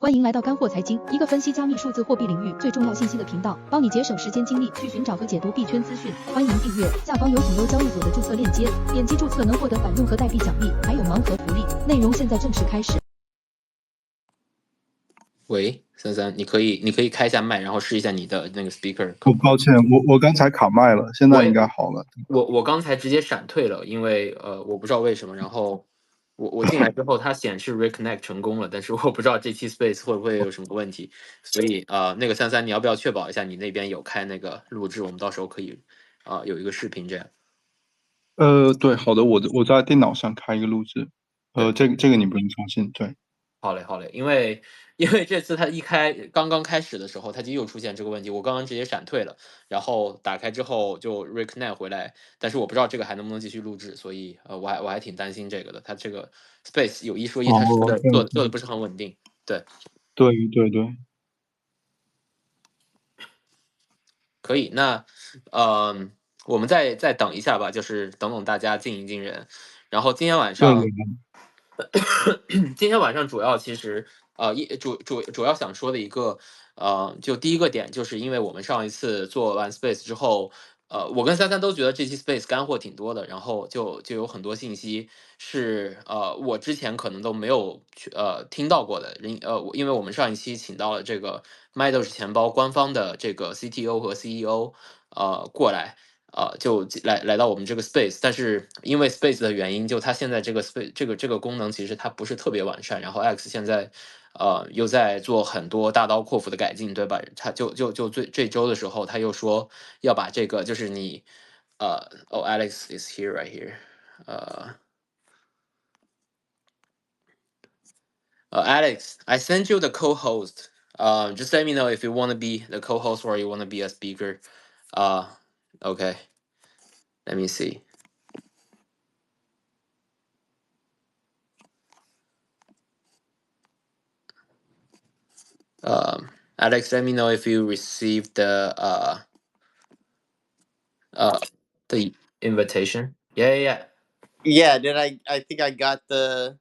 欢迎来到干货财经，一个分析加密数字货币领域最重要信息的频道，帮你节省时间精力去寻找和解读币圈资讯。欢迎订阅，下方有挺优交易所的注册链接，点击注册能获得返佣和代币奖励，还有盲盒福利。内容现在正式开始。喂，三三，你可以开一下麦，然后试一下你的那个 speaker。抱歉，我刚才卡麦了，现在应该好了。我刚才直接闪退了，因为我不知道为什么，然后我进来之后它显示 reconnect 成功了，但是我不知道这期 space 会不会有什么问题，所以那个三三，你要不要确保一下你那边有开那个录制，我们到时候可以有一个视频这样。对，好的，我在电脑上开一个录制，这个你不用重新对。好嘞，因为这次它刚刚开始的时候，它就又出现这个问题，我刚刚直接闪退了，然后打开之后就 reconnect 回来，但是我不知道这个还能不能继续录制，所以我还挺担心这个的，它这个 space 有一说一，它做的不是很稳定，对，可以，那我们再等一下吧，就是等大家进一进人，然后今天晚上主要其实主要想说的一个就第一个点，就是因为我们上一次做完 space 之后，我跟三三都觉得这期 space 干货挺多的，然后就有很多信息是我之前可能都没有听到过的，因为我们上一期请到了这个 MyDoge 钱包官方的这个 CTO 和 CEO 过来。就来到我们这个 space， 但是因为 space 的原因，就它现在这个 space 这个功能其实它不是特别完善，然后 X 现在又在做很多大刀阔斧的改进，对吧？他就这周的时候，他又说要把这个就是你Alex is here right here， Alex, I sent you the co-host. Just let me know if you want to be the co-host or you want to be a speaker. Okay. Let me see. Alex, let me know if you received the invitation. Yeah. Yeah, I think I got the.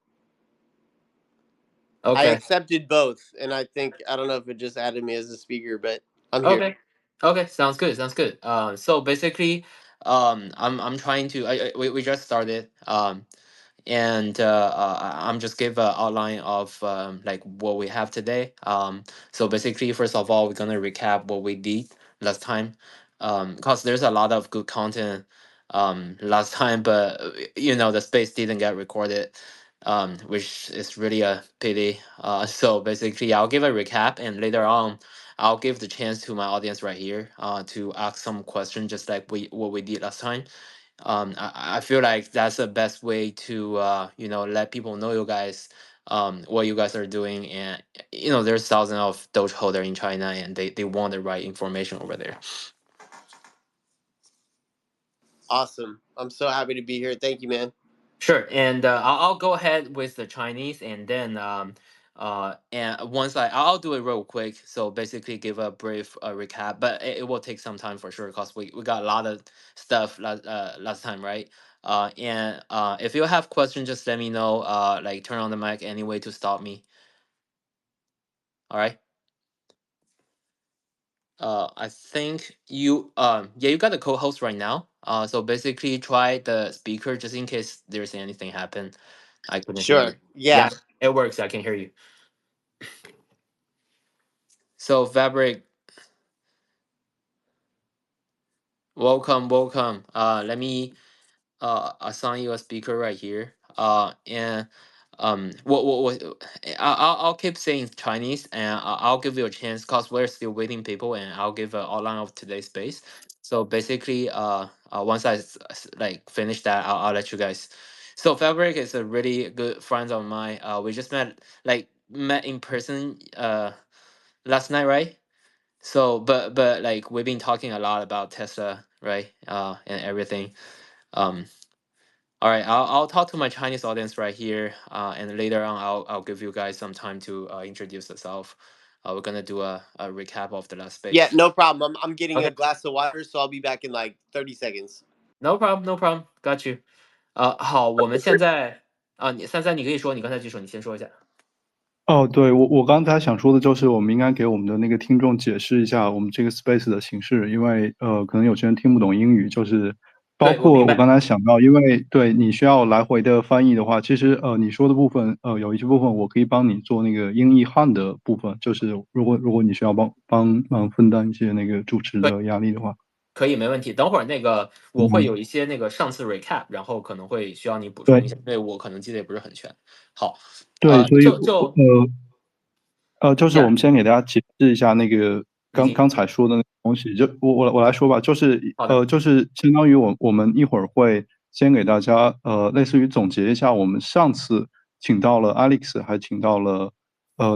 Okay. I accepted both, and I don't know if it just added me as a speaker, but I'm here. Okay. Sounds good. So basically, I'm trying to. We just started. And I'm just give an outline of like what we have today. So basically, first of all, we're gonna recap what we did last time, because there's a lot of good content last time, but the space didn't get recorded, which is really a pity. So basically, I'll give a recap, and later on, I'll give the chance to my audience right here to ask some questions, just like what we did last time. I feel like that's the best way to let people know you guys what you guys are doing, and there's thousands of Doge holder in China, and they want the right information over there. Awesome. I'm so happy to be here. Thank you, man. Sure, and I'll go ahead with the Chinese, and then and once I'll do it real quick. So basically, give a brief recap, but it will take some time for sure because we got a lot of stuff last time, right? And if you have questions, just let me know. Like turn on the mic anyway to stop me. All right. I think you you got the co-host right now. So basically try the speaker just in case there's anything happen. I couldn't hear Sure. you. Yeah. It works. I can hear you. So Fabric, welcome. Let me assign you a speaker right here. And what I'll keep saying Chinese, and I'll give you a chance because we're still waiting people, and I'll give an outline of today's space. So basically, once like finish that, I'll let you guys. So Fabric is a really good friend of mine. We just met in person last night, right? So but like we've been talking a lot about Tesla, right? And everything. Um all right, I'll talk to my Chinese audience right here, and later on I'll give you guys some time to introduce yourself. We're gonna do a recap of the last space. Yeah, no problem. I'm getting Okay. a glass of water, so I'll be back in like 30 seconds. No problem. Got you. 好，我们现在你三三，你可以说，你刚才举手，你先说一下。哦，对，我刚才想说的就是，我们应该给我们的那个听众解释一下我们这个 space 的形式，因为可能有些人听不懂英语，就是包对，我明白。括我刚才想到，因为对你需要来回的翻译的话，其实你说的部分有一些部分我可以帮你做那个英译汉的部分，就是如果你需要帮忙分担一些那个主持的压力的话，可以，没问题。等会儿那个我会嗯，有一些那个上次 recap，然后可能会需要你补充一下，对因为我可能记得也不是很全。好，对，所以就就是我呀，们先给大家解释一下那个已经刚才说的那个东西，就我来说吧，就是好的。就是相当于我们一会儿会先给大家类似于总结一下我们上次请到了 Alex，还请到了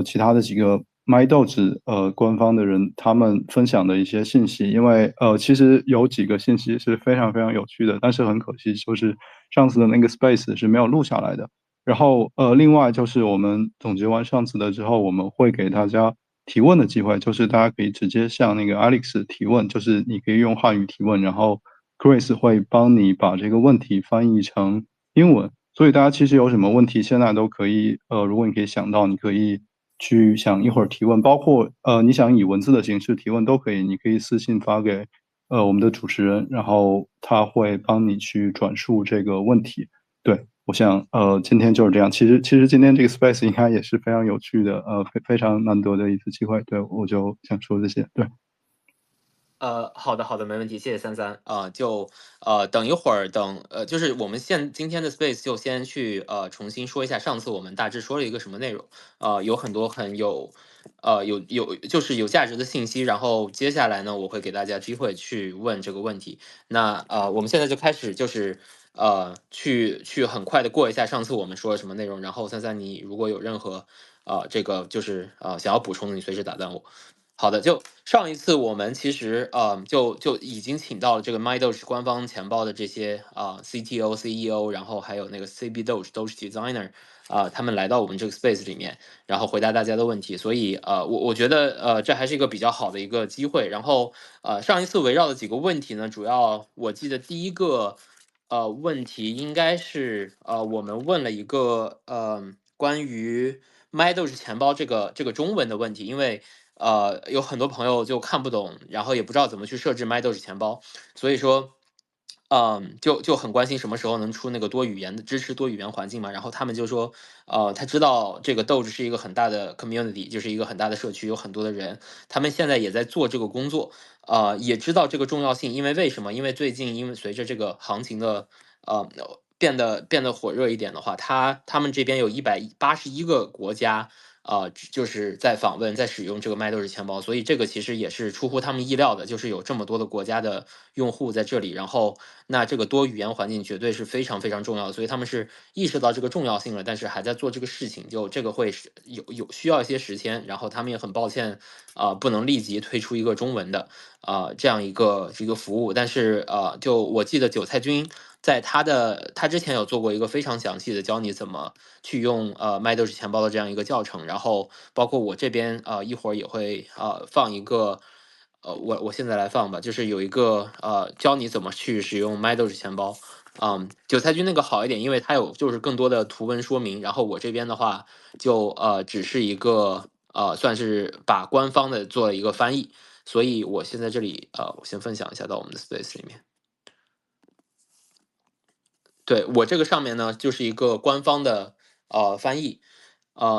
其他的几个 MyDoge 官方的人，他们分享的一些信息，因为其实有几个信息是非常非常有趣的，但是很可惜就是上次的那个 space 是没有录下来的。然后另外就是我们总结完上次的之后，我们会给大家提问的机会，就是大家可以直接向那个 Alex 提问，就是你可以用汉语提问，然后 Chris 会帮你把这个问题翻译成英文。所以大家其实有什么问题，现在都可以如果你可以想到，你可以去想一会儿提问，包括你想以文字的形式提问都可以，你可以私信发给我们的主持人，然后他会帮你去转述这个问题。对，我想今天就是这样。其实今天这个 space 应该也是非常有趣的，非常难得的一次机会。对，我就想说这些。对，好的，好的，没问题，谢谢三三。等一会儿，就是我们今天的 space 就先去重新说一下上次我们大致说了一个什么内容。有很多很就是有价值的信息，然后接下来呢，我会给大家机会去问这个问题。那我们现在就开始，就是去很快的过一下上次我们说了什么内容，然后三三你如果有任何这个就是想要补充的，你随时打断我。好的，就上一次我们其实就已经请到了这个 MyDoge 官方钱包的这些CTO、CEO，然后还有那个 CB Doge Designer 他们来到我们这个 space 里面，然后回答大家的问题。所以我觉得这还是一个比较好的一个机会。然后上一次围绕的几个问题呢，主要我记得第一个问题应该是我们问了一个关于 MyDoge 钱包这个中文的问题，因为有很多朋友就看不懂，然后也不知道怎么去设置 MyDoge 钱包，所以说，就很关心什么时候能出那个支持多语言环境嘛。然后他们就说，他知道这个 Doge 是一个很大的 community，就是一个很大的社区，有很多的人，他们现在也在做这个工作，也知道这个重要性。因为为什么？因为最近因为随着这个行情的变得火热一点的话，他们这边有181个国家。就是在访问，在使用这个MyDoge 钱包，所以这个其实也是出乎他们意料的，就是有这么多的国家的用户在这里，然后那这个多语言环境绝对是非常非常重要的，所以他们是意识到这个重要性了，但是还在做这个事情，就这个会是需要一些时间，然后他们也很抱歉，不能立即推出一个中文的这样一个服务，但是就我记得韭菜君。在他之前有做过一个非常详细的教你怎么去用MyDoge 钱包的这样一个教程，然后包括我这边一会儿也会放一个我现在来放吧，就是有一个教你怎么去使用 MyDoge 钱包。韭菜君那个好一点，因为它有就是更多的图文说明，然后我这边的话就只是一个算是把官方的做了一个翻译，所以我现在这里我先分享一下到我们的 space 里面。对，我这个上面呢，就是一个官方的翻译，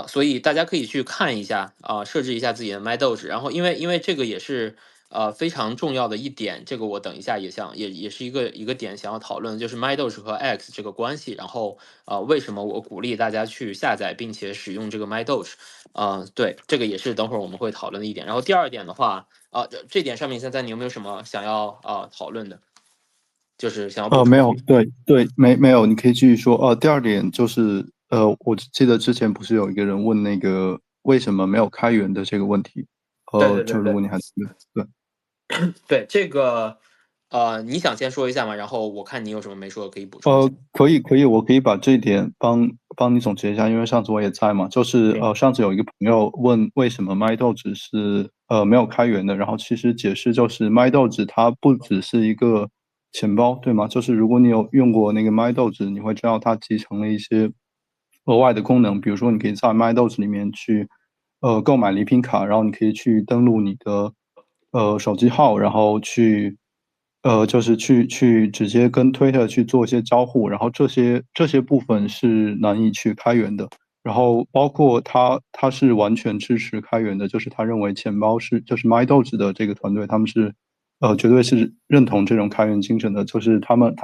所以大家可以去看一下设置一下自己的 MyDoge，然后因为这个也是非常重要的一点，这个我等一下也是一个点想要讨论，就是 MyDoge 和 X 这个关系，然后为什么我鼓励大家去下载并且使用这个 MyDoge，对，这个也是等会儿我们会讨论的一点。然后第二点的话，这点上面现在你有没有什么想要讨论的？就是想要补充。没有，对，没有，你可以继续说。第二点就是我记得之前不是有一个人问那个为什么没有开源的这个问题，对对对对。就如果你还记得，对。对这个，你想先说一下吗？然后我看你有什么没说的可以补充一下。可以，我可以把这一点帮你总结一下，因为上次我也在嘛，就是行。上次有一个朋友问为什么 MyDoge 是没有开源的，然后其实解释就是 MyDoge 它不只是一个钱包，对吗？就是如果你有用过那个 MyDoge，你会知道它集成了一些额外的功能，比如说你可以在 MyDoge 里面去购买礼品卡，然后你可以去登录你的手机号，然后去就是去直接跟 Twitter 去做一些交互，然后这些部分是难以去开源的。然后包括他是完全支持开源的，就是他认为钱包就是 MyDoge 的这个团队，他们是绝对是认同这种开源精神的，就是他们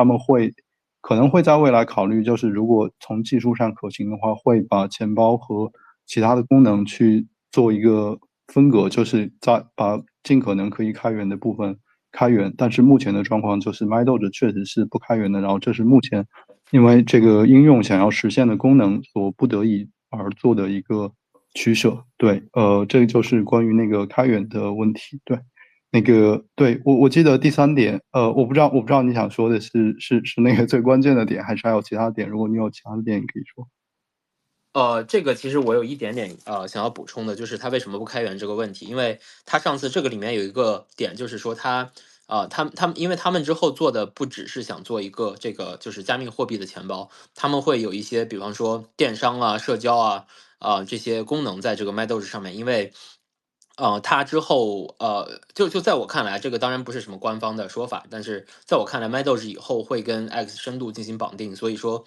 可能会在未来考虑，就是如果从技术上可行的话，会把钱包和其他的功能去做一个分隔，就是把尽可能可以开源的部分开源。但是目前的状况就是 MyDoge 确实是不开源的，然后这是目前因为这个应用想要实现的功能所不得已而做的一个取舍。对，这个就是关于那个开源的问题。对。那个，对，我记得第三点，我不知道你想说的是那个最关键的点，还是还有其他点？如果你有其他的点，你可以说。这个其实我有一点点想要补充的，就是他为什么不开源这个问题，因为他上次这个里面有一个点，就是说他们因为他们之后做的不只是想做一个这个就是加密货币的钱包，他们会有一些比方说电商啊、社交这些功能在这个 MyDoge 上面，因为它之后就在我看来，这个当然不是什么官方的说法，但是在我看来，MyDoge 以后会跟 X 深度进行绑定，所以说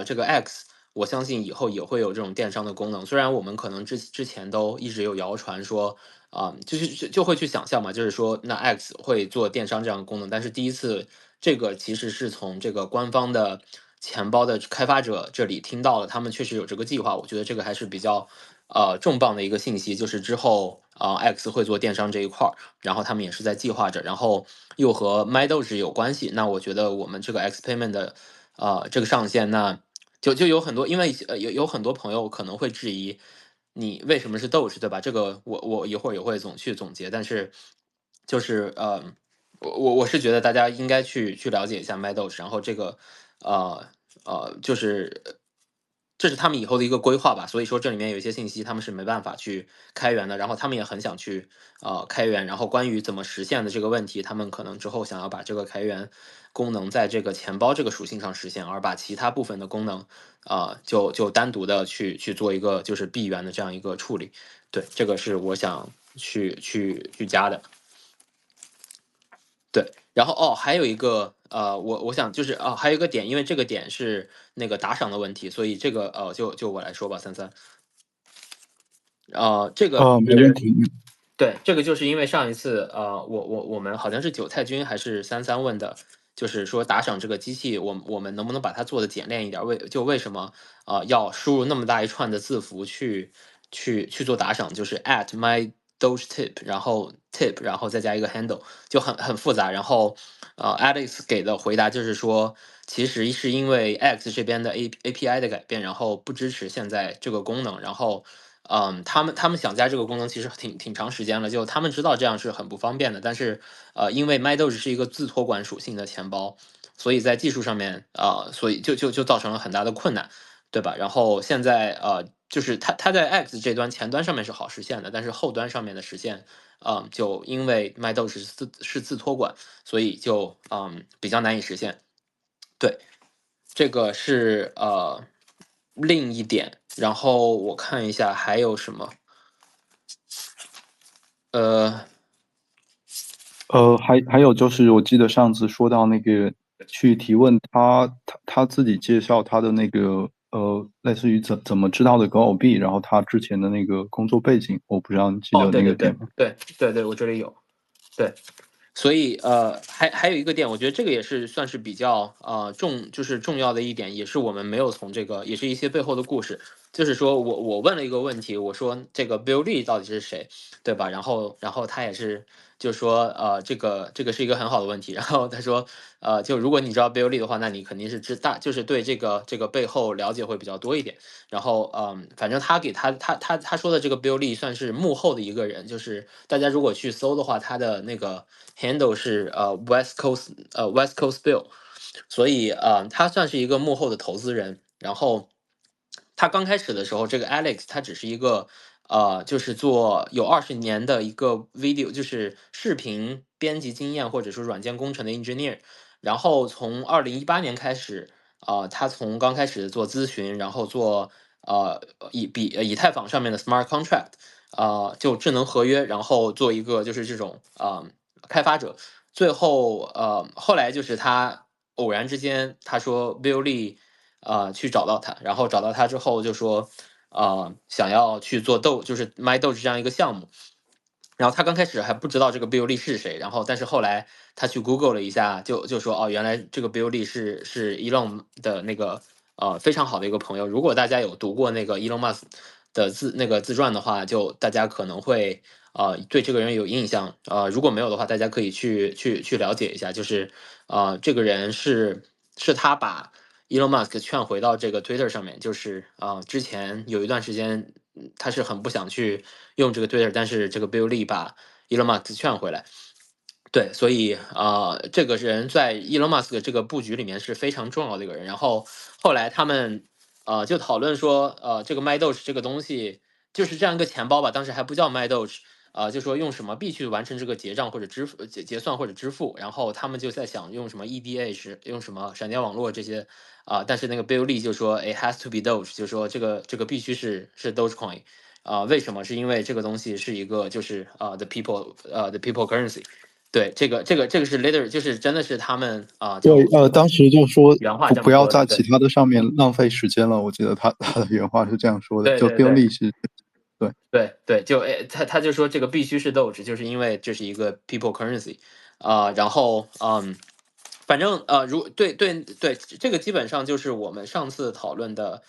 这个 X。我相信以后也会有这种电商的功能。虽然我们可能之前都一直有谣传说，就会去想象嘛，就是说那 X 会做电商这样的功能，但是第一次这个其实是从这个官方的钱包的开发者这里听到了，他们确实有这个计划。我觉得这个还是比较重磅的一个信息，就是之后X 会做电商这一块儿，然后他们也是在计划着，然后又和 MyDoge 有关系。那我觉得我们这个 X Payment 的这个上线，那就有很多，因为有很多朋友可能会质疑你为什么是 Doge 对吧？这个我一会儿也会总结，但是就是我是觉得大家应该去了解一下 MyDoge，然后这个就是这是他们以后的一个规划吧。所以说这里面有一些信息他们是没办法去开源的，然后他们也很想去开源，然后关于怎么实现的这个问题，他们可能之后想要把这个开源功能在这个钱包这个属性上实现，而把其他部分的功能就单独的去做一个就是闭源的这样一个处理。对，这个是我想去加的。对，然后还有一个我想就是还有一个点，因为这个点是那个打赏的问题，所以这个就我来说吧，33。这个是没问题。对，这个就是因为上一次我们好像是韭菜君还是33问的，就是说打赏这个机器，我们能不能把它做的简练一点？为什么要输入那么大一串的字符去做打赏？就是 at my Doge tip，然后 tip，然后再加一个 handle，就很复杂。然后Alex 给的回答就是说，其实是因为 X 这边的 API 的改变，然后不支持现在这个功能，然后。他们想加这个功能其实挺长时间了，就他们知道这样是很不方便的，但是因为 MyDoge 是一个自托管属性的钱包，所以在技术上面所以就造成了很大的困难，对吧？然后现在就是它在 X 这端前端上面是好实现的，但是后端上面的实现，就因为 MyDoge 是自托管，所以就比较难以实现。对，这个是另一点。然后我看一下还有什么，还有就是，我记得上次说到那个去提问他自己介绍他的那个类似于怎么知道的狗币，然后他之前的那个工作背景，我不知道你记得对对对那个点吗？对，我这里有，对。所以还有一个点，我觉得这个也是算是比较就是重要的一点，也是我们没有从这个，也是一些背后的故事。就是说我问了一个问题，我说这个 Bill Lee 到底是谁，对吧？然后他也是就说这个是一个很好的问题。然后他说就如果你知道 Bill Lee 的话，那你肯定是就是对这个背后了解会比较多一点。然后反正他说的这个 Bill Lee 算是幕后的一个人，就是大家如果去搜的话，他的那个 handle 是West Coast Bill，所以他算是一个幕后的投资人。然后他刚开始的时候，这个 Alex 他只是一个就是做有20年的一个 video，就是视频编辑经验或者说软件工程的 engineer。然后从2018年开始，他从刚开始做咨询，然后做以太坊上面的 smart contract，就智能合约，然后做一个就是这种开发者。最后后来就是他偶然之间他说 Bill Lee 去找到他，然后找到他之后就说想要去做就是 MyDoge 这样一个项目。然后他刚开始还不知道这个 Bill Lee 是谁，然后但是后来他去 Google 了一下，就说哦，原来这个 Bill Lee 是 Elon 的那个非常好的一个朋友。如果大家有读过那个 Elon Musk 的自传的话，就大家可能会对这个人有印象。如果没有的话，大家可以去了解一下，就是这个人是他把 Elon Musk 劝回到这个 Twitter 上面，就是之前有一段时间他是很不想去用这个 Twitter，但是这个 Bill Lee 把 Elon Musk 劝回来。对，所以这个人在 Elon Musk 这个布局里面是非常重要的一个人。然后后来他们就讨论说，这个 MyDoge 这个东西就是这样一个钱包吧，当时还不叫 MyDoge，就说用什么币去完成这个结账或者结算或者支付。然后他们就在想用什么 EDH，用什么闪电网络这些但是那个 Bill Lee 就说 it has to be Doge，就说这个必须是Dogecoin。为什么？是因为这个东西是一个就是the people currency。对，这个是 liter， 就是真的是他们对，当时就说原话这么不要说的。在其他的上面浪费时间了。我记得他的原话是这样说的，就对对对 Bill Lee 是，对，就他就说这个必须是 Doge，就是因为这是一个 people currency，然后反正对，这个基本上就是我们上次讨论的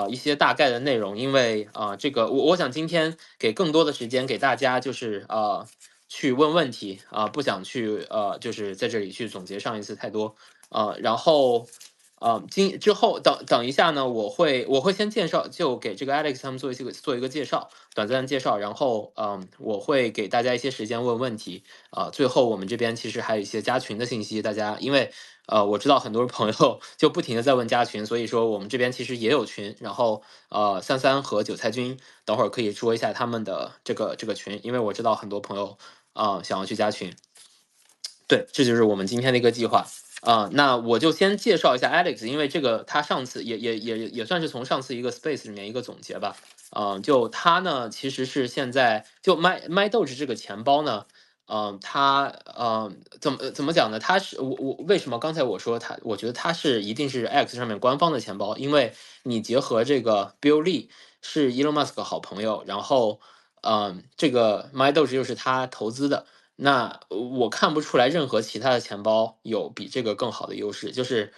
一些大概的内容。因为这个我想今天给更多的时间给大家，就是去问问题不想去就是在这里去总结上一次太多然后之后等一下呢，我会先介绍，就给这个 Alex 他们做一个介绍，短暂介绍。然后我会给大家一些时间问问题最后我们这边其实还有一些加群的信息，大家因为我知道很多朋友就不停的在问加群，所以说我们这边其实也有群。然后33和韭菜君等会儿可以说一下他们的这个群，因为我知道很多朋友想要去加群。对，这就是我们今天的一个计划那我就先介绍一下 Alex， 因为这个他上次也算是从上次一个 space 里面一个总结吧。就他呢其实是现在就 MyDoge 这个钱包呢，他怎么讲呢？他是我为什么刚才我说我觉得他是一定是 X 上面官方的钱包，因为你结合这个 Bill Lee 是 Elon Musk 好朋友，然后这个 MyDoge 又是他投资的。那我看不出来任何其他的钱包有比这个更好的优势，就是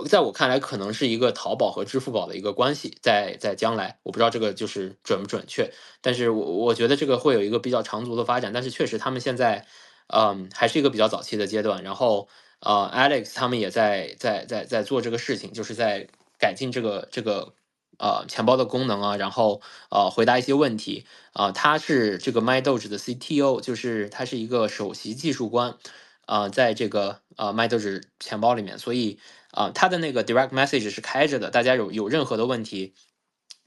在我看来可能是一个淘宝和支付宝的一个关系，在将来我不知道这个就是准不准确，但是我觉得这个会有一个比较长足的发展。但是确实他们现在还是一个比较早期的阶段。然后Alex 他们也在做这个事情，就是在改进这个钱包的功能然后回答一些问题他是这个 MyDoge 的 CTO， 就是他是一个首席技术官在这个MyDoge 钱包里面。所以他的那个 direct message 是开着的，大家有任何的问题，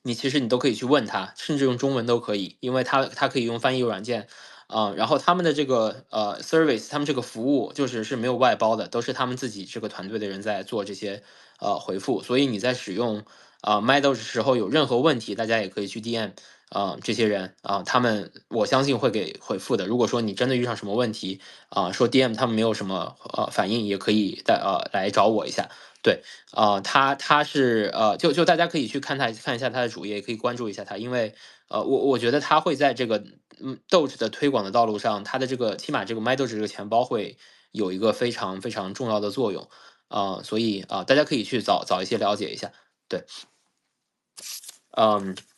其实你都可以去问他，甚至用中文都可以，因为他可以用翻译软件然后他们的这个service， 他们这个服务是没有外包的，都是他们自己这个团队的人在做这些回复。所以你在使用MyDoge 时候有任何问题，大家也可以去 DM这些人他们我相信会给回复的。如果说你真的遇上什么问题说 DM 他们没有什么反应，也可以来找我一下。对他是就大家可以去看一下他的主页，也可以关注一下他。因为我觉得他会在这个Doge 的推广的道路上，他的起码这个 MyDoge 这个钱包会有一个非常非常重要的作用所以大家可以去早一些了解一下。对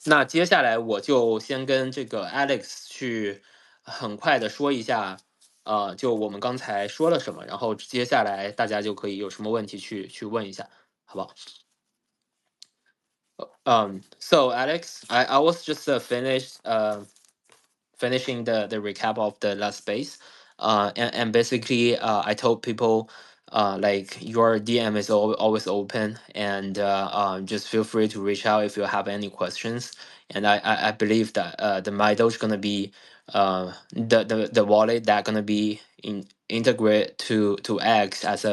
那接下来我就先跟这个 Alex 去很快的说一下就我们刚才说了什么，然后接下来大家就可以有什么问题去问一下，好不好？So Alex, I was just finishing the recap of the last space, and basically I told people like your DM is always open, and just feel free to reach out if you have any questions. And I believe that the MyDoge gonna be the wallet that gonna be integrate to X as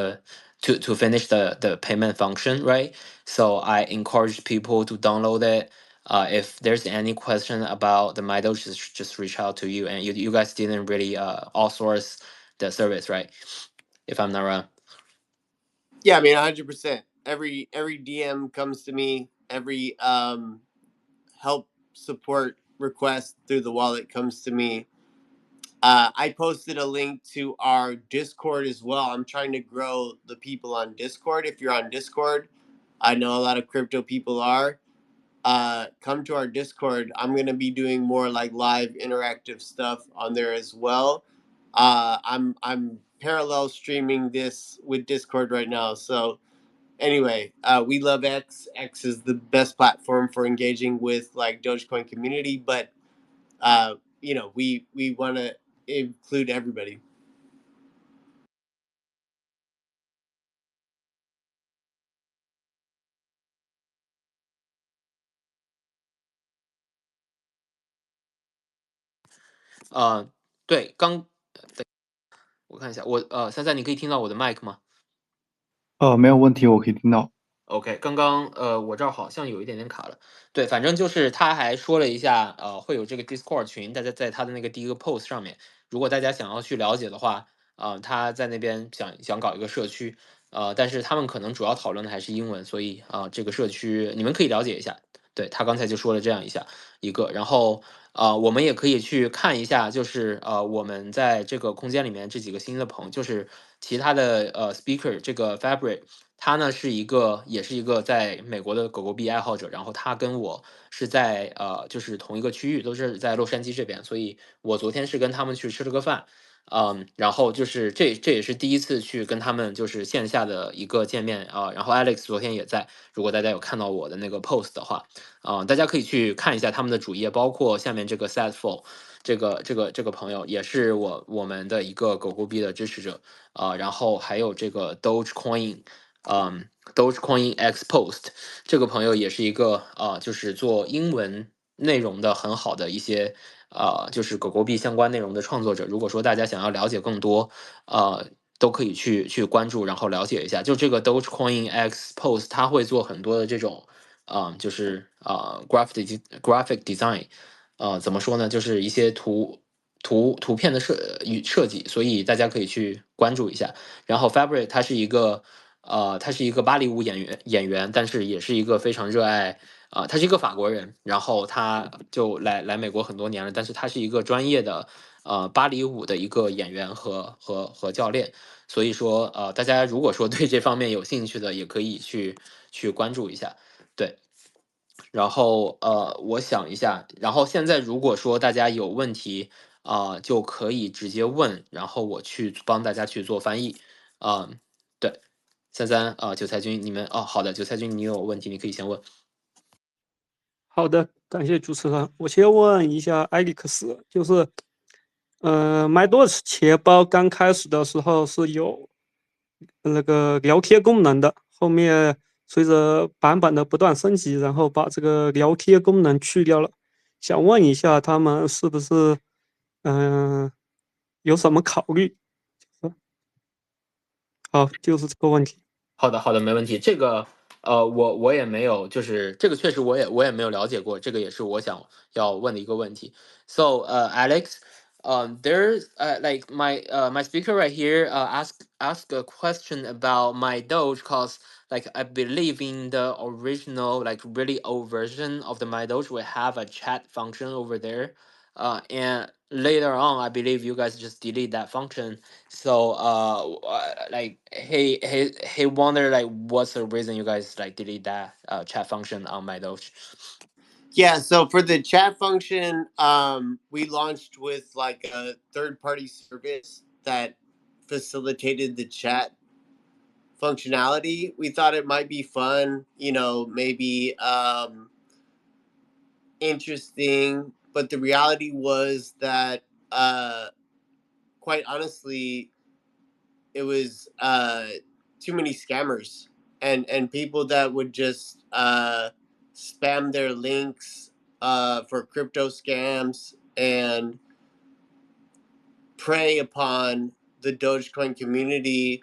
to finish the payment function, right? So I encourage people to download it. If there's any question about the MyDoge, just reach out to you. And you guys didn't really outsource the service, right? If I'm not wrong. Yeah, I mean 100%. Every DM comes to me. Every help support request through the wallet comes to me. I posted a link to our Discord as well. I'm trying to grow the people on Discord. If you're on Discord, I know a lot of crypto people are. Come to our Discord. I'm gonna be doing more like live interactive stuff on there as well. I'm parallel streaming this with Discord right now. So anyway, we love X. X is the best platform for engaging with like Dogecoin community, but we want to include everybody. .对，我看一下，三三，你可以听到我的麦克吗？没有问题，我可以听到。OK，刚刚我这儿好像有一点点卡了。对，反正就是他还说了一下，会有这个 Discord 群，大家在他的那个第一个 post 上面，如果大家想要去了解的话，他在那边想搞一个社区，但是他们可能主要讨论的还是英文，所以这个社区你们可以了解一下。对，他刚才就说了这样一个，然后我们也可以去看一下，就是我们在这个空间里面这几个新的就是其他的speaker，这个 Fabric。他呢也是一个在美国的狗狗币爱好者，然后他跟我是在就是同一个区域，都是在洛杉矶这边，所以我昨天是跟他们去吃了个饭，然后就是这也是第一次去跟他们就是线下的一个见面啊，然后 Alex 昨天也在，如果大家有看到我的那个 post 的话，大家可以去看一下他们的主页，包括下面这个 Sadful。这个朋友也是我们的一个狗狗币的支持者，然后还有这个 Dogecoin。Dogecoin Exposed 这个朋友也是一个就是做英文内容的很好的一些就是狗狗币相关内容的创作者。如果说大家想要了解更多，都可以去关注，然后了解一下。就这个 Dogecoin Exposed，他会做很多的这种就是graphic design，怎么说呢？就是一些图片的设计，所以大家可以去关注一下。然后 Fabric 他是一个芭蕾舞演员，但是也是一个非常热爱他是一个法国人，然后他就来美国很多年了，但是他是一个专业的芭蕾舞的一个演员和教练，所以说大家如果说对这方面有兴趣的，也可以去关注一下，对。然后我想一下，然后现在如果说大家有问题就可以直接问，然后我去帮大家去做翻译，对。三韭菜君，你们好的，韭菜君你有问题你可以先问。好的，感谢主持人。我先问一下艾利克斯，就是MyDoge 钱包刚开始的时候是有那个聊天功能的，后面随着版本的不断升级，然后把这个聊天功能去掉了。想问一下，他们是不是有什么考虑？好，就是这个问题。好的，没问题。这个我也没有，就是这个确实我也没有了解过，这个也是我想要问的一个问题。So Alex, there's like my speaker right here ask a question about my Doge, cause like I believe in the original like really old version of the my Doge we have a chat function over there, and later on I believe you guys just delete that function. So like he wondered like what's the reason you guys like delete that chat function on MyDoge. Yeah, so for the chat function, we launched with like a third-party service that facilitated the chat functionality. We thought it might be fun, maybe interesting, but the reality was that quite honestly, it was too many scammers and people that would just spam their links for crypto scams and prey upon the Dogecoin community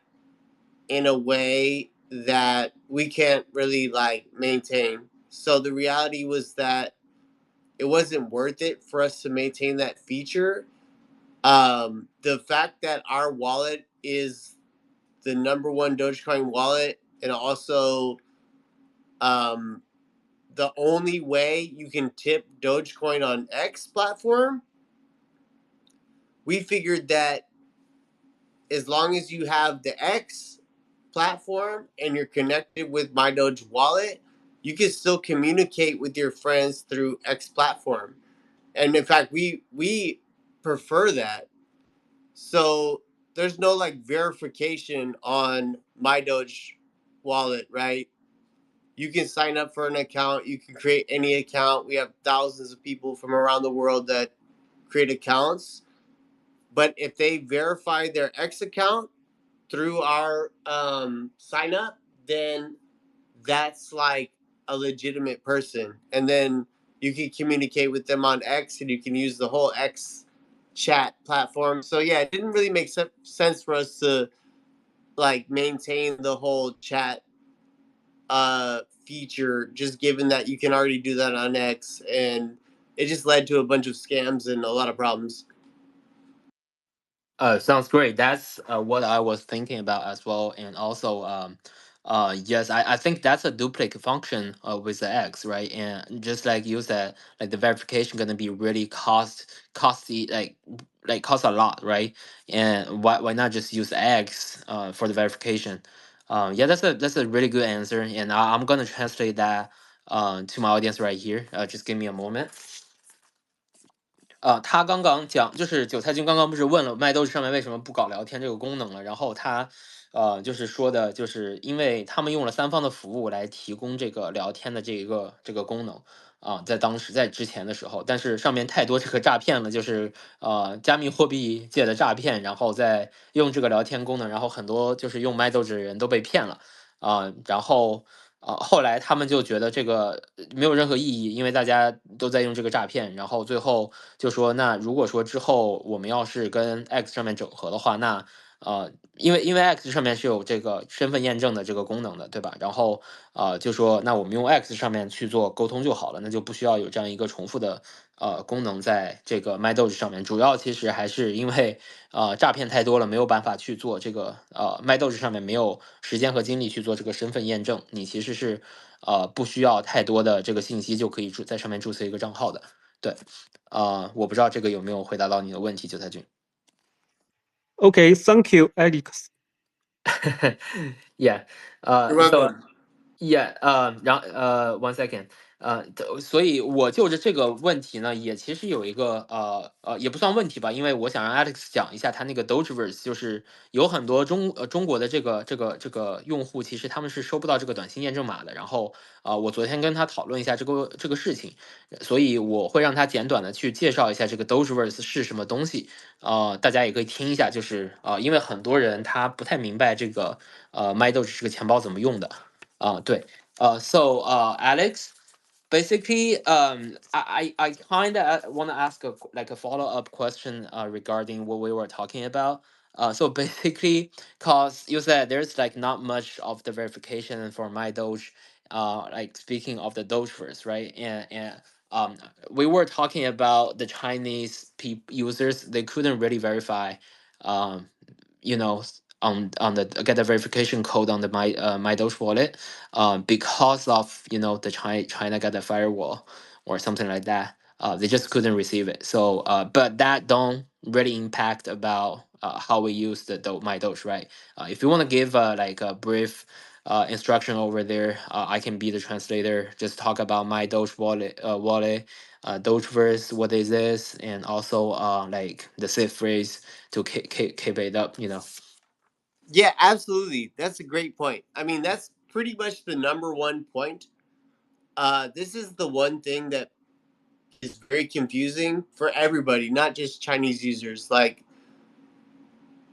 in a way that we can't really like maintain. So the reality was that it wasn't worth it for us to maintain that feature. The fact that our wallet is the #1 Dogecoin wallet, and also the only way you can tip Dogecoin on X platform, we figured that as long as you have the X platform and you're connected with MyDoge wallet, you can still communicate with your friends through X platform. And in fact, we prefer that. So there's no like verification on MyDoge wallet, right? You can sign up for an account. You can create any account. We have thousands of people from around the world that create accounts. But if they verify their X account through our sign up, then that's like a legitimate person. And then you can communicate with them on X, and you can use the whole X chat platform. So yeah, it didn't really make sense for us to like maintain the whole chat feature, just given that you can already do that on X, and it just led to a bunch of scams and a lot of problems. Sounds great. That's what I was thinking about as well. And also, yes, I think that's a duplicate function with the X, right? And just like you said, like the verification gonna be really costly, like cost a lot, right? And why not just use X for the verification? Yeah, that's a really good answer, and I'm gonna translate that to my audience right here. Just give me a moment. 他刚刚讲，就是韭菜君刚刚不是问了麦豆上面为什么不搞聊天这个功能了，然后他，就是说的，就是因为他们用了三方的服务来提供这个聊天的这个功能，在当时在之前的时候，但是上面太多这个诈骗了，就是加密货币界的诈骗，然后再用这个聊天功能，然后很多就是用麦豆的人都被骗了，然后。后来他们就觉得这个没有任何意义，因为大家都在用这个诈骗，然后最后就说，那如果说之后我们要是跟 X 上面整合的话，那因为 X 上面是有这个身份验证的这个功能的，对吧？然后就说那我们用 X 上面去做沟通就好了，那就不需要有这样一个重复的功能在这个 MyDoge 上面。主要其实还是因为诈骗太多了，没有办法去做这个MyDoge 上面没有时间和精力去做这个身份验证，你其实是不需要太多的这个信息就可以在上面注册一个账号的。对，我不知道这个有没有回答到你的问题，韭菜君。Okay, thank you, Alex. Yeah. You're So welcome. yeah. 1 second. 所以我就着这个问题呢，也其实有一个也不算问题吧，因为我想让 Alex 讲一下他那个 DOGEverse，就是有很多中国的这个用户，其实他们是收不到这个短信验证码的。然后我昨天跟他讨论一下这个事情，所以我会让他简短的去介绍一下这个 DOGEverse 是什么东西。大家也可以听一下，就是因为很多人他不太明白这个MyDoge 这个钱包怎么用的。对，So Alex, basically, I kind of want to ask a follow-up question regarding what we were talking about. So basically, cause you said there's like not much of the verification for MyDoge, like speaking of the Dogeverse, right? And we were talking about the Chinese users, they couldn't really verify, um, you know, on the get the verification code on the MyDoge wallet, because of the China got a firewall or something like that. They just couldn't receive it. So, but that don't really impact about how we use the MyDoge, right? If you want to give like a brief instruction over there, I can be the translator. Just talk about MyDoge wallet, Dogeverse, what is this, and also like the safe phrase to keep it up. Yeah, absolutely. That's a great point. I mean, that's pretty much the #1 point. This is the one thing that is very confusing for everybody, not just Chinese users. Like,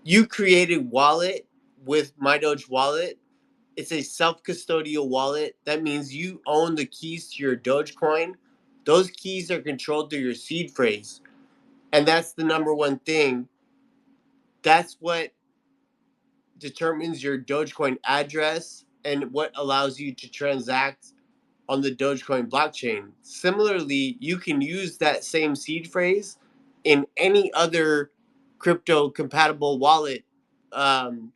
you created wallet with MyDoge wallet. It's a self-custodial wallet. That means you own the keys to your Dogecoin. Those keys are controlled through your seed phrase. And that's the #1 thing. That's what determines your Dogecoin address and what allows you to transact on the Dogecoin blockchain. Similarly, you can use that same seed phrase in any other crypto compatible wallet, and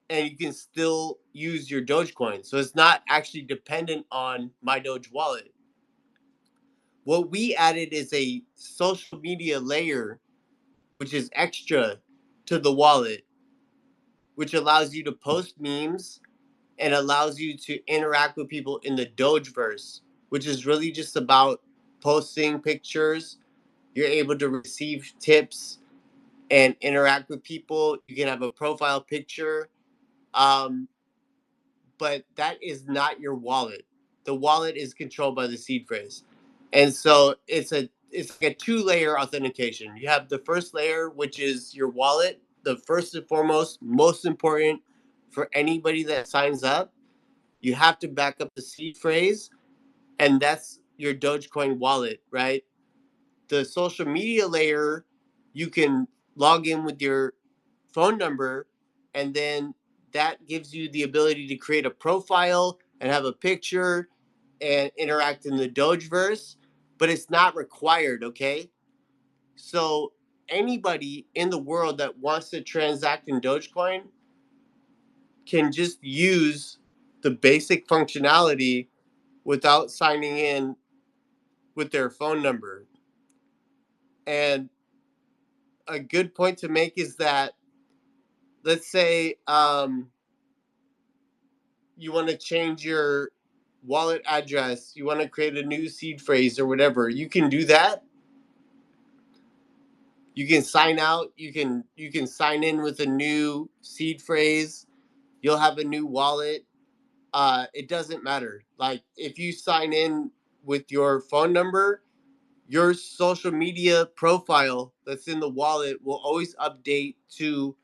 you can still use your Dogecoin. So it's not actually dependent on MyDoge wallet. What we added is a social media layer, which is extra to the wallet, which allows you to post memes and allows you to interact with people in the Dogeverse, which is really just about posting pictures. You're able to receive tips and interact with people. You can have a profile picture, but that is not your wallet. The wallet is controlled by the seed phrase, and so it's like a two-layer authentication. You have the first layer, which is your wallet, the first and foremost, most important for anybody that signs up. You have to back up the seed phrase, and that's your Dogecoin wallet, right? The social media layer, you can log in with your phone number, and then that gives you the ability to create a profile and have a picture and interact in the Dogeverse, but it's not required, okay? So anybody in the world that wants to transact in Dogecoin can just use the basic functionality without signing in with their phone number. And a good point to make is that, let's say you want to change your wallet address, you want to create a new seed phrase or whatever, you can do that. You can sign out, you can sign in with a new seed phrase, you'll have a new wallet. It doesn't matter. Like, if you sign in with your phone number, your social media profile that's in the wallet will always update to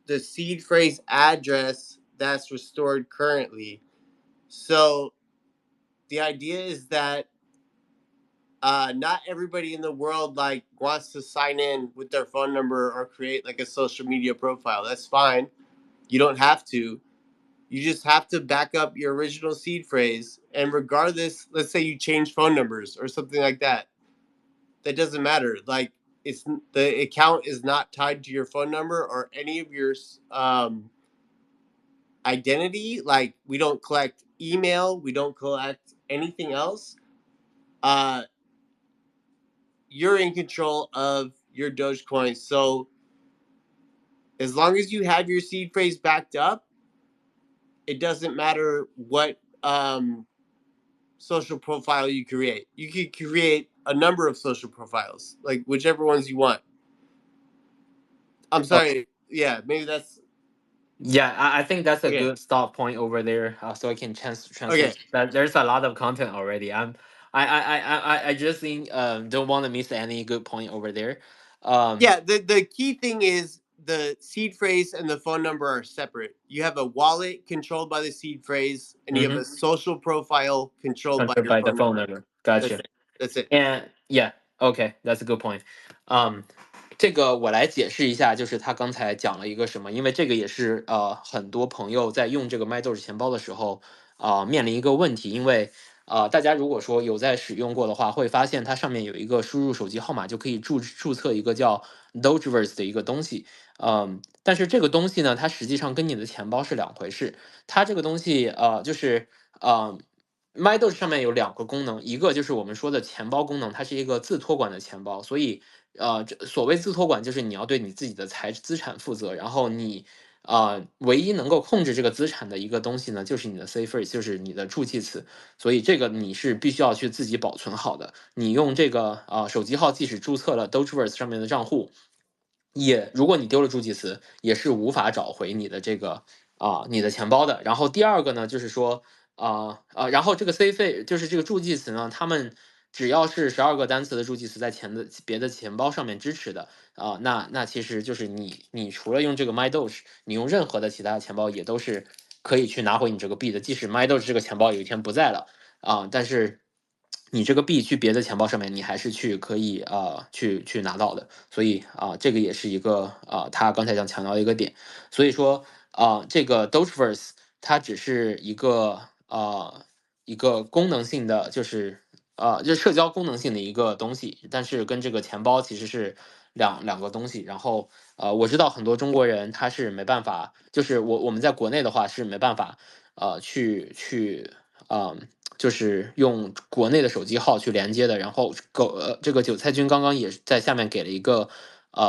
the seed phrase address that's restored currently. So the idea is that not everybody in the world like wants to sign in with their phone number or create like a social media profile. That's fine. You don't have to. You just have to back up your original seed phrase. And regardless, let's say you change phone numbers or something like that, that doesn't matter. Like, it's the account is not tied to your phone number or any of your identity. Like, we don't collect email, we don't collect anything else. You're in control of your Dogecoin. So as long as you have your seed phrase backed up, it doesn't matter what social profile you create. You could create a number of social profiles, like whichever ones you want. I'm sorry. Yeah, maybe that's Yeah, I think that's a okay. good stop point over there. So I can translate Okay. that. There's a lot of content already. I just think don't want to miss any good point over there. Yeah, the key thing is the seed phrase and the phone number are separate. You have a wallet controlled by the seed phrase, and you have a social profile controlled by your By the phone phone number. number. That's Gotcha. it. That's it. And yeah, okay, that's a good point. 这个我来解释一下，就是他刚才讲了一个什么，因为这个也是很多朋友在用这个 MyDoge 钱包的时候面临一个问题，因为大家如果说有在使用过的话，会发现它上面有一个输入手机号码就可以注册一个叫 Dogeverse 的一个东西，但是这个东西呢，它实际上跟你的钱包是两回事，它这个东西就是MyDoge 上面有两个功能，一个就是我们说的钱包功能，它是一个自托管的钱包，所以所谓自托管就是你要对你自己的资产负责，然后你唯一能够控制这个资产的一个东西呢，就是你的 C phrase，就是你的助记词，所以这个你是必须要去自己保存好的。你用这个手机号即使注册了 Dogeverse 上面的账户，如果你丢了助记词，也是无法找回你的这个你的钱包的。然后第二个呢，就是说然后这个 C 费就是这个助记词呢，他们只要是12个单词的助记词在别的钱包上面支持的那其实就是你除了用这个 MyDoge，你用任何的其他的钱包也都是可以去拿回你这个币的，即使 MyDoge 这个钱包有一天不在了但是你这个币去别的钱包上面，你还是可以去拿到的。所以这个也是一个他刚才想强调的一个点。所以说这个 Dogeverse 它只是一个功能性的，就是社交功能性的一个东西，但是跟这个钱包其实是两个东西。然后我知道很多中国人他是没办法，就是我们在国内的话是没办法去就是用国内的手机号去连接的。然后这个韭菜君刚刚也在下面给了一个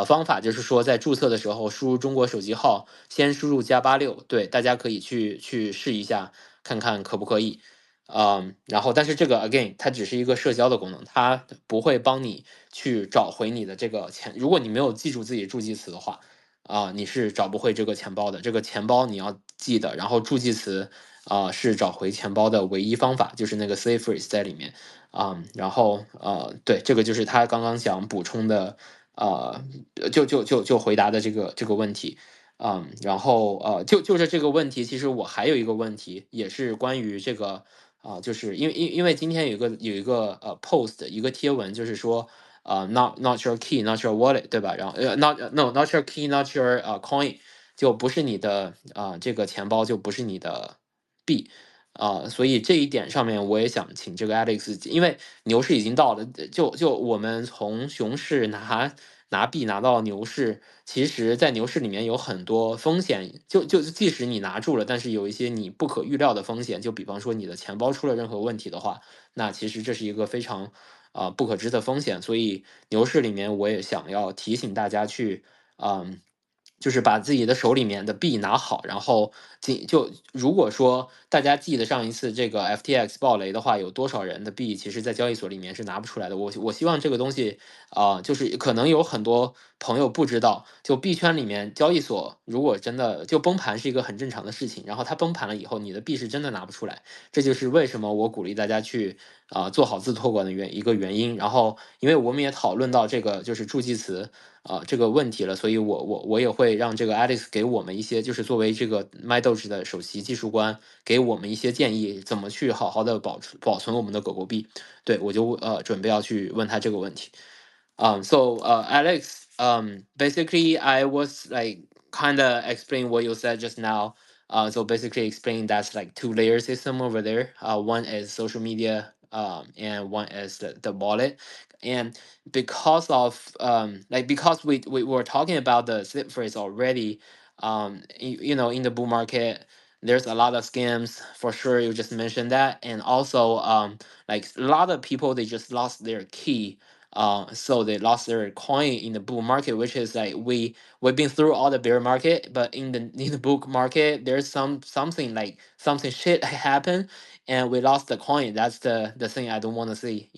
方法，就是说在注册的时候输入中国手机号，先输入+86，对，大家可以去试一下，看看可不可以。然后但是这个 again 它只是一个社交的功能，它不会帮你去找回你的这个钱。如果你没有记住自己助记词的话，你是找不回这个钱包的。这个钱包你要记得，然后助记词是找回钱包的唯一方法，就是那个 save phrase 在里面。然后对，这个就是他刚刚想补充的，就回答的这个问题。然后就是这个问题，其实我还有一个问题，也是关于这个就是因为今天有一个post 一个贴文，就是说not your key not your wallet， 对吧？然后not your key not your coin， 就不是你的这个钱包就不是你的币。所以这一点上面我也想请这个 Alex， 因为牛市已经到了，就我们从熊市拿币拿到牛市，其实在牛市里面有很多风险，就即使你拿住了，但是有一些你不可预料的风险，就比方说你的钱包出了任何问题的话，那其实这是一个非常不可知的风险。所以牛市里面我也想要提醒大家去就是把自己的手里面的币拿好，然后如果说大家记得上一次这个 FTX 暴雷的话，有多少人的币其实在交易所里面是拿不出来的。我希望这个东西就是可能有很多朋友不知道，就币圈里面交易所如果真的就崩盘是一个很正常的事情，然后它崩盘了以后，你的币是真的拿不出来。这就是为什么我鼓励大家去做好自托管的一个原因。然后因为我们也讨论到这个就是助记词这个问题了，所以我也会让这个 Alex 给我们一些，就是作为这个 MyDoge 的首席技术官，给我们一些建议，怎么去好好的保存我们的狗狗币。对，我就准备要去问他这个问题。So Alex, basically I was like kind of explain what you said just now. So basically explain that's like two layer system over there. One is social media, and one is the wallet. And because of because we were talking about the slip phrase already, in the bull market, there's a lot of scams for sure. You just mentioned that, and also like a lot of people they just lost their key, so they lost their coin in the bull market, which is like we've been through all the bear market, but in the bull market, there's something like something shit happen, and we lost the coin. That's the thing I don't want to see,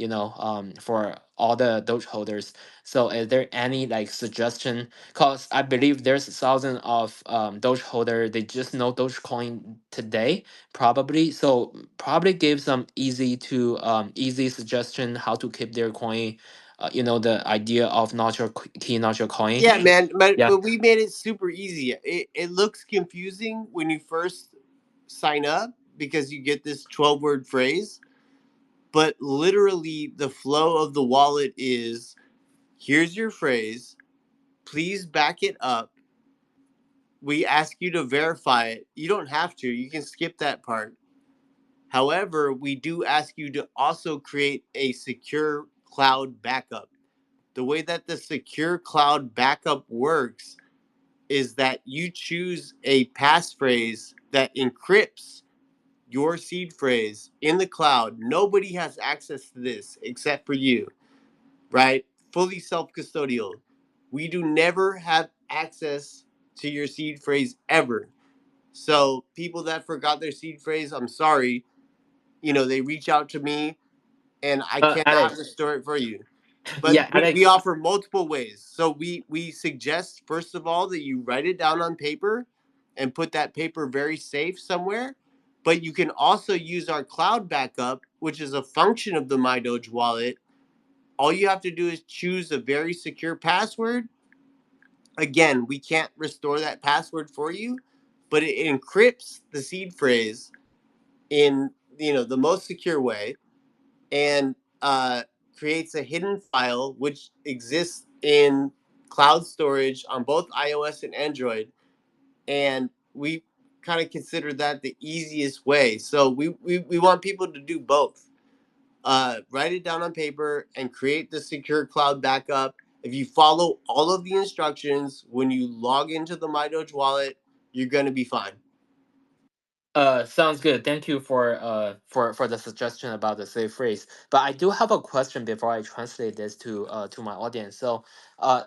for all the Doge holders. So, is there any like suggestion? Cause I believe there's thousands of Doge holder. They just know Dogecoin today, probably. So probably give some easy suggestion how to keep their coin, the idea of not your key, not your coin. Yeah, man, Yeah. but we made it super easy. It looks confusing when you first sign up because you get this 12-word phrase, but literally the flow of the wallet is, here's your phrase, please back it up. We ask you to verify it. You don't have to. You can skip that part. However, we do ask you to also create a secure cloud backup. The way that the secure cloud backup works is that you choose a passphrase that encrypts your seed phrase in the cloud. Nobody has access to this except for you, right? Fully self-custodial. We do never have access to your seed phrase ever. So people that forgot their seed phrase, I'm sorry, they reach out to me and I cannot Alex. restore it for you. But Yeah, Alex. we offer multiple ways. So we suggest, first of all, that you write it down on paper and put that paper very safe somewhere. But you can also use our cloud backup, which is a function of the MyDoge wallet. All you have to do is choose a very secure password. Again, we can't restore that password for you, but it encrypts the seed phrase in the most secure way. And creates a hidden file which exists in cloud storage on both iOS and Android, and we kind of consider that the easiest way. So we want people to do both. Write it down on paper and create the secure cloud backup. If you follow all of the instructions when you log into the MyDoge wallet, you're going to be fine. Sounds good. Thank you for the suggestion about the safe phrase. But I do have a question before I translate this to my audience. So,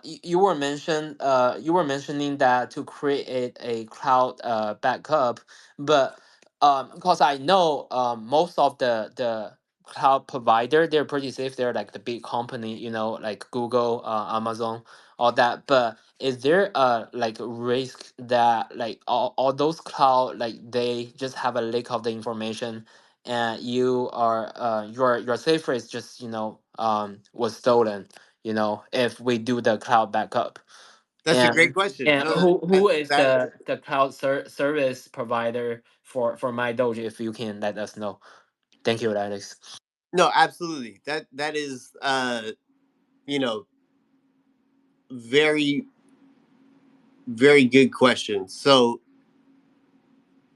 you were mentioning that to create a cloud backup, but because I know most of the cloud provider, they're pretty safe. They're like the big company, like Google, Amazon, all that. But is there a like risk that like all those cloud, like they just have a leak of the information, and your safe phrase just was stolen, if we do the cloud backup? That's a great question. And No, who is that the cloud service provider for MyDoge, if you can let us know? Thank you, Alex. no, absolutely. That is very, very good question. So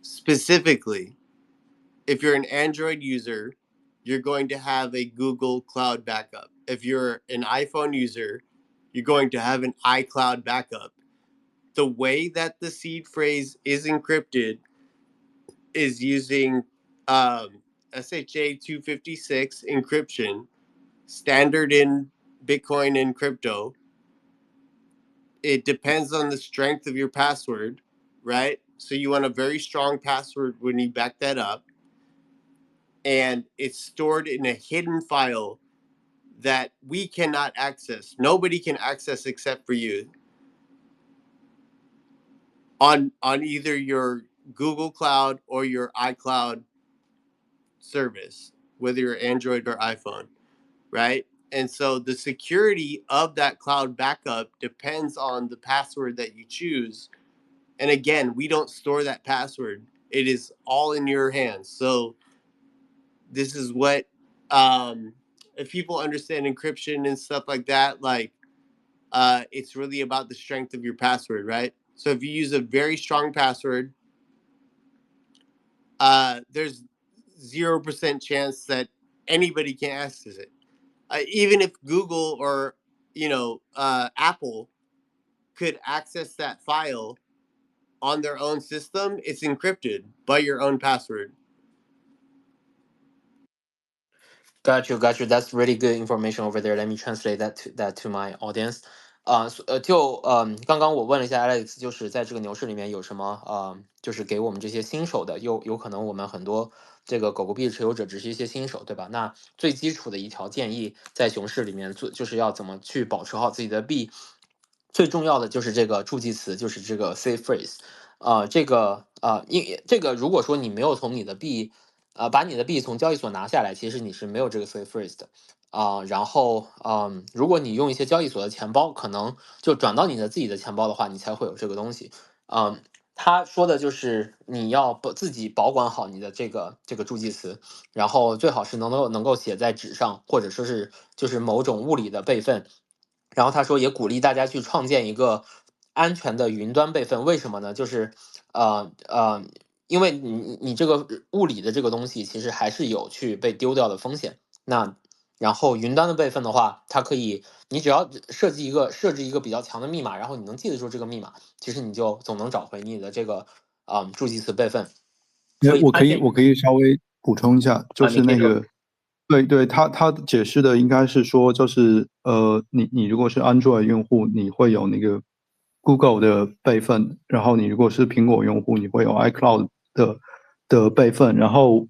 specifically, if you're an Android user, you're going to have a Google Cloud backup. If you're an iPhone user, you're going to have an iCloud backup. The way that the seed phrase is encrypted is using SHA 256 encryption, standard in Bitcoin and crypto. It depends on the strength of your password, right? So you want a very strong password when you back that up. And it's stored in a hidden file that we cannot access. Nobody can access except for you. On either your Google Cloud or your iCloud service, whether you're Android or iPhone, right? And so the security of that cloud backup depends on the password that you choose. And again, we don't store that password. It is all in your hands. So this is what, if people understand encryption and stuff like that, like it's really about the strength of your password, right? So if you use a very strong password, there's 0% chance that anybody can access it. Even if Google or Apple could access that file on their own system, it's encrypted by your own password. Got you. That's really good information over there. Let me translate that to my audience. 刚刚我问了一下 Alex，就是在这个牛市里面有什么就是给我们这些新手的，有可能我们很多这个狗狗币持有者只是一些新手，对吧？那最基础的一条建议，在熊市里面就是要怎么去保持好自己的币。最重要的就是这个助记词，就是这个 safe phrase。这个如果说你没有从你的币把你的币从交易所拿下来，其实你是没有这个 safe phrase 的。然后如果你用一些交易所的钱包，可能就转到你的自己的钱包的话，你才会有这个东西。他说的就是你要自己保管好你的这个助记词，然后最好是能够写在纸上，或者说是就是某种物理的备份。然后他说也鼓励大家去创建一个安全的云端备份。为什么呢？就是因为你这个物理的这个东西其实还是有去被丢掉的风险。那然后云端的备份的话，它可以你只要设置一个比较强的密码，然后你能记得住这个密码，其实你就总能找回你的这个助记词备份。所以我可以稍微补充一下，就是那个。对，他解释的应该是说，就是你如果是 Android 用户，你会有那个 Google 的备份，然后你如果是苹果用户，你会有 iCloud 的备份，然后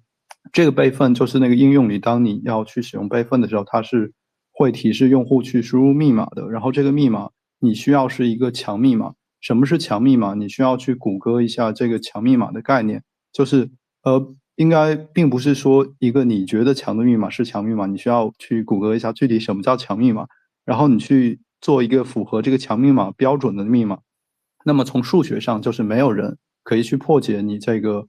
这个备份就是那个应用里，当你要去使用备份的时候，它是会提示用户去输入密码的，然后这个密码你需要是一个强密码。什么是强密码？你需要去谷歌一下这个强密码的概念，就是应该并不是说一个你觉得强的密码是强密码，你需要去谷歌一下具体什么叫强密码，然后你去做一个符合这个强密码标准的密码。那么从数学上就是没有人可以去破解你这个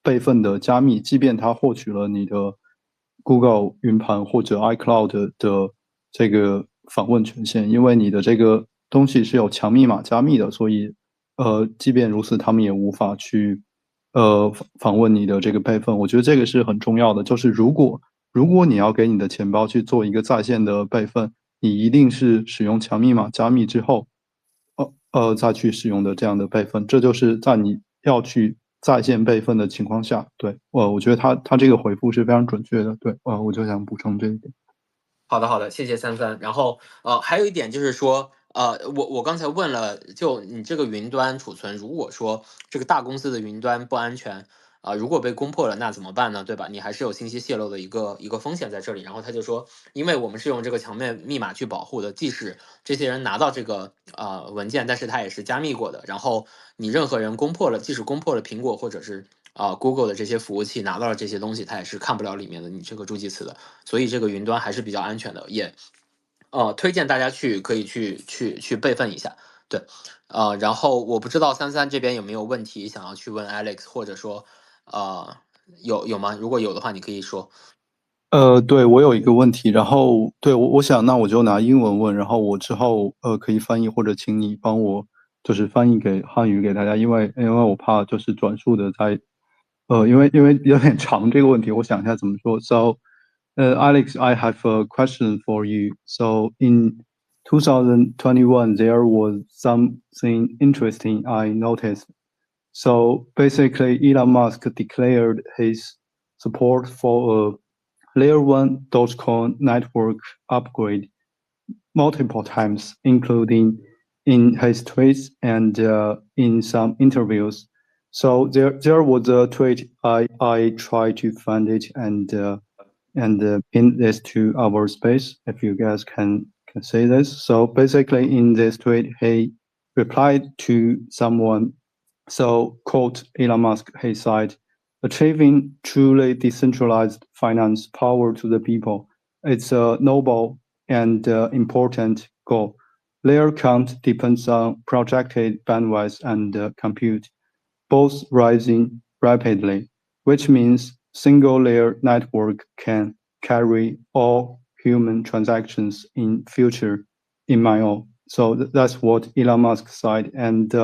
备份的加密，即便他获取了你的 Google 云盘或者 iCloud 的这个访问权限，因为你的这个东西是有强密码加密的，所以即便如此，他们也无法去访问你的这个备份。我觉得这个是很重要的，就是如果你要给你的钱包去做一个在线的备份，你一定是使用强密码加密之后，再去使用的这样的备份，这就是在你要去在线备份的情况下，对，我觉得他这个回复是非常准确的，对，我就想补充这一点。好的，谢谢33。然后还有一点就是说，我刚才问了，就你这个云端储存，如果说这个大公司的云端不安全，如果被攻破了，那怎么办呢？对吧？你还是有信息泄露的一个风险在这里。然后他就说，因为我们是用这个强密码去保护的，即使这些人拿到这个文件，但是他也是加密过的。然后你任何人攻破了，即使攻破了苹果或者是Google 的这些服务器，拿到了这些东西，他也是看不了里面的你这个助记词的。所以这个云端还是比较安全的，也推荐大家可以去备份一下。对，然后我不知道33这边有没有问题想要去问 Alex， 或者说有吗？如果有的话，你可以说。对，我有一个问题，然后对我想那我就拿英文问，然后我之后可以翻译或者请你帮我就是翻译给汉语给大家，因为我怕就是转述的在因为有点长这个问题，我想一下怎么说。So, Alex, I have a question for you. So in 2021, there was something interesting I noticed. So basically, Elon Musk declared his support for a Layer 1 Dogecoin network upgrade multiple times, including in his tweets and in some interviews. So there was a tweet. I tried to find it and pin this to our space. If you guys can say this. So basically, in this tweet, he replied to someone. So quote Elon Musk. He said, "Achieving truly decentralized finance power to the people. It's a noble and important goal. Layer count depends on projected bandwidth and compute, both rising rapidly, which means single layer network can carry all human transactions in future in my own." So that's what Elon Musk said. And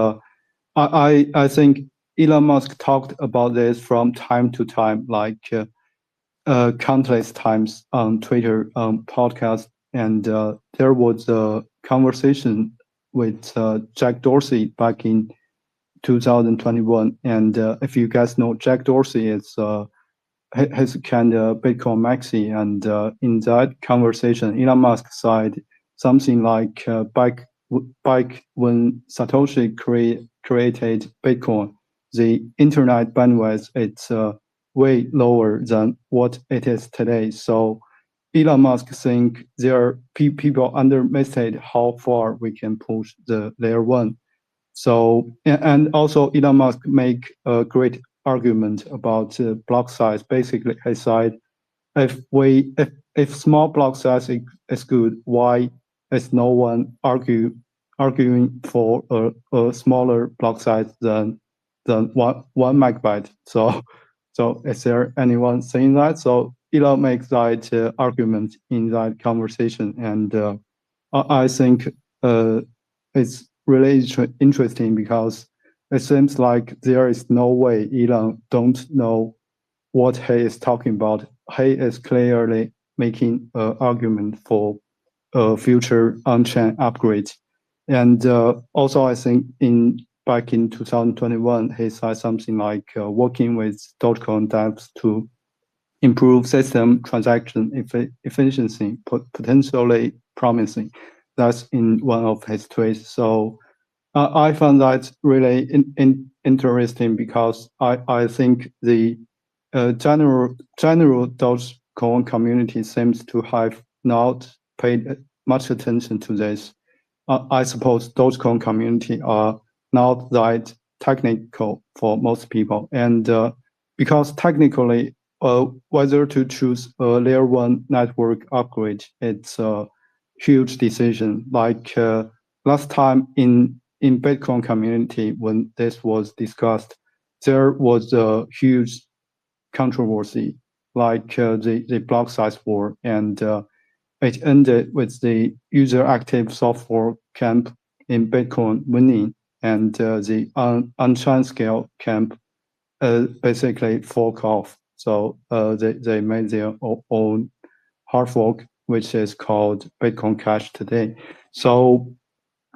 I think Elon Musk talked about this from time to time, like countless times on Twitter, podcast, and there was a conversation with Jack Dorsey back in 2021. And if you guys know, Jack Dorsey is his kind of Bitcoin maxi, and in that conversation, Elon Musk said something like back when Satoshi created Bitcoin, the internet bandwidth it's way lower than what it is today. So Elon Musk think there people underestimate how far we can push the layer 1. So and also Elon Musk make a great argument about block size. Basically, he said if small block size is good, why is no one arguing for a smaller block size than 1 megabyte? So is there anyone saying that? So Elon makes that argument in that conversation, and I think it's really interesting because it seems like there is no way Elon don't know what he is talking about. He is clearly making an argument for a future on-chain upgrade. And also, I think back in 2021, he said something like working with Dogecoin dApps to improve system transaction efficiency, potentially promising. That's in one of his tweets. So I found that really interesting because I think the general Dogecoin community seems to have not paid much attention to this. I suppose Dogecoin community are not that technical for most people, and because technically, whether to choose a layer 1 network upgrade, it's a huge decision. Like last time in Bitcoin community when this was discussed, there was a huge controversy like the block size war, and it ended with the user active software camp in Bitcoin winning, and the unchained scale camp basically fork off. So they made their own hard fork, which is called Bitcoin Cash today. So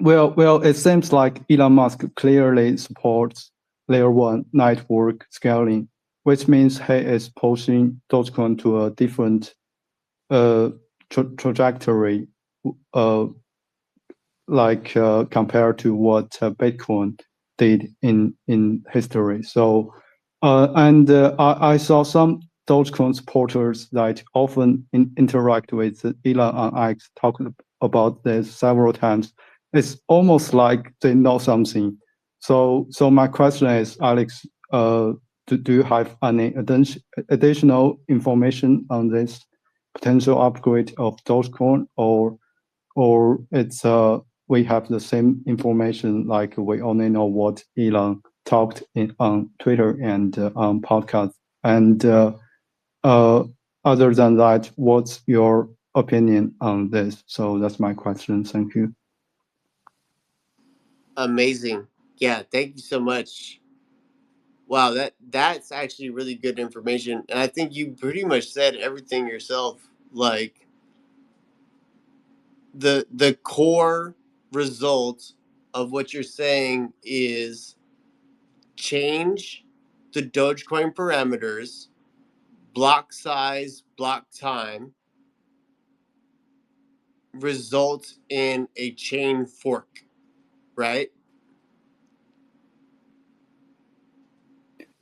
well, it seems like Elon Musk clearly supports layer one network scaling, which means he is pushing Dogecoin to a different trajectory, compared to what Bitcoin did in history. So, I saw some Dogecoin supporters that often interact with Elon on X talk about this several times. It's almost like they know something. So my question is, Alex, do you have any additional information on this potential upgrade of Dogecoin, or it's we have the same information, like we only know what Elon talked on Twitter and on podcasts, and other than that, what's your opinion on this? So that's my question. Thank you. Amazing. Yeah, thank you so much. Wow, that's actually really good information. And I think you pretty much said everything yourself. Like the core result of what you're saying is change the Dogecoin parameters, block size, block time, results in a chain fork, right?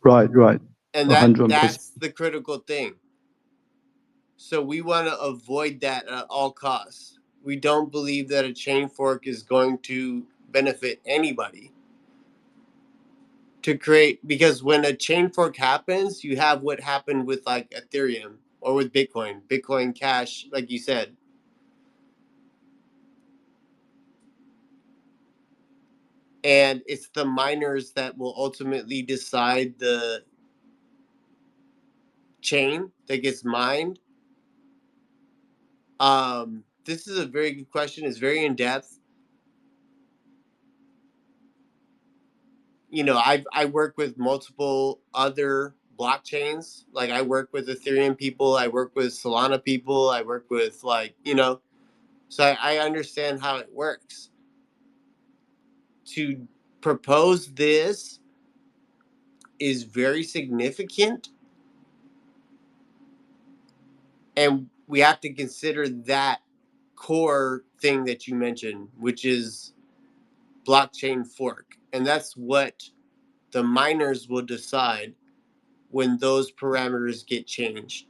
Right. And 100%. that's the critical thing. So we want to avoid that at all costs. We don't believe that a chain fork is going to benefit anybody. To create, because when a chain fork happens, you have what happened with like Ethereum or with Bitcoin Cash, like you said. And it's the miners that will ultimately decide the chain that gets mined. This is a very good question. It's very in depth. You know, I work with multiple other blockchains. Like I work with Ethereum people, I work with Solana people, I work with so I understand how it works. To propose this is very significant, and we have to consider that core thing that you mentioned, which is blockchain fork. And that's what the miners will decide when those parameters get changed.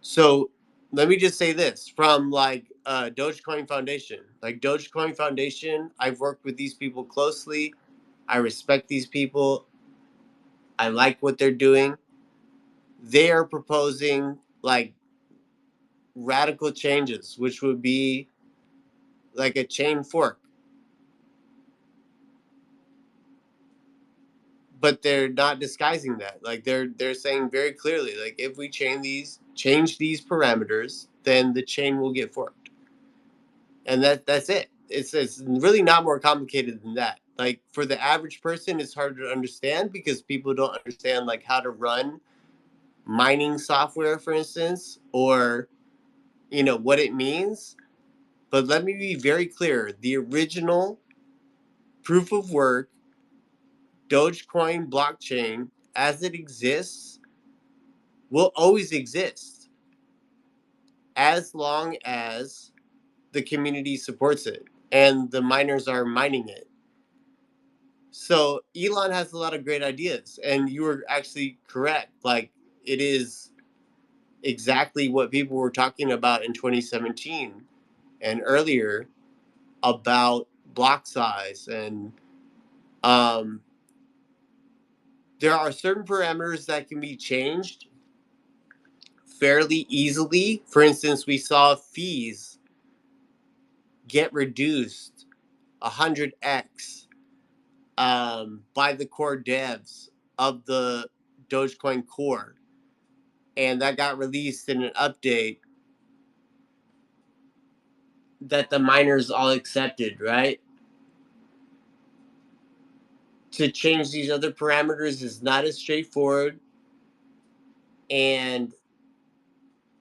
So let me just say this from Dogecoin Foundation. Like Dogecoin Foundation, I've worked with these people closely. I respect these people. I like what they're doing. They are proposing like radical changes, which would be like a chain fork. But they're not disguising that. Like they're saying very clearly, like if we change these parameters, then the chain will get forked. And that's it. It's really not more complicated than that. Like for the average person, it's harder to understand because people don't understand like how to run mining software, for instance, or what it means. But let me be very clear: the original proof of work Dogecoin blockchain, as it exists, will always exist as long as the community supports it and the miners are mining it. So Elon has a lot of great ideas, and you were actually correct. Like it is exactly what people were talking about in 2017 and earlier about block size, and there are certain parameters that can be changed fairly easily. For instance, we saw fees get reduced 100x by the core devs of the Dogecoin core. and that got released in an update that the miners all accepted, right? To change these other parameters is not as straightforward, and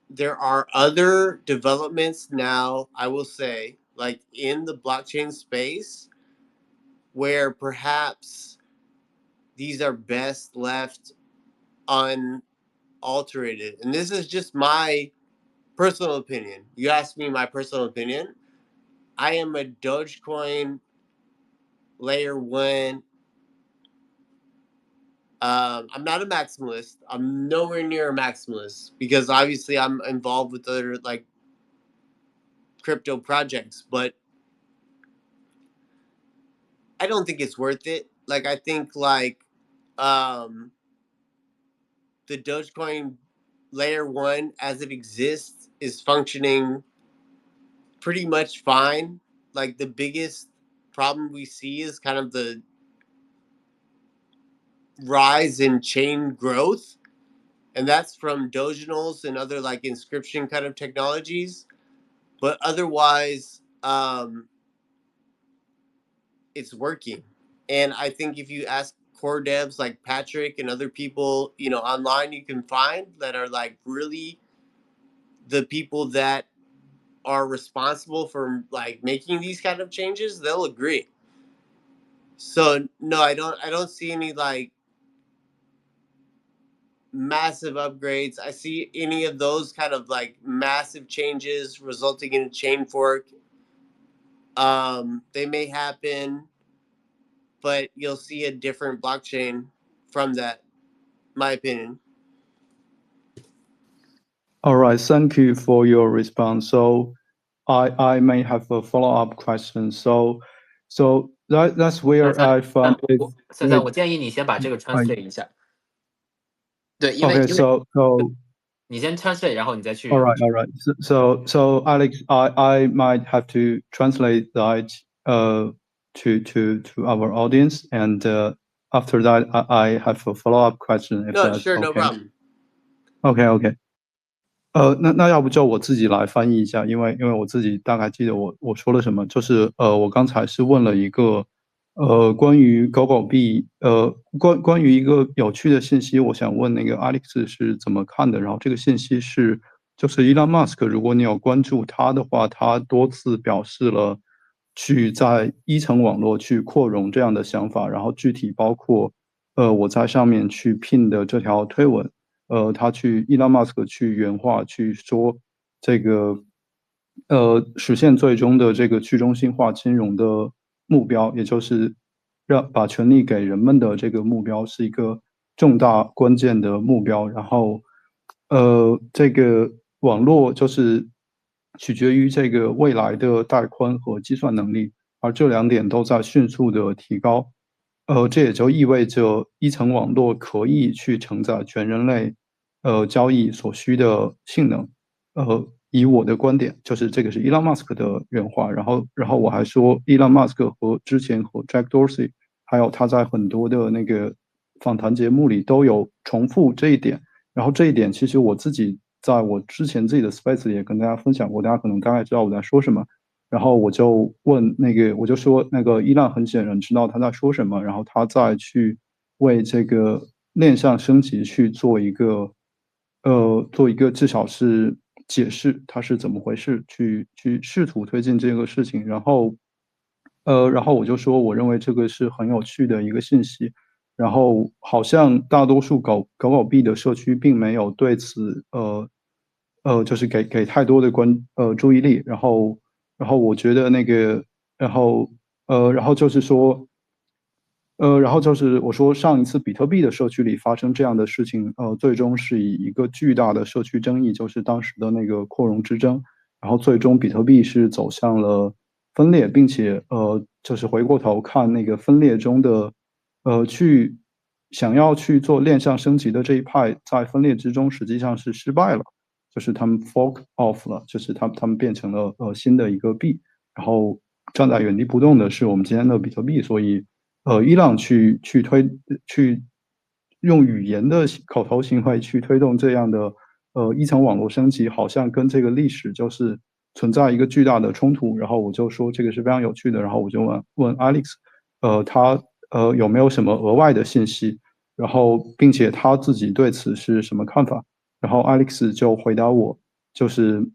there are other developments now, I will say, like in the blockchain space, where perhaps these are best left unaltered. And this is just my personal opinion. You asked me my personal opinion. I am a Dogecoin layer 1. I'm not a maximalist. I'm nowhere near a maximalist because obviously I'm involved with other like crypto projects, but I don't think it's worth it. Like I think like the Dogecoin layer 1 as it exists is functioning pretty much fine. Like the biggest problem we see is kind of the rise in chain growth, and that's from dogenals and other like inscription kind of technologies. But otherwise, it's working. And I think if you ask core devs like Patrick and other people, you know, online you can find that are like really the people that are responsible for like making these kind of changes, they'll agree. So no, I don't see any like massive upgrades. I see any of those kind of like massive changes resulting in a chain fork. They may happen, but you'll see a different blockchain from that, my opinion. All right, thank you for your response. So I may have a follow-up question. So that's where I found it. 我建议你先把这个 translate 一下。对，因为 Okay, so 你先 translate， 然后你再去。All right. So Alex, I might have to translate that to our audience, and after that I have a follow-up question. If No, that's sure, okay. no problem. Okay. 那要不就我自己来翻译一下，因为我自己大概记得我说了什么，就是我刚才是问了一个关于狗币关于一个有趣的信息，我想问那个 Alex 是怎么看的，然后这个信息是就是 Elon Musk， 如果你有关注他的话，他多次表示了去在一层网络去扩容这样的想法，然后具体包括我在上面去pin的这条推文。他去 Elon Musk 去原话去说这个实现最终的这个去中心化金融的目标，也就是把权力给人们的这个目标是一个重大关键的目标。然后这个网络就是取决于这个未来的带宽和计算能力，而这两点都在迅速的提高。这也就意味着一层网络可以去承载全人类交易所需的性能。以我的观点，就是这个是 Elon Musk 的原话。然后我还说 Elon Musk 之前和 Jack Dorsey， 还有他在很多的那个访谈节目里都有重复这一点。然后这一点其实我自己在我之前自己的 space 里也跟大家分享过，大家可能大概知道我在说什么。然后我就问我就说那个伊朗很显然知道他在说什么，然后他再去为这个链上升级去做一个至少是解释它是怎么回事，去试图推进这个事情。然后我就说我认为这个是很有趣的一个信息。然后好像大多数狗币的社区并没有对此就是给太多的注意力。然后我觉得然后就是说，然后就是我说上一次比特币的社区里发生这样的事情，最终是以一个巨大的社区争议，就是当时的那个扩容之争，然后最终比特币是走向了分裂，并且就是回过头看那个分裂中的想要去做链上升级的这一派，在分裂之中实际上是失败了。就是他们 fork off 了，就是他们变成了新的一个币，然后站在原地不动的是我们今天的比特币。所以伊朗去用语言的口头行为去推动这样的一层网络升级好像跟这个历史就是存在一个巨大的冲突，然后我就说这个是非常有趣的，然后我就问 Alex，他有没有什么额外的信息，然后并且他自己对此是什么看法，然后 Alex 就回答我，就是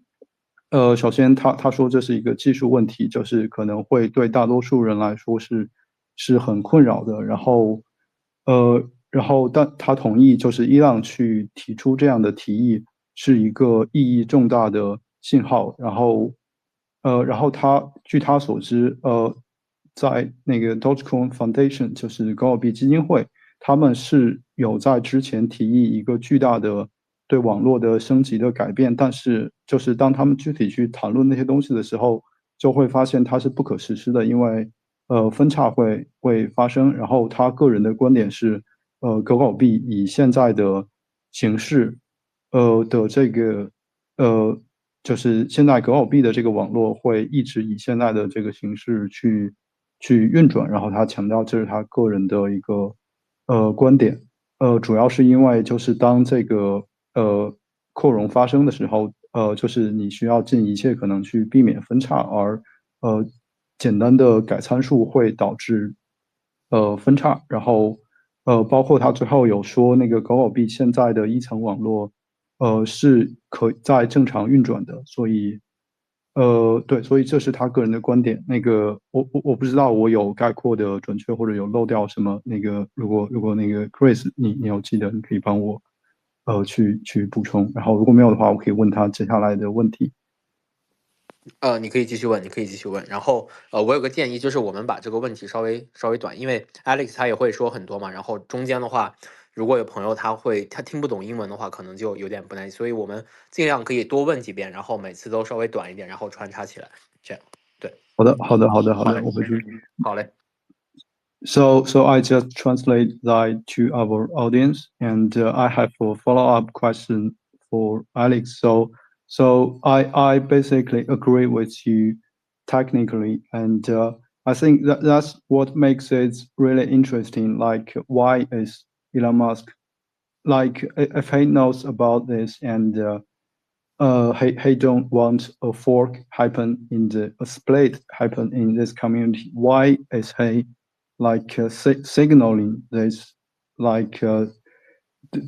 首先他说这是一个技术问题，就是可能会对大多数人来说是很困扰的，然后但他同意就是伊朗去提出这样的提议是一个意义重大的信号，然后据他所知，在那个 Dogecoin Foundation 就是狗狗币基金会，他们是有在之前提议一个巨大的对网络的升级的改变，但是就是当他们具体去谈论那些东西的时候，就会发现它是不可实施的，因为分叉会发生。然后他个人的观点是，狗狗币以现在的形式，的这个就是现在狗狗币的这个网络会一直以现在的这个形式去运转，然后他强调这是他个人的一个观点，主要是因为就是当这个扩容发生的时候，就是你需要尽一切可能去避免分叉，而简单的改参数会导致分叉，然后包括他最后有说那个狗狗币现在的一层网络是可以在正常运转的，所以对，所以这是他个人的观点。那个我不知道我有概括的准确或者有漏掉什么。那个如果那个 Chris 你有记得，你可以帮我去补充。然后如果没有的话，我可以问他接下来的问题。你可以继续问，你可以继续问。然后我有个建议，就是我们把这个问题稍微短，因为 Alex 他也会说很多嘛。然后中间的话，如果有朋友他听不懂英文的话，可能就有点不耐，所以我们尽量可以多问几遍，然后每次都稍微短一点，然后穿插起来，这样对。好的，我会注意。好嘞。So I just translate that to our audience, and I have a follow-up question for Alex. So I basically agree with you technically, and I think that's what makes it really interesting. Like, why is Elon Musk like if he knows about this and he don't want a fork happen a split happen in this community? Why is he like signaling this? Like, do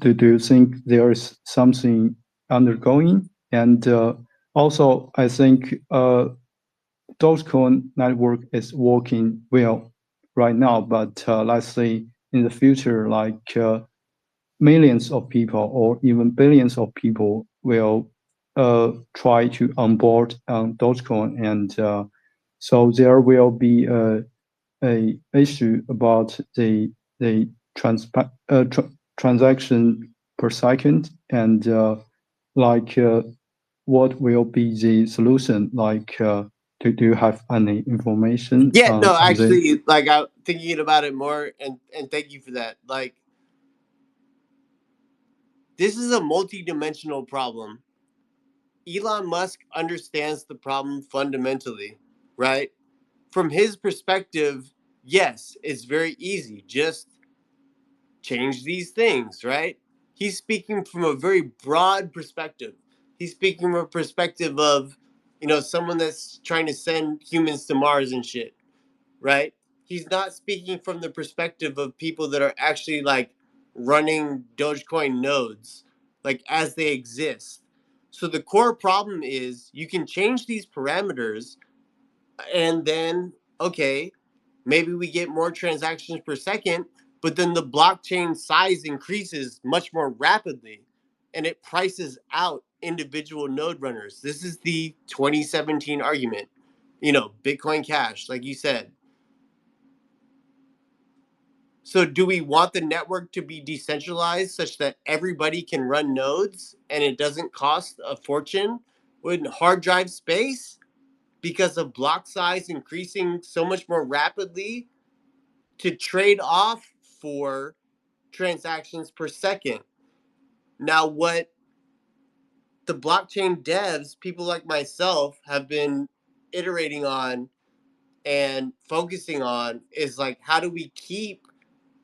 you think there is something undergoing? And also, I think Dogecoin network is working well right now, but let's say in the future, like millions of people or even billions of people will try to onboard on Dogecoin, and so there will be a issue about the transaction per second, and like what will be the solution? Like, do you have any information? Yeah, no, actually, like I'm thinking about it more, and thank you for that. Like, this is a multi-dimensional problem. Elon Musk understands the problem fundamentally, right? From his perspective, yes, it's very easy. Just change these things, right? He's speaking from a very broad perspective. He's speaking from a perspective of, someone that's trying to send humans to Mars and shit, right? He's not speaking from the perspective of people that are actually like running Dogecoin nodes, like as they exist. So the core problem is you can change these parameters and then, okay, maybe we get more transactions per second, but then the blockchain size increases much more rapidly and it prices out individual node runners. This is the 2017 argument, Bitcoin Cash, like you said. So do we want the network to be decentralized such that everybody can run nodes and it doesn't cost a fortune with hard drive space because of block size increasing so much more rapidly to trade off for transactions per second? Now, what the blockchain devs, people like myself, have been iterating on and focusing on is like, how do we keep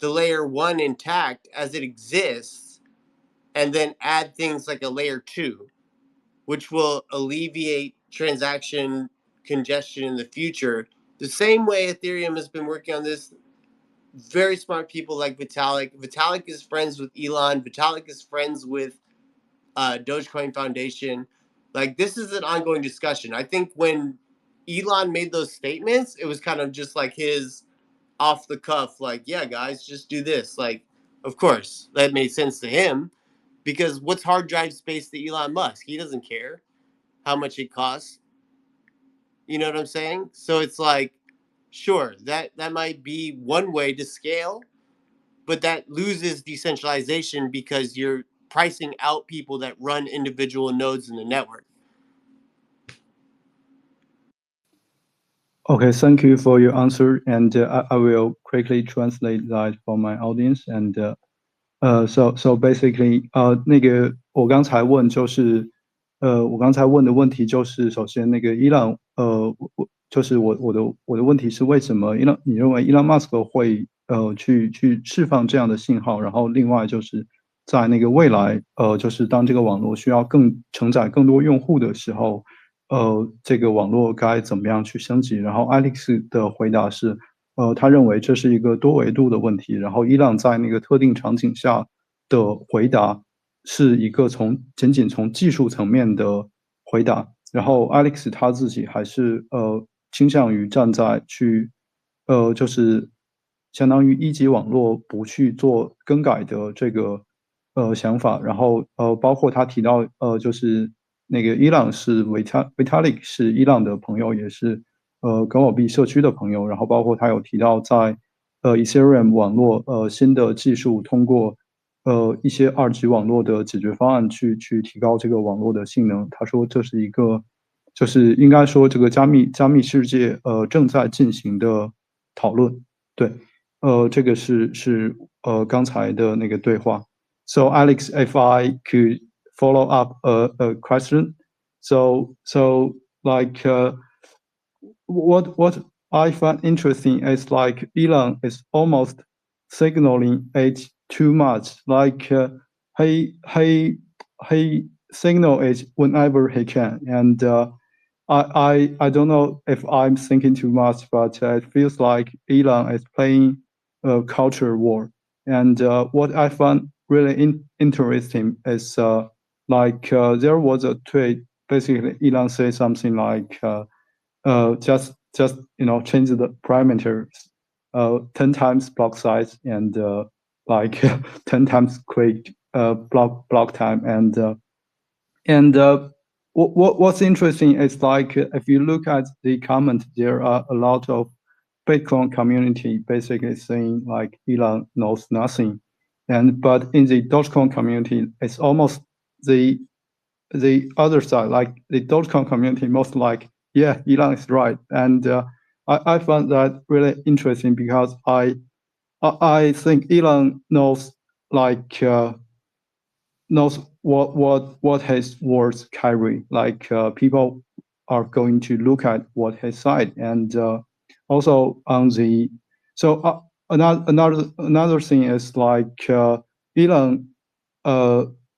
the layer one intact as it exists and then add things like a layer 2, which will alleviate transaction congestion in the future. The same way Ethereum has been working on this. Very smart people like Vitalik. Vitalik is friends with Elon. Vitalik is friends with Dogecoin Foundation. Like, this is an ongoing discussion. I think when Elon made those statements, it was kind of just like his off the cuff, like, yeah, guys, just do this. Like, of course, that made sense to him, because what's hard drive space to Elon Musk? He doesn't care how much it costs. You know what I'm saying? So it's like, sure, that might be one way to scale, but that loses decentralization because you're pricing out people that run individual nodes in the network. Okay, thank you for your answer, and I will quickly translate that for my audience. And so basically, 那个我刚才问就是，我刚才问的问题就是，首先那个伊朗，就是我的问题是为什么你认为伊朗马斯克会去释放这样的信号？然后另外就是在那个未来，就是当这个网络需要承载更多用户的时候。这个网络该怎么样去升级？然后 Alex 的回答是，他认为这是一个多维度的问题。然后伊朗在那个特定场景下的回答是一个仅仅从技术层面的回答。然后 Alex 他自己还是倾向于站在就是相当于一级网络不去做更改的这个想法。然后包括他提到就是那个伊朗是Vitalik 是伊朗的朋友，也是狗币社区的朋友。然后包括他有提到在Ethereum 网络新的技术通过一些二级网络的解决方案去提高这个网络的性能。他说这是一个就是应该说这个加密世界正在进行的讨论。对，这个是刚才的那个对话。So Alex, if I could follow up a question. So like what I find interesting is like Elon is almost signaling it too much. Like he signal it whenever he can, and I don't know if I'm thinking too much, but it feels like Elon is playing a culture war. And what I find really interesting is like there was a tweet. Basically, Elon said something like, just change the parameters, 10 times block size and like 10 times quick block time. And what's interesting is like if you look at the comment, there are a lot of Bitcoin community basically saying like Elon knows nothing. But in the Dogecoin community, it's almost the other side, like the Dogecoin community, most like, yeah, Elon is right. And I found that really interesting because I think Elon knows like knows what his words carry. Like people are going to look at what his side, and also on the another thing is like Elon.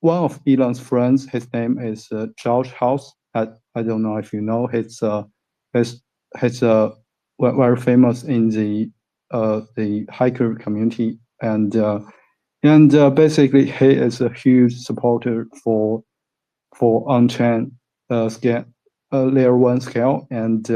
One of Elon's friends, his name is George House. I don't know if you know. He's very famous in the hiker community, and basically he is a huge supporter for on-chain scale, layer 1 scale, and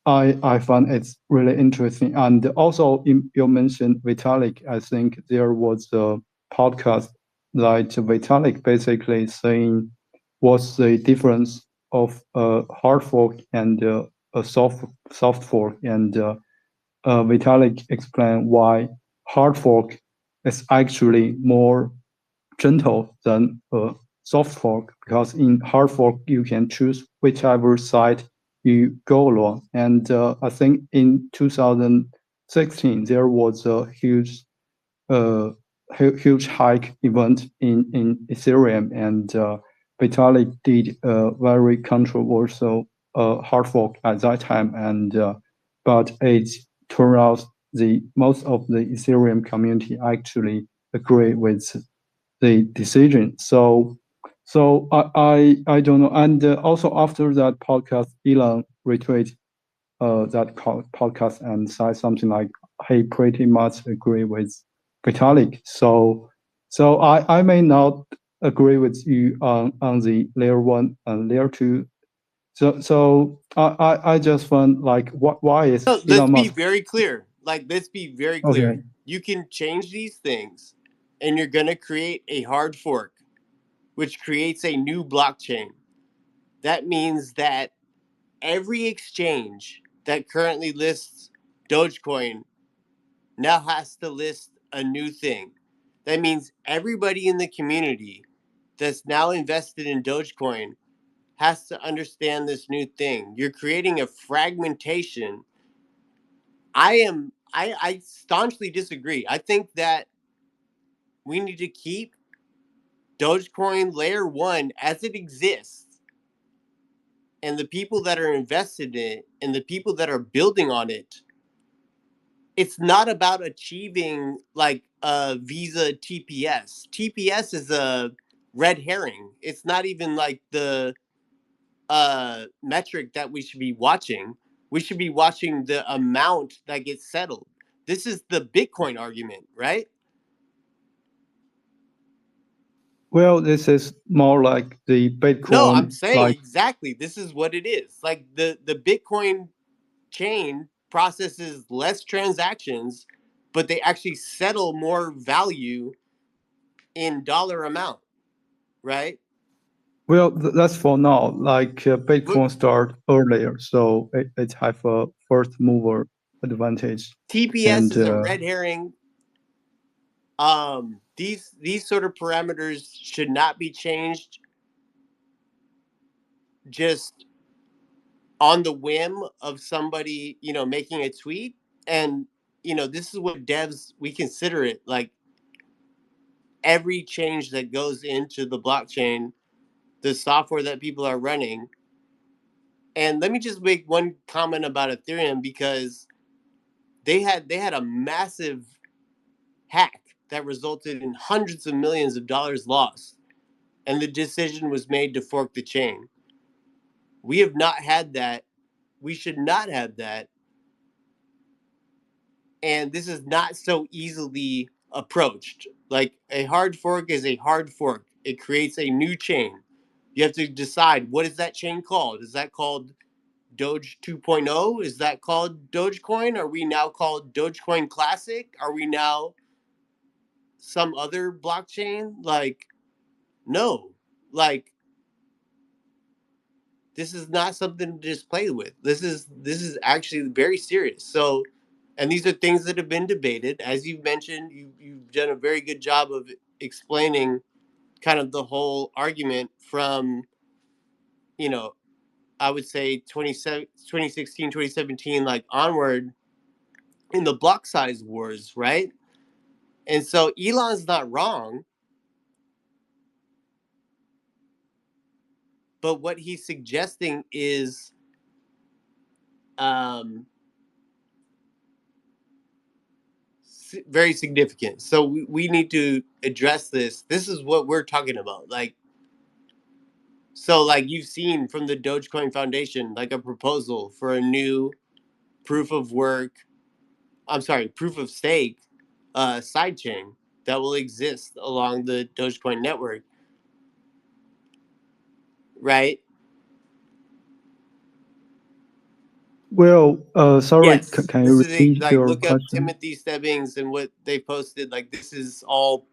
I find it's really interesting. And also you mentioned Vitalik. I think there was a podcast like Vitalik basically saying what's the difference of a hard fork and a soft fork, and Vitalik explained why hard fork is actually more gentle than a soft fork, because in hard fork you can choose whichever side you go along. And I think in 2016 there was a huge hike event in Ethereum, and Vitalik did a very controversial hard fork at that time, and but it turned out most of the Ethereum community actually agree with the decision. So I don't know. And also after that podcast, Elon retweeted that podcast and said something like he pretty much agree with Vitalik. So I may not agree with you on the layer 1 and layer 2. So I just found like why is No, Elon let's be Musk? very clear. Like, let's be very clear. Okay. You can change these things, and you're going to create a hard fork, which creates a new blockchain. That means that every exchange that currently lists Dogecoin now has to list a new thing. That means everybody in the community that's now invested in Dogecoin has to understand this new thing. You're creating a fragmentation. I staunchly disagree. I think that we need to keep Dogecoin layer 1 as it exists, and the people that are invested in it and the people that are building on it, it's not about achieving like a Visa TPS. TPS is a red herring. It's not even like the metric that we should be watching. We should be watching the amount that gets settled. This is the Bitcoin argument, right? Well, this is more like the Bitcoin. No, I'm saying like, exactly. This is what it is. Like the Bitcoin chain processes less transactions, but they actually settle more value in dollar amount, right? well, that's for now. Like Bitcoin But start earlier, so it have a first mover advantage. TPS And is a red herring. These sort of parameters should not be changed just on the whim of somebody, making a tweet. And this is what devs, we consider it like every change that goes into the blockchain, the software that people are running. And let me just make one comment about Ethereum, because they had a massive hack that resulted in hundreds of millions of dollars lost, and the decision was made to fork the chain. We have not had that. We should not have that. And this is not so easily approached. Like, a hard fork is a hard fork. It creates a new chain. You have to decide, what is that chain called? Is that called Doge 2.0? Is that called Dogecoin? Are we now called Dogecoin Classic? Are we now some other blockchain? Like, no. Like, this is not something to just play with. This is actually very serious. So, and these are things that have been debated. As you've mentioned, you've done a very good job of explaining kind of the whole argument from, I would say 2016, 2017, like onward in the block size wars, right? And so Elon's not wrong, but what he's suggesting is very significant. So we need to address this. This is what we're talking about. Like, so like you've seen from the Dogecoin Foundation, like a proposal for a new proof of stake sidechain that will exist along the Dogecoin network, right? well, sorry, Yes, can you this is repeat your look up question? Timothy Stebbings and what they posted. Like, this is all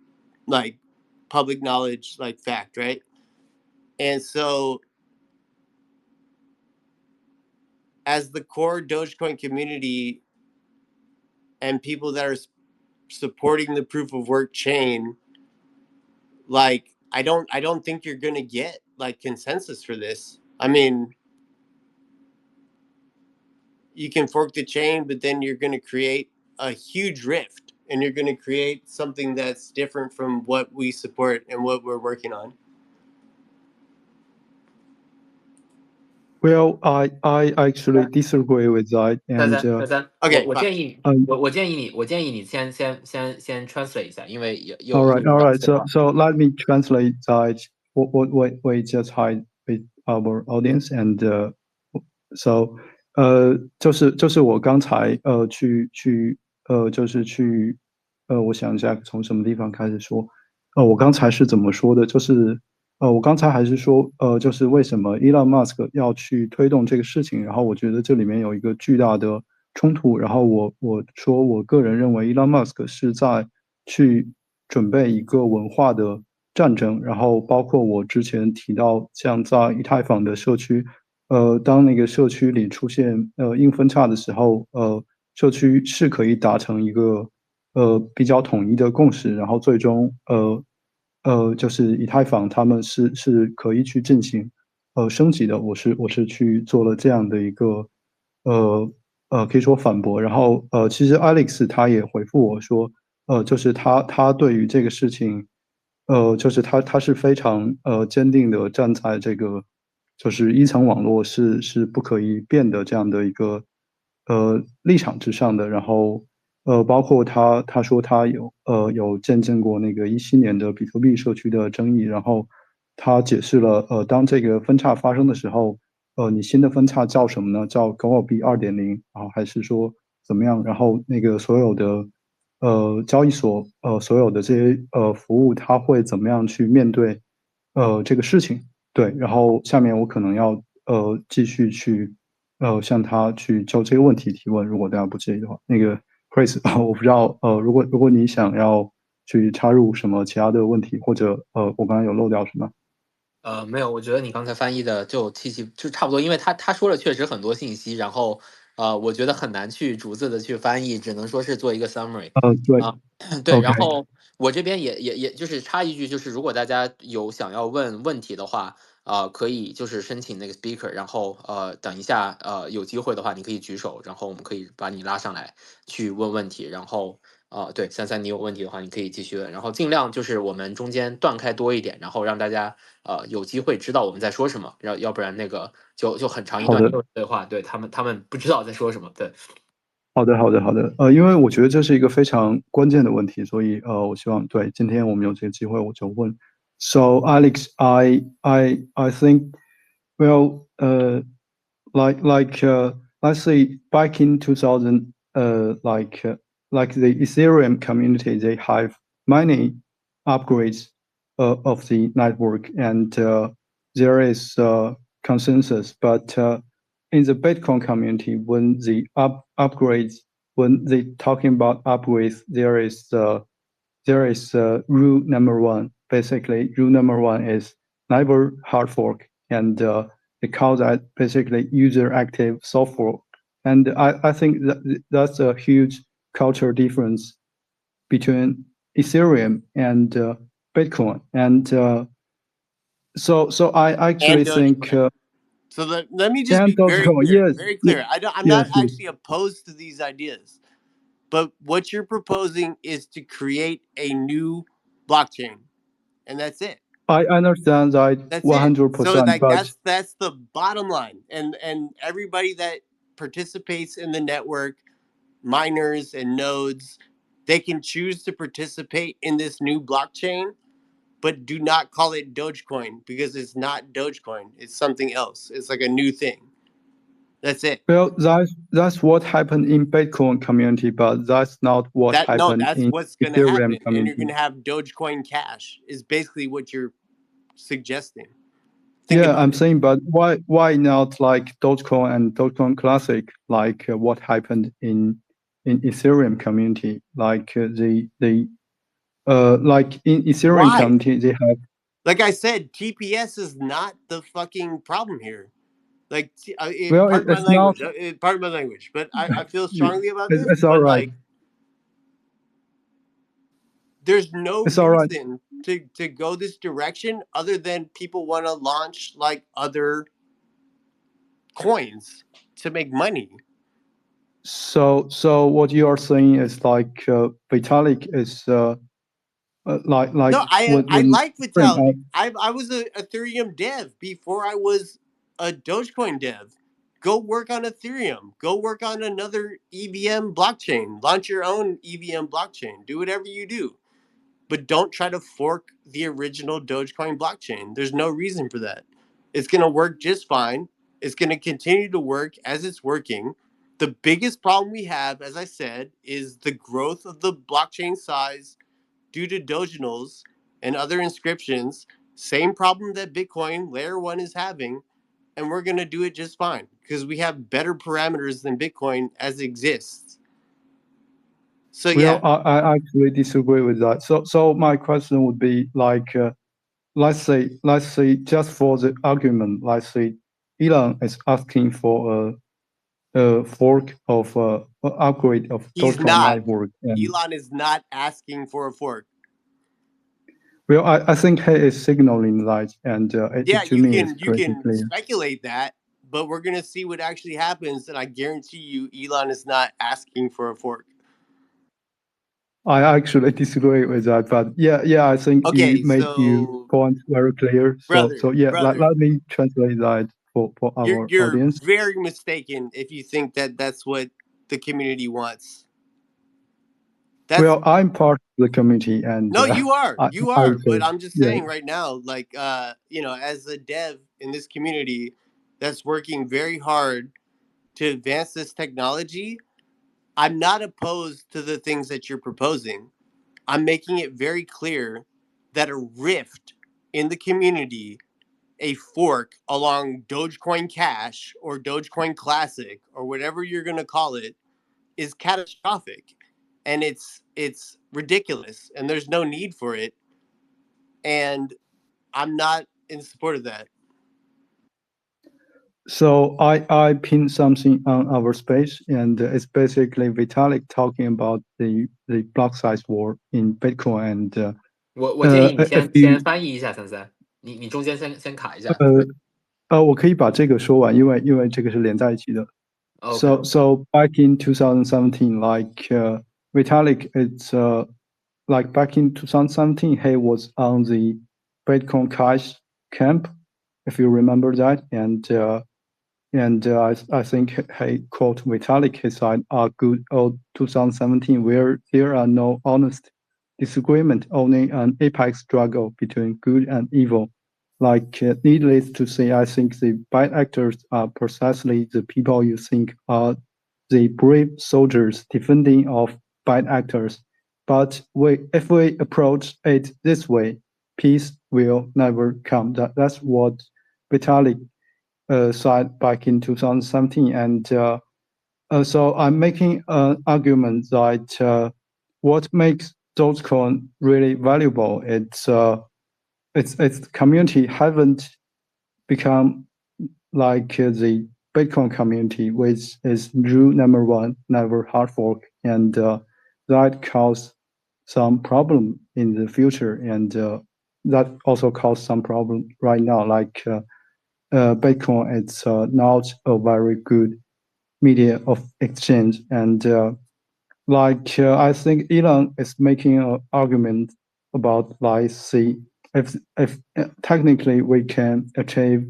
like public knowledge, like fact, right? And so, as the core Dogecoin community and people that are supporting the proof of work chain, like, I don't think you're gonna get like consensus for this. I mean, you can fork the chain, but then you're gonna create a huge rift, and you're gonna create something that's different from what we support and what we're working on. Well, I actually disagree with that, 三 and 三三三， Okay, 我 fine. 建议 um, 我建议你先 translate 一下，因为又 all 又 right, 有 all 两 right. 次话。 So let me translate that what we just had with our audience, and so 就是我刚才我想一下从什么地方开始说，我刚才是怎么说的？我刚才还是说就是为什么 Elon Musk 要去推动这个事情，然后我觉得这里面有一个巨大的冲突，然后我说我个人认为 Elon Musk 是在去准备一个文化的战争，然后包括我之前提到像在以太坊的社区。当那个社区里出现硬分叉的时候，社区是可以达成一个比较统一的共识，然后最终就是以太坊他们是可以去进行升级的。我是去做了这样的一个可以说反驳，然后其实 Alex 他也回复我说，就是他对于这个事情，就是他是非常坚定的站在这个。就是一层网络是不可以变的这样的一个立场之上的，然后包括他说他有见证过那个17年的比特币社区的争议，然后他解释了当这个分叉发生的时候，你新的分叉叫什么呢？叫狗狗币2.0，然后还是说怎么样？然后那个所有的交易所所有的这些服务，它会怎么样去面对这个事情？对，然后下面我可能要继续去向他去就这个问题提问，如果大家不介意的话。那个 Chris，我不知道如果你想要去插入什么其他的问题，或者我刚才有漏掉什么？没有，我觉得你刚才翻译的就差不多，因为他说了确实很多信息，然后我觉得很难去逐字的去翻译，只能说是做一个 summary。对对， ，OK，然后我这边也就是插一句，就是如果大家有想要问问题的话，可以就是申请那个 speaker， 然后等一下有机会的话你可以举手，然后我们可以把你拉上来去问问题，然后对，三三你有问题的话你可以继续问，然后尽量就是我们中间断开多一点，然后让大家有机会知道我们在说什么，要不然那个就很长一段对话，对他们不知道在说什么，对。好的，因为我觉得这是一个非常关键的问题，所以我希望对今天我们有这个机会，我就问。So Alex, I think, well, let's say back in 2000, like the Ethereum community, they have many upgrades of the network, and there is consensus, but in the Bitcoin community, when the upgrades, when they talking about upgrades, there is rule number one. Basically, rule number one is never hard fork, and they call that basically user active soft fork. And I think that's a huge cultural difference between Ethereum and Bitcoin. And so I actually think. So let me just be very clear. Yes, very clear. Yes, I'm not actually opposed to these ideas, but what you're proposing is to create a new blockchain, and that's it. I understand that 100%. So like but that's the bottom line, and everybody that participates in the network, miners and nodes, they can choose to participate in this new blockchain, but do not call it Dogecoin because it's not Dogecoin. It's something else. It's like a new thing. That's it. Well, that's what happened in Bitcoin community, but that's not what happened that's in what's going to Ethereum happen, community. and you're going to have Dogecoin Cash. Is basically what you're suggesting. I'm saying, but why not like Dogecoin and Dogecoin Classic, like what happened in Ethereum community, like like in Ethereum community they have. Like I said, TPS is not the fucking problem here. Like, Well, pardon my language, but I feel strongly about this. It's all right. Like, there's no reason to go this direction other than people want to launch like other coins to make money. So what you are saying is like Vitalik is like no, I like Vitalik. I was a Ethereum dev before I was a Dogecoin dev. Go work on Ethereum. Go work on another EVM blockchain. Launch your own EVM blockchain. Do whatever you do. But don't try to fork the original Dogecoin blockchain. There's no reason for that. It's going to work just fine. It's going to continue to work as it's working. The biggest problem we have, as I said, is the growth of the blockchain size due to Doginals and other inscriptions. Same problem that Bitcoin Layer 1 is having. And we're going to do it just fine because we have better parameters than Bitcoin as it exists. So yeah. Well, I actually disagree with that. So my question would be like, let's say just for the argument, let's say Elon is asking for a fork of upgrade of He's Dogecoin not. network. And, Elon is not asking for a fork. well, I think he is signaling that, and Yeah, to you me it's pretty can clear. speculate that, but we're gonna see what actually happens, and I guarantee you, Elon is not asking for a fork. I actually disagree with that, but yeah, I think Okay, you made your so point very clear. brother, So yeah, brother, let me translate that for our you're audience. very mistaken if you think that that's what the community wants. That's Well, I'm part of the community, and no, you are, I but say, I'm just yeah. saying right now, like you know, as a dev in this community that's working very hard to advance this technology, I'm not opposed to the things that you're proposing. I'm making it very clear that a rift in the community, a fork along Dogecoin Cash or Dogecoin Classic or whatever you're going to call it, is catastrophic, and it's ridiculous, and there's no need for it. And I'm not in support of that. So I pinned something on our space, and it's basically Vitalik talking about the block size war in Bitcoin. And 我建议你 if you 先翻译一下，三三，你中间先卡一下。我可以把这个说完，因为这个是连在一起的。Okay. So back in 2017, like Vitalik, it's like back in 2017, he was on the Bitcoin Cash camp, if you remember that, and I think he quote Vitalik. He said, "Good old 2017, where there are no honest disagreement, only an apex struggle between good and evil." Like, needless to say, I think the bad actors are precisely the people you think are the brave soldiers defending off bad actors. But if we approach it this way, peace will never come. That's what Vitalik said back in 2017. And so I'm making an argument that what makes Dogecoin really valuable, its community haven't become like the Bitcoin community, which is rule number one, never hard fork, and that caused some problem in the future, and that also caused some problem right now. Like Bitcoin, it's not a very good media of exchange, and I think Elon is making an argument about like, see, if technically we can achieve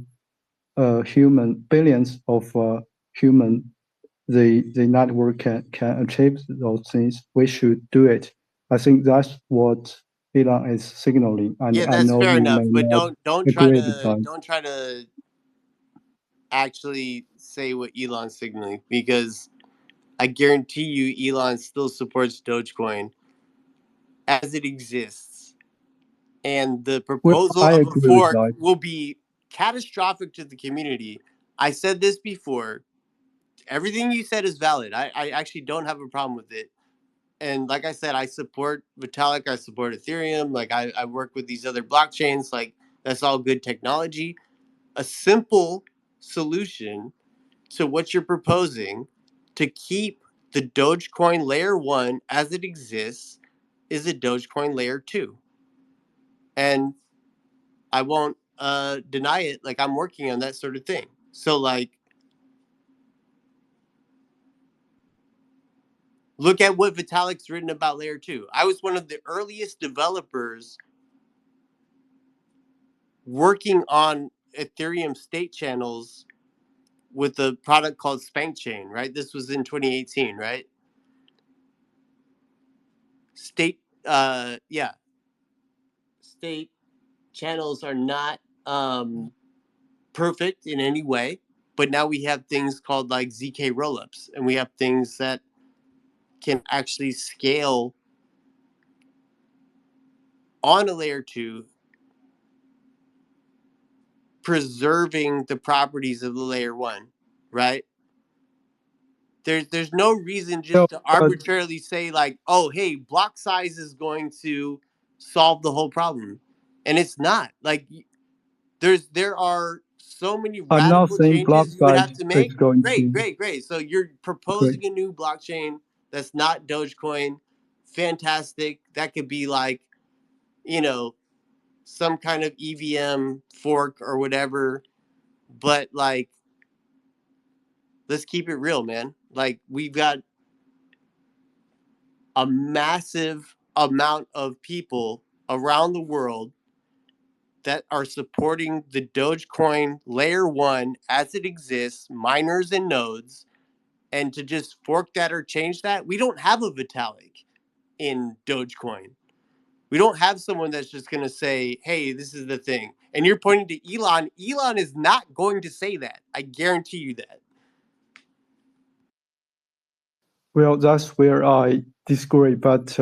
billions of human, the network can achieve those things, we should do it. I think that's what Elon is signaling, and Yeah, I that's know fair you enough, may but not don't agree with that. try to actually say what Elon's signaling, because I guarantee you Elon still supports Dogecoin as it exists. And the proposal I of a agree with fork that. will be catastrophic to the community. I said this before. Everything you said is valid. I actually don't have a problem with it. And like I said, I support Vitalik. I support Ethereum. Like I work with these other blockchains. Like that's all good technology. A simple solution to what you're proposing to keep the Dogecoin layer 1 as it exists is a Dogecoin layer 2. And I won't deny it. Like I'm working on that sort of thing. So like, look at what Vitalik's written about layer 2. I was one of the earliest developers working on Ethereum state channels with a product called Spank Chain, right? This was in 2018, right? State channels are not perfect in any way, but now we have things called like ZK rollups, and we have things that can actually scale on a layer 2, preserving the properties of the layer 1, right? There's no reason just to arbitrarily say like, oh, hey, block size is going to solve the whole problem, and it's not. Like, there are so many I'm not radical saying block changes you would size have to is make. going Great. to So you're proposing a new blockchain that's not Dogecoin. Fantastic. That could be like, some kind of EVM fork or whatever. But like, let's keep it real, man. Like, we've got a massive amount of people around the world that are supporting the Dogecoin layer 1 as it exists, miners and nodes, and to just fork that or change that, we don't have a Vitalik in Dogecoin. We don't have someone that's just going to say, hey, this is the thing. And you're pointing to Elon. Elon is not going to say that. I guarantee you that. Well, that's where I disagree, but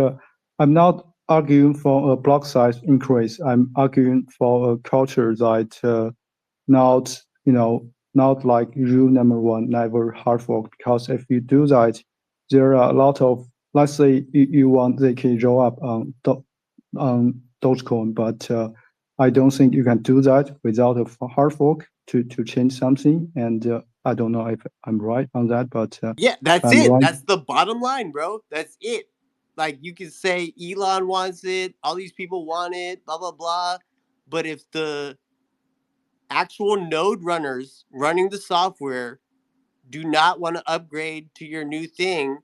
I'm not arguing for a block size increase. I'm arguing for a culture that not like rule number 1, never hard fork. Because if you do that, there are a lot of, let's say you want ZK roll up on Dogecoin, but I don't think you can do that without a hard fork to change something. And I don't know if I'm right on that, but yeah, that's I'm it. right. That's the bottom line, bro. That's it. Like, you can say Elon wants it, all these people want it, blah, blah, blah. But if the actual node runners running the software do not want to upgrade to your new thing,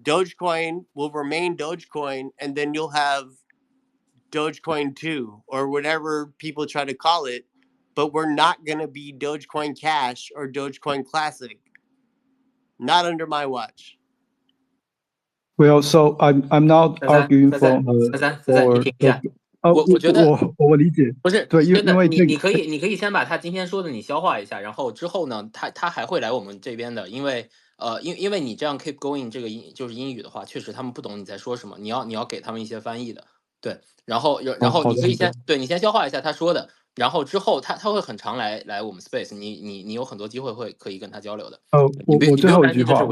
Dogecoin will remain Dogecoin, and then you'll have Dogecoin 2 or whatever people try to call it. But we're not going to be Dogecoin Cash or Dogecoin Classic. Not under my watch. Well, so I'm not arguing for 你停一下。我觉得我理解，不是对，真的，因为你可以先把他今天说的你消化一下，然后之后呢，他还会来我们这边的，因为你这样 keep going 这个就是英语的话，确实他们不懂你在说什么，你要给他们一些翻译的，对，然后你可以你先消化一下他说的，然后之后他会很常来我们 space，你有很多机会可以跟他交流的。我最后一句话，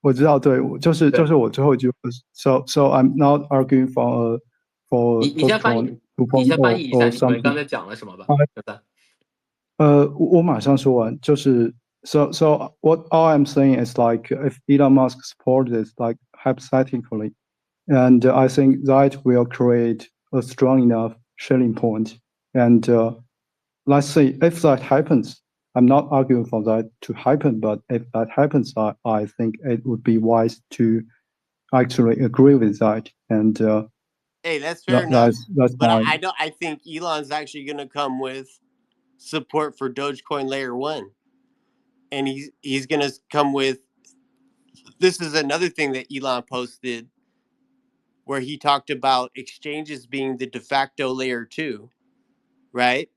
我知道，对，就是我最后一句话 ，so I'm not arguing for 你先翻译一下你们刚才讲了什么吧。我马上说完，就是 so what all I'm saying is like if Elon Musk supports this like hypothetically, and I think that will create a strong enough selling point. And let's say if that happens, I'm not arguing for that to happen, but if that happens, I think it would be wise to actually agree with that. And hey, that's fair enough. That's but I think Elon's actually going to come with support for Dogecoin layer 1, and he's going to come with. This is another thing that Elon posted, where he talked about exchanges being the de facto layer 2, right?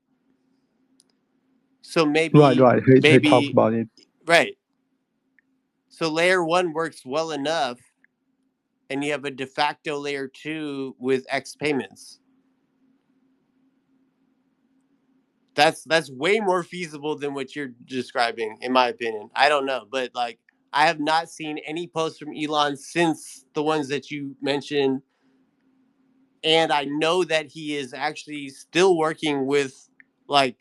So maybe right. He talked about it. Right. So layer 1 works well enough, and you have a de facto layer 2 with X payments. That's way more feasible than what you're describing, in my opinion. I don't know, but like, I have not seen any posts from Elon since the ones that you mentioned. And I know that he is actually still working with like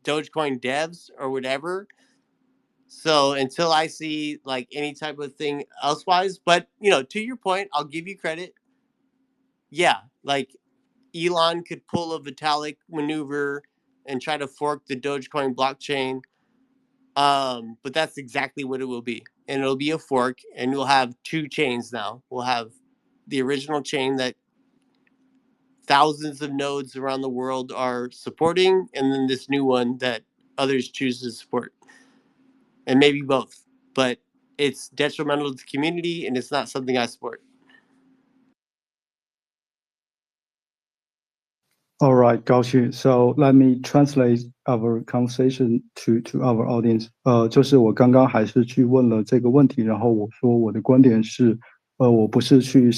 Dogecoin devs or whatever. So until I see like any type of thing elsewise, but to your point, I'll give you credit. Yeah, like Elon could pull a Vitalik maneuver and try to fork the Dogecoin blockchain. But that's exactly what it will be. And it'll be a fork, and we'll have 2 chains now. We'll have the original chain that thousands of nodes around the world are supporting, and then this new one that others choose to support, and maybe both. But it's detrimental to the community, and it's not something I support. All right, got you. So let me translate our conversation to our audience. 就是我刚刚还是去问了这个问题，然后我说我的观点是，我不是去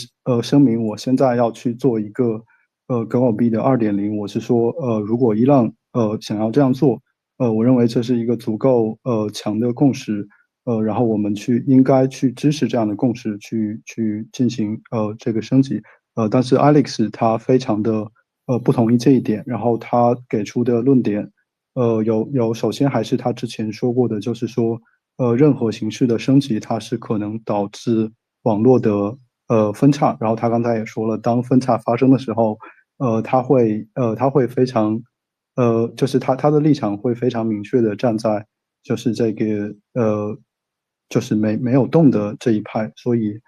声明我现在要去做一个狗狗币的2.0，我是说如果伊朗想要这样做，我认为这是一个足够强的共识，然后我们应该去支持这样的共识去进行这个升级，但是 Alex 他非常的不同意这一点，然后他给出的论点，首先还是他之前说过的，就是说，任何形式的升级，它是可能导致网络的分叉，然后他刚才也说了，当分叉发生的时候，他会非常，就是他的立场会非常明确的站在就是这个就是没有动的这一派，所以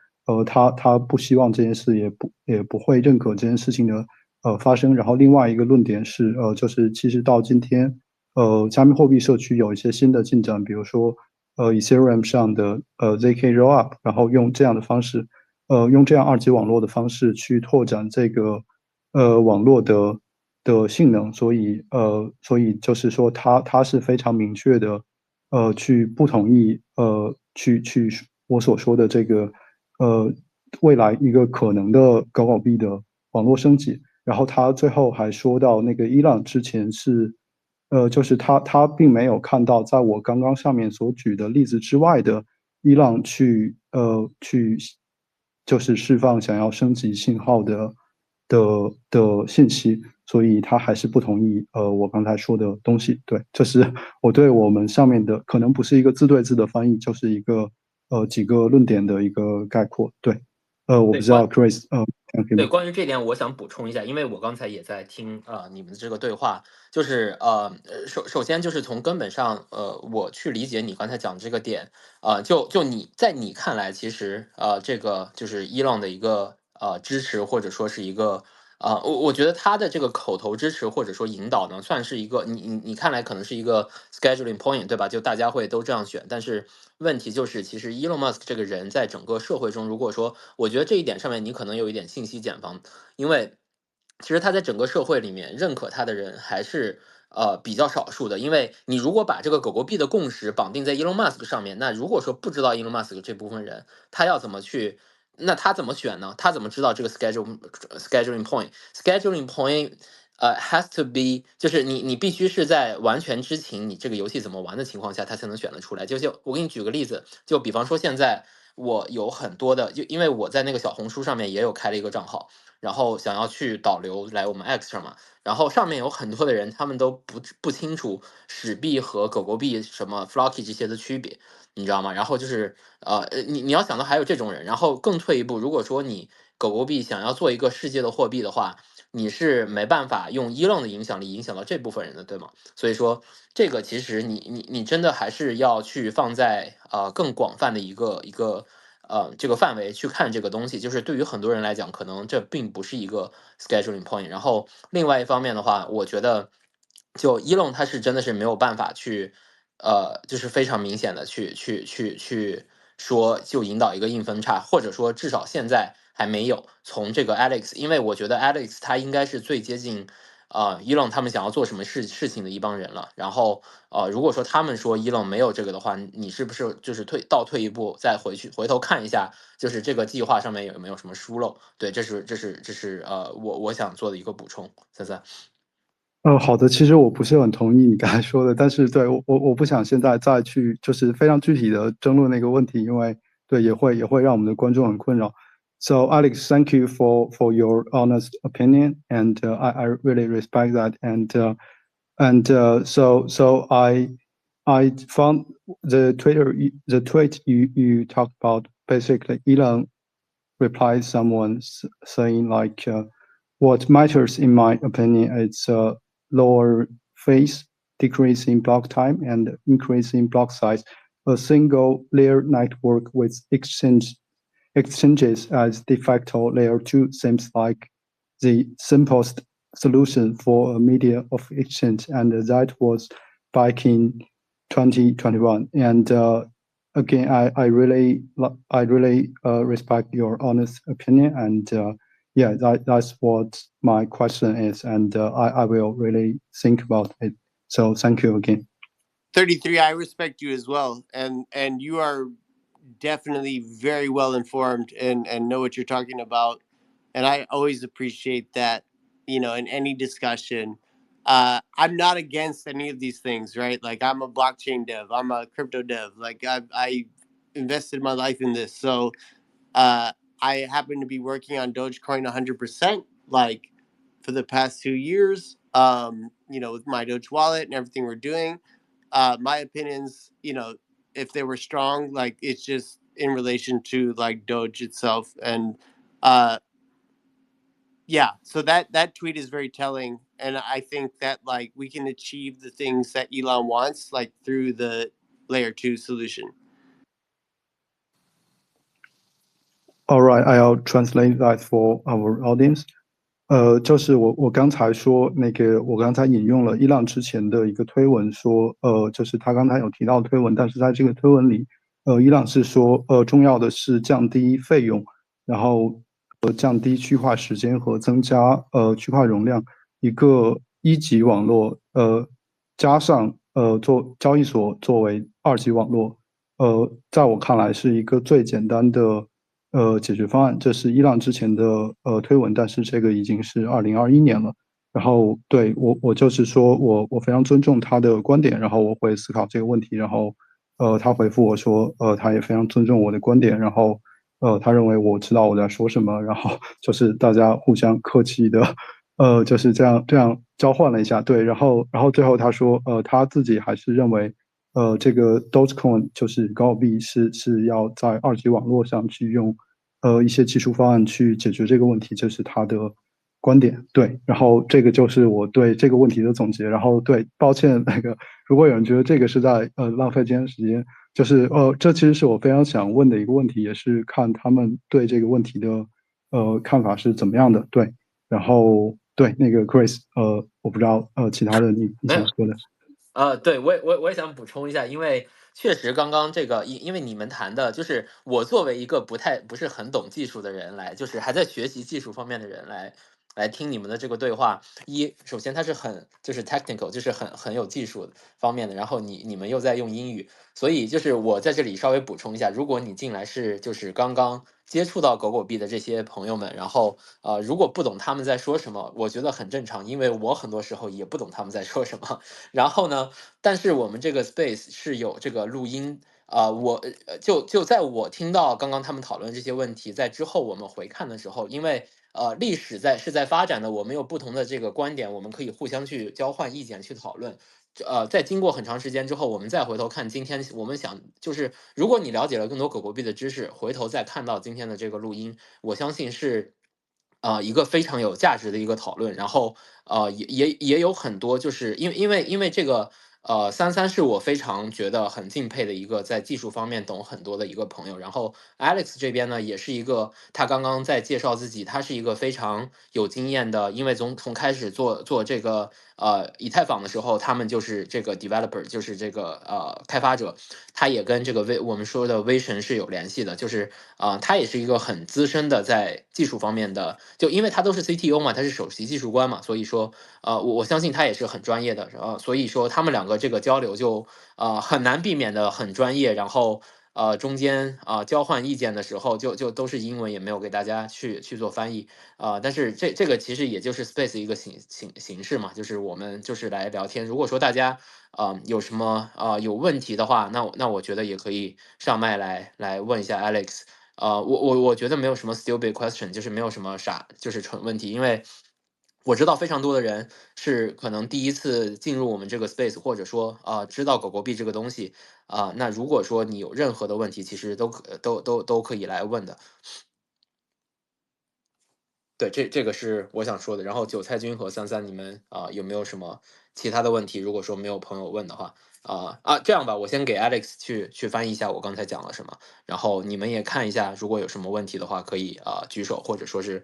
他不希望这件事也不会认可这件事情的发生。然后另外一个论点是就是其实到今天加密货币社区有一些新的进展，比如说Ethereum 上的ZK Rollup， 然后用这样的方式用这样二级网络的方式去拓展这个网络的性能，所以就是说他是非常明确的去不同意去我所说的这个未来一个可能的狗狗币的网络升级。然后他最后还说到那个伊朗之前是就是他并没有看到在我刚刚上面所举的例子之外的伊朗去就是释放想要升级信号的信息，所以他还是不同意我刚才说的东西。对，这是我对我们上面的可能不是一个字对字的翻译，就是一个几个论点的一个概括。对，我不知道 Chris 对，关于这点我想补充一下，因为我刚才也在听你们的这个对话，就是首先就是从根本上我去理解你刚才讲的这个点就你看来，其实这个就是伊朗的一个支持，或者说是一个我觉得他的这个口头支持或者说引导呢，算是一个你看来可能是一个 scheduling point， 对吧？就大家会都这样选，但是问题就是，其实 Elon Musk 这个人在整个社会中，如果说我觉得这一点上面你可能有一点信息茧房，因为其实他在整个社会里面认可他的人还是比较少数的，因为你如果把这个狗狗币的共识绑定在 Elon Musk 上面，那如果说不知道 Elon Musk 这部分人，他要怎么去？那他怎么选呢？他怎么知道这个 scheduling point？scheduling point has to be， 就是你必须是在完全知情你这个游戏怎么玩的情况下，他才能选得出来。就我给你举个例子，就比方说现在我有很多的，就因为我在那个小红书上面也有开了一个账号，然后想要去导流来我们 X 上嘛，然后上面有很多的人，他们都不清楚史币和狗狗币什么 Flocky 这些的区别。你知道吗？然后就是你要想到还有这种人，然后更退一步，如果说你狗狗币想要做一个世界的货币的话，你是没办法用伊朗的影响力影响到这部分人的，对吗？所以说这个其实你真的还是要去放在更广泛的一个这个范围去看这个东西，就是对于很多人来讲，可能这并不是一个 scheduling point。然后另外一方面的话，我觉得就伊隆他是真的是没有办法去。就是非常明显的去说，就引导一个硬分叉，或者说至少现在还没有从这个 Alex， 因为我觉得 Alex 他应该是最接近伊朗他们想要做什么事情的一帮人了。然后如果说他们说伊朗没有这个的话，你是不是就是倒退一步，再回头看一下，就是这个计划上面有没有什么疏漏？对，这是我想做的一个补充，森森。好的，其实我不是很同意你刚才说的，但是对我不想现在再去就是非常具体的争论那个问题，因为对也会让我们的观众很困扰。So Alex, thank you for your honest opinion, and I really respect that. So I found the tweet you talked about. Basically, Elon replied someone saying like, what matters in my opinion is lower fees, decrease in block time, and increase in block size. A single layer network with exchanges as de facto layer 2 seems like the simplest solution for a media of exchange, and that was back in 2021. And again, I really respect your honest opinion, and yeah, that's what my question is, and I will really think about it. So thank you again. 33, I respect you as well, and you are definitely very well informed and know what you're talking about, and I always appreciate that, you know, in any discussion. I'm not against any of these things, right? Like, I'm a blockchain dev, I'm a crypto dev, like I invested my life in this, so I happen to be working on Dogecoin 100%, like, for the past 2 years, you know, with my Doge wallet and everything we're doing. My opinions, you know, if they were strong, like, it's just in relation to like Doge itself. And yeah, so that tweet is very telling, and I think that like we can achieve the things that Elon wants, like through the layer 2 solution. All right, I'll translate that for our audience. 就是我刚才说那个，我刚才引用了伊朗之前的一个推文说，就是他刚才有提到推文，但是在这个推文里，伊朗是说，重要的是降低费用，然后降低区块时间和增加区块容量，一个1级网络，加上做交易所作为2级网络，在我看来是一个最简单的。解决方案，这是伊朗之前的推文，但是这个已经是2021年了。然后对我就是说我非常尊重他的观点，然后我会思考这个问题，然后他回复我说他也非常尊重我的观点，然后他认为我知道我在说什么，然后就是大家互相客气的就是这样交换了一下，对，然后最后他说他自己还是认为。这个 Dogecoin 就是狗狗币是要在2级网络上去用一些技术方案去解决这个问题，这是他的观点。对，然后这个就是我对这个问题的总结。然后对，抱歉，那个如果有人觉得这个是在浪费今天时间，就是这其实是我非常想问的一个问题，也是看他们对这个问题的看法是怎么样的。对，然后对那个 Chris，我不知道其他的你想说的。对，我也想补充一下，因为确实刚刚这个，因为你们谈的，就是我作为一个不是很懂技术的人来，就是还在学习技术方面的人来听你们的这个对话。首先它是就是 technical， 就是很有技术方面的，然后你们又在用英语，所以就是我在这里稍微补充一下，如果你进来是就是刚刚接触到狗狗币的这些朋友们，然后如果不懂他们在说什么，我觉得很正常，因为我很多时候也不懂他们在说什么。然后呢，但是我们这个 space 是有这个录音。就在我听到刚刚他们讨论这些问题，在之后我们回看的时候，因为历史是在发展的，我们有不同的这个观点，我们可以互相去交换意见，去讨论。在经过很长时间之后，我们再回头看今天，我们想就是如果你了解了更多狗狗币的知识，回头再看到今天的这个录音，我相信是一个非常有价值的一个讨论。然后也有很多就是因为这个。33是我非常觉得很敬佩的一个在技术方面懂很多的一个朋友。然后 Alex 这边呢，也是一个他刚刚在介绍自己，他是一个非常有经验的，因为从开始做这个以太坊的时候，他们就是这个 developer， 就是这个开发者，他也跟这个我们说的微神是有联系的，就是他也是一个很资深的在技术方面的，就因为他都是 CTO 嘛，他是首席技术官嘛，所以说我相信他也是很专业的，所以说他们两个这个交流就很难避免的很专业，然后中间交换意见的时候就都是英文，也没有给大家去做翻译但是这个其实也就是 Space 一个形式嘛，就是我们就是来聊天。如果说大家有什么有问题的话，那我觉得也可以上麦来问一下 Alex。我觉得没有什么 stupid question， 就是没有什么就是蠢问题，因为我知道非常多的人是可能第一次进入我们这个 space， 或者说知道狗狗币这个东西那如果说你有任何的问题，其实都可以来问的。对，这个是我想说的。然后韭菜君和33，你们有没有什么其他的问题？如果说没有朋友问的话，这样吧，我先给 Alex 去翻译一下我刚才讲了什么，然后你们也看一下，如果有什么问题的话，可以举手，或者说是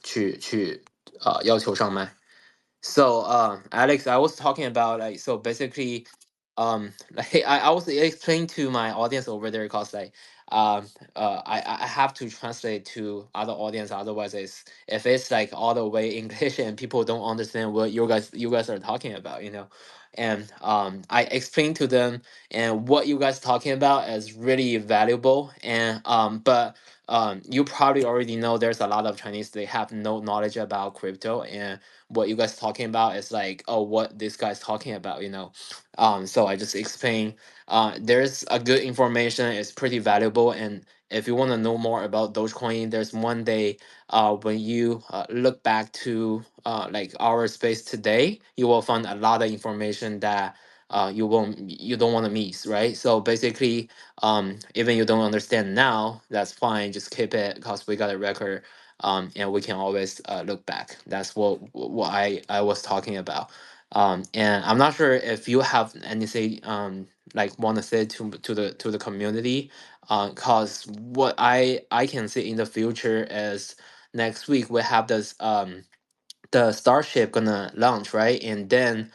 去要求上卖。So Alex, I was talking about like so basically like I was explaining to my audience over there because like I have to translate to other audience, otherwise it's if it's like all the way English and people don't understand what you guys are talking about, you know. And I explained to them, and what you guys talking about is really valuable. And but you probably already know there's a lot of Chinese, they have no knowledge about crypto, and what you guys talking about is like, oh, what this guy's talking about, you know. So I just explain, there's a good information, it's pretty valuable. And if you want to know more about Dogecoin, there's one day when you look back to like our space today, you will find a lot of information that you don't want to miss, right? So basically, even you don't understand now, that's fine, just keep it because we got a record, and we can always look back. That's what I was talking about. And I'm not sure if you have anything like want to say to the community, cause what I can see in the future is next week we have this the Starship gonna launch, right? And then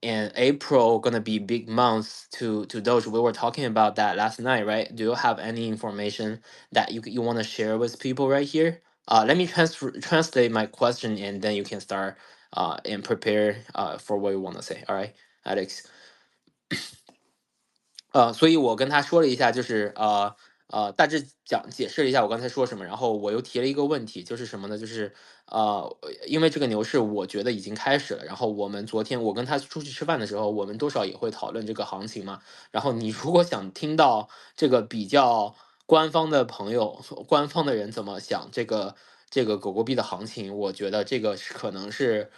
in April gonna be big month to Doge. We were talking about that last night, right? Do you have any information that you want to share with people right here? Let me translate my question, and then you can start and prepare for what you want to say. All right, Alex. 所以我跟他说了一下，就是大致解释了一下我刚才说什么，然后我又提了一个问题，就是什么呢？就是因为这个牛市我觉得已经开始了，然后我们昨天我跟他出去吃饭的时候，我们多少也会讨论这个行情嘛。然后你如果想听到这个比较官方的朋友、官方的人怎么想这个狗狗币的行情，我觉得这个可能是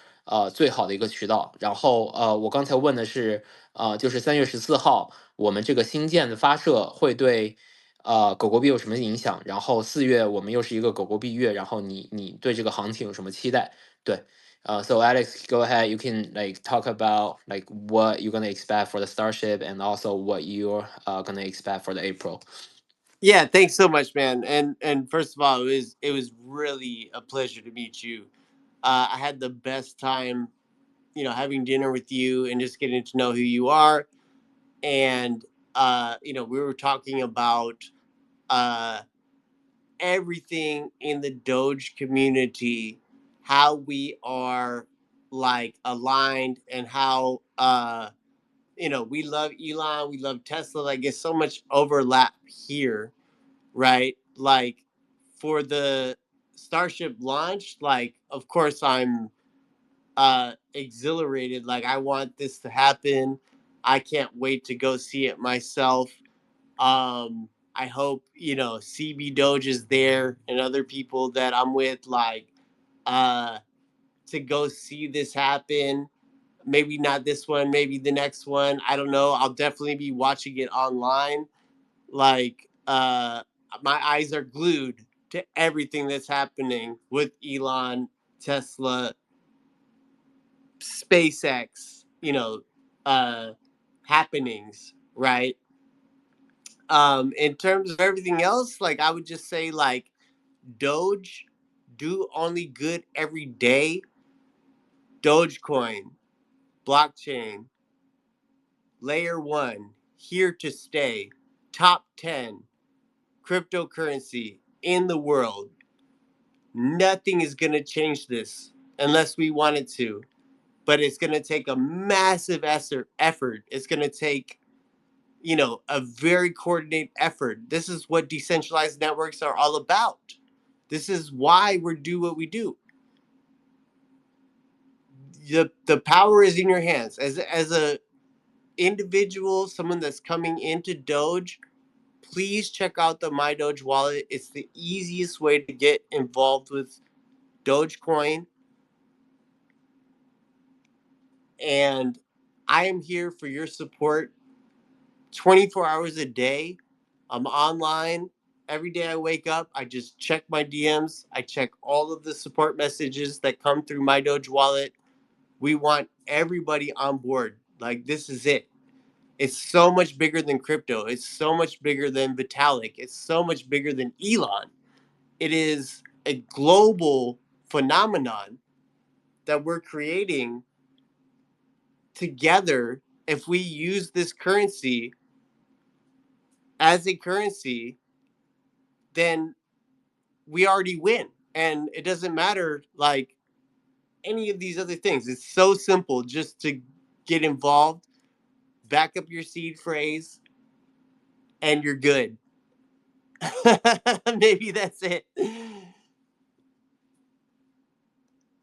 最好的一个渠道。然后我刚才问的是就是3月14号。我们这个新建的发射会对狗狗币有什么影响？然后4月我们又是一个狗狗币月，然后你对这个行情有什么期待？对，so Alex, go ahead. You can like talk about like what you're gonna expect for the Starship, and also what you're gonna expect for the April. Yeah, thanks so much, man. And first of all, it was really a pleasure to meet you. I had the best time, having dinner with you and just getting to know who you are. And we were talking about everything in the Doge community, how we are like aligned, and how we love Elon, we love Tesla. Like, there's so much overlap here, right? Like, for the Starship launch, like, of course I'm exhilarated. Like, I want this to happen. I can't wait to go see it myself. I hope CB Doge is there, and other people that I'm with, like, to go see this happen. Maybe not this one, maybe the next one, I don't know. I'll definitely be watching it online. Like, my eyes are glued to everything that's happening with Elon, Tesla, SpaceX, happenings, right? In terms of everything else, like, I would just say, like, Doge, do only good every day. Dogecoin, blockchain, layer 1, here to stay, top 10 cryptocurrency in the world. Nothing is going to change this unless we want it to, but it's going to take a massive effort. It's going to take a very coordinated effort. This is what decentralized networks are all about. This is why we do what we do. The power is in your hands. As a individual, someone that's coming into Doge, please check out the MyDoge wallet. It's the easiest way to get involved with Dogecoin. And I am here for your support 24 hours a day. I'm online. Every day I wake up, I just check my DMs. I check all of the support messages that come through my Doge wallet. We want everybody on board. Like, this is it. It's so much bigger than crypto. It's so much bigger than Vitalik. It's so much bigger than Elon. It is a global phenomenon that we're creating together. If we use this currency as a currency, then we already win. And it doesn't matter like any of these other things. It's so simple just to get involved, back up your seed phrase, and you're good. Maybe that's it.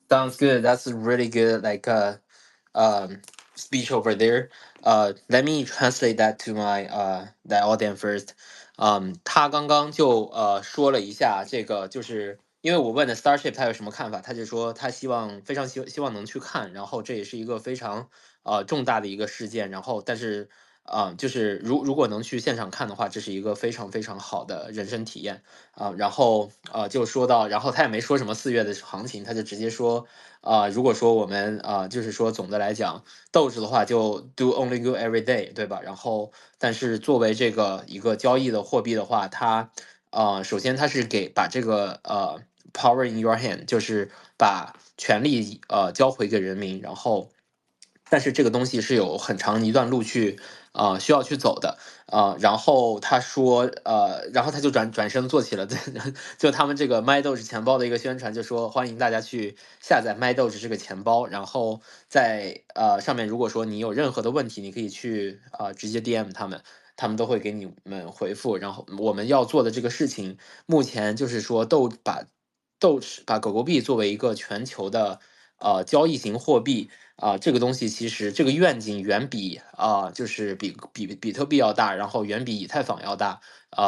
Sounds good. That's really good. Like speech over there. Let me translate that to my that audience first. 他刚刚就说了一下这个，就是因为我问的 Starship 他有什么看法，他就说他非常希望能去看，然后这也是一个非常重大的一个事件，然后但是就是如果能去现场看的话，这是一个非常非常好的人生体验然后就说到，然后他也没说什么4月的行情，他就直接说如果说我们就是说总的来讲，DOGE的话就 do only good every day， 对吧？然后但是作为这个一个交易的货币的话，它首先它是把这个power in your hand， 就是把权力交回给人民，然后但是这个东西是有很长一段路需要去走的然后他说然后他就转身做起了就他们这个 MyDoge 钱包的一个宣传，就说欢迎大家去下载 MyDoge 这个钱包，然后在上面如果说你有任何的问题，你可以去直接 DM 他们。他们都会给你们回复，然后我们要做的这个事情，目前就是说把狗狗币作为一个全球的交易型货币这个东西其实这个愿景远比就是比特币要大，然后远比以太坊要大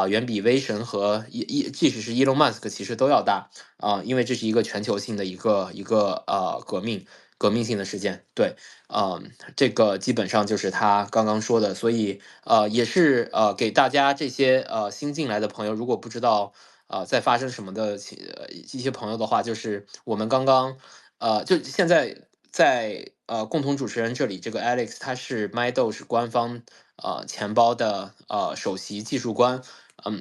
远比威神和即使是 Elon Musk 其实都要大因为这是一个全球性的一个革命性的事件，对，这个基本上就是他刚刚说的，所以也是给大家这些新进来的朋友，如果不知道在发生什么的一些朋友的话，就是我们刚刚就现在在共同主持人这里，这个 Alex 他是 MyDoge 官方钱包的首席技术官。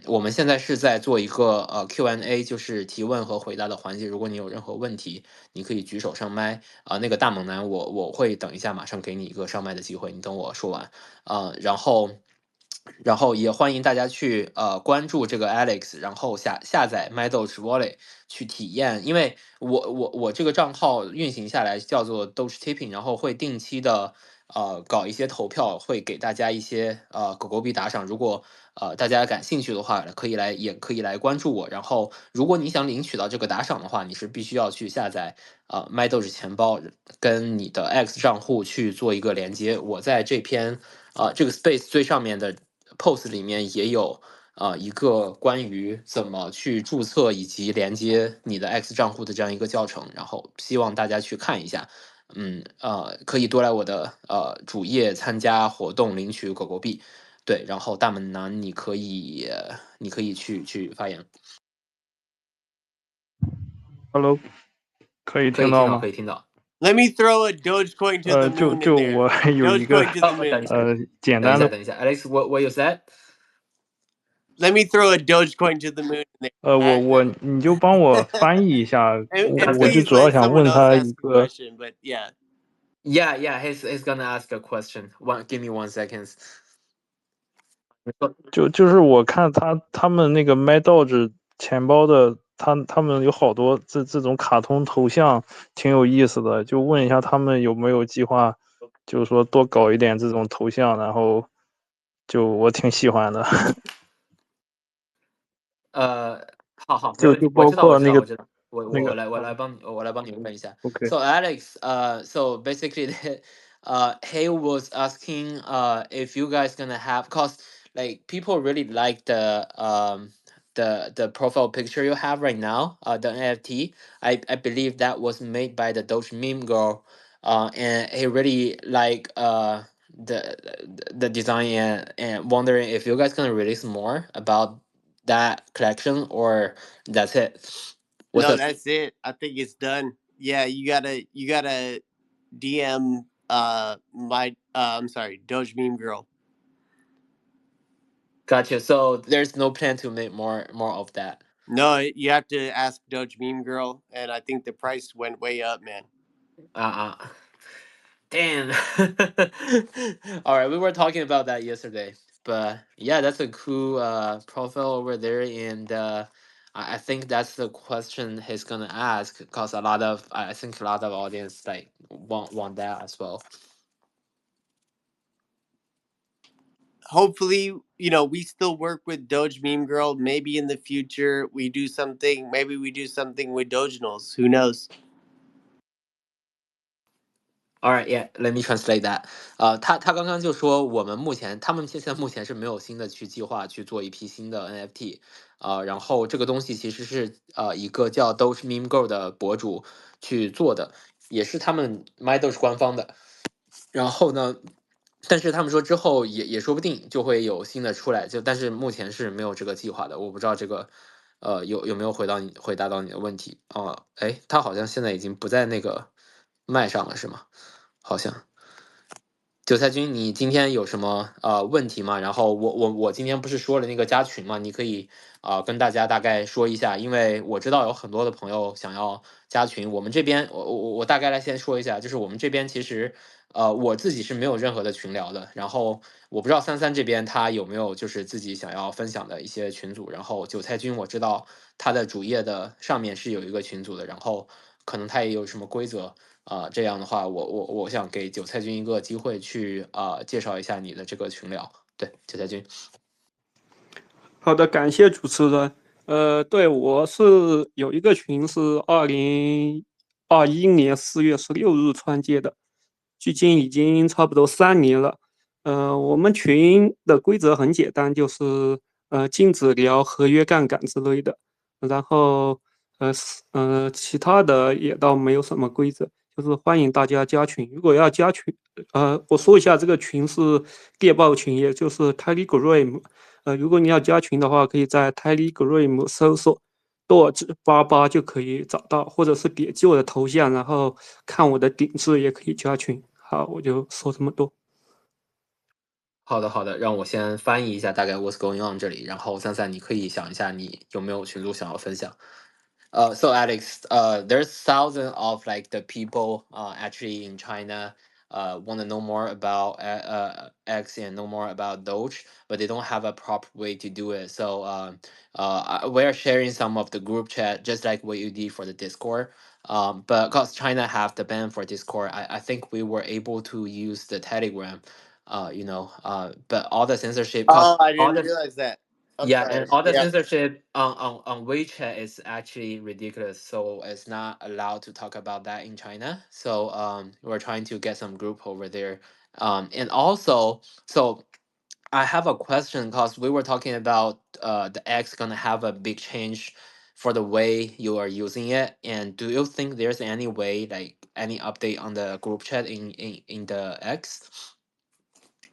我们现在是在做一个Q&A， 就是提问和回答的环节。如果你有任何问题，你可以举手上麦那个大猛男，我会等一下马上给你一个上麦的机会，你等我说完然后也欢迎大家去关注这个 Alex， 然后下载 MyDoge Wallet 去体验，因为我这个账号运行下来叫做 Doge Tipping， 然后会定期的搞一些投票，会给大家一些狗狗币打赏。如果大家感兴趣的话，也可以来关注我。然后如果你想领取到这个打赏的话，你是必须要去下载MyDoge 钱包，跟你的 X 账户去做一个连接。我在这篇这个 Space 最上面的 post 里面也有一个关于怎么去注册以及连接你的 X 账户的这样一个教程，然后希望大家去看一下。可以多来我的主页参加活动领取狗狗币，对，然后大猛男你可以去发言。Hello， 可以听到吗？可以听到。Let me throw a Dogecoin to the moon. 就我有一个 Dogecoin to the moon. 简单的等一下 Alex what you said？ Let me throw a Dogecoin to the moon. 你就帮我翻译一下，我就主要想问他一个。Yeah, he's gonna ask a question. Give me 1 second. 就是我看他们那个 MyDoge 钱包的，他们有好多这种卡通头像，挺有意思的。就问一下他们有没有计划，就是说多搞一点这种头像，然后就我挺喜欢的。好，就包括那个我来帮你问一下。Okay. So Alex, so basically, he was asking, if you guys gonna have, cause like people really like the profile picture you have right now, the NFT. I believe that was made by the Doge meme girl, and he really like the design and wondering if you guys gonna release more about that collection or that's it. That's it. I think it's done. Yeah, you gotta DM I'm sorry, Doge meme girl. Gotcha. So there's no plan to make more of that. No, you have to ask Doge Meme Girl, and I think the price went way up, man. Damn. All right, we were talking about that yesterday, but yeah, that's a cool profile over there, and I think that's the question he's gonna ask because I think a lot of audience like want that as well. Hopefully, we still work with Doge Meme Girl. Maybe in the future we do something. Maybe we do something with Doginals. Who knows? All right, yeah, let me translate that. 他刚刚就说他们现在目前是没有新的计划去做一批新的 NFT，然后这个东西其实是一个叫 Doge Meme Girl 的博主去做的，也是他们 MyDoge 官方的。然后呢，但是他们说之后也说不定就会有新的出来，但是目前是没有这个计划的。我不知道这个有没有回答到你的问题啊？哎，他好像现在已经不在那个麦上了，是吗？好像。韭菜君，你今天有什么问题吗？然后我今天不是说了那个加群吗？你可以跟大家大概说一下，因为我知道有很多的朋友想要加群。我们这边我大概来先说一下，就是我们这边其实我自己是没有任何的群聊的。然后我不知道33这边他有没有就是自己想要分享的一些群组。然后韭菜君我知道他的主页的上面是有一个群组的，然后可能他也有什么规则。这样的话，我想给韭菜君一个机会去介绍一下你的这个群聊。对，韭菜君。好的，感谢主持人。对，我是有一个群是2021年4月16日创建的，距今已经差不多3年了。我们群的规则很简单，就是禁止聊合约杠杆之类的，然后其他的也倒没有什么规则。就是欢迎大家加群。如果要加群，我说一下这个群是猎豹群，也就是 Telegram。如果你要加群的话，可以在 Telegram 搜索 DOGE88就可以找到，或者是点击我的头像，然后看我的顶字也可以加群。好，我就说这么多。好的，让我先翻译一下大概 what's going on 这里，然后33你可以想一下你有没有群组想要分享。So Alex, there's thousands of like the people actually in China want to know more about X and know more about Doge, but they don't have a proper way to do it. So we're sharing some of the group chat just like what you did for the Discord. But because China have the ban for Discord, I think we were able to use the Telegram. But all the censorship, cause Oh, I all didn't the realize that. I'm yeah, sorry. and all the Yeah. censorship on WeChat is actually ridiculous. So it's not allowed to talk about that in China. So we're trying to get some group over there. And also, so I have a question because we were talking about the X gonna have a big change for the way you are using it. And do you think there's any way, like any update on the group chat in the X?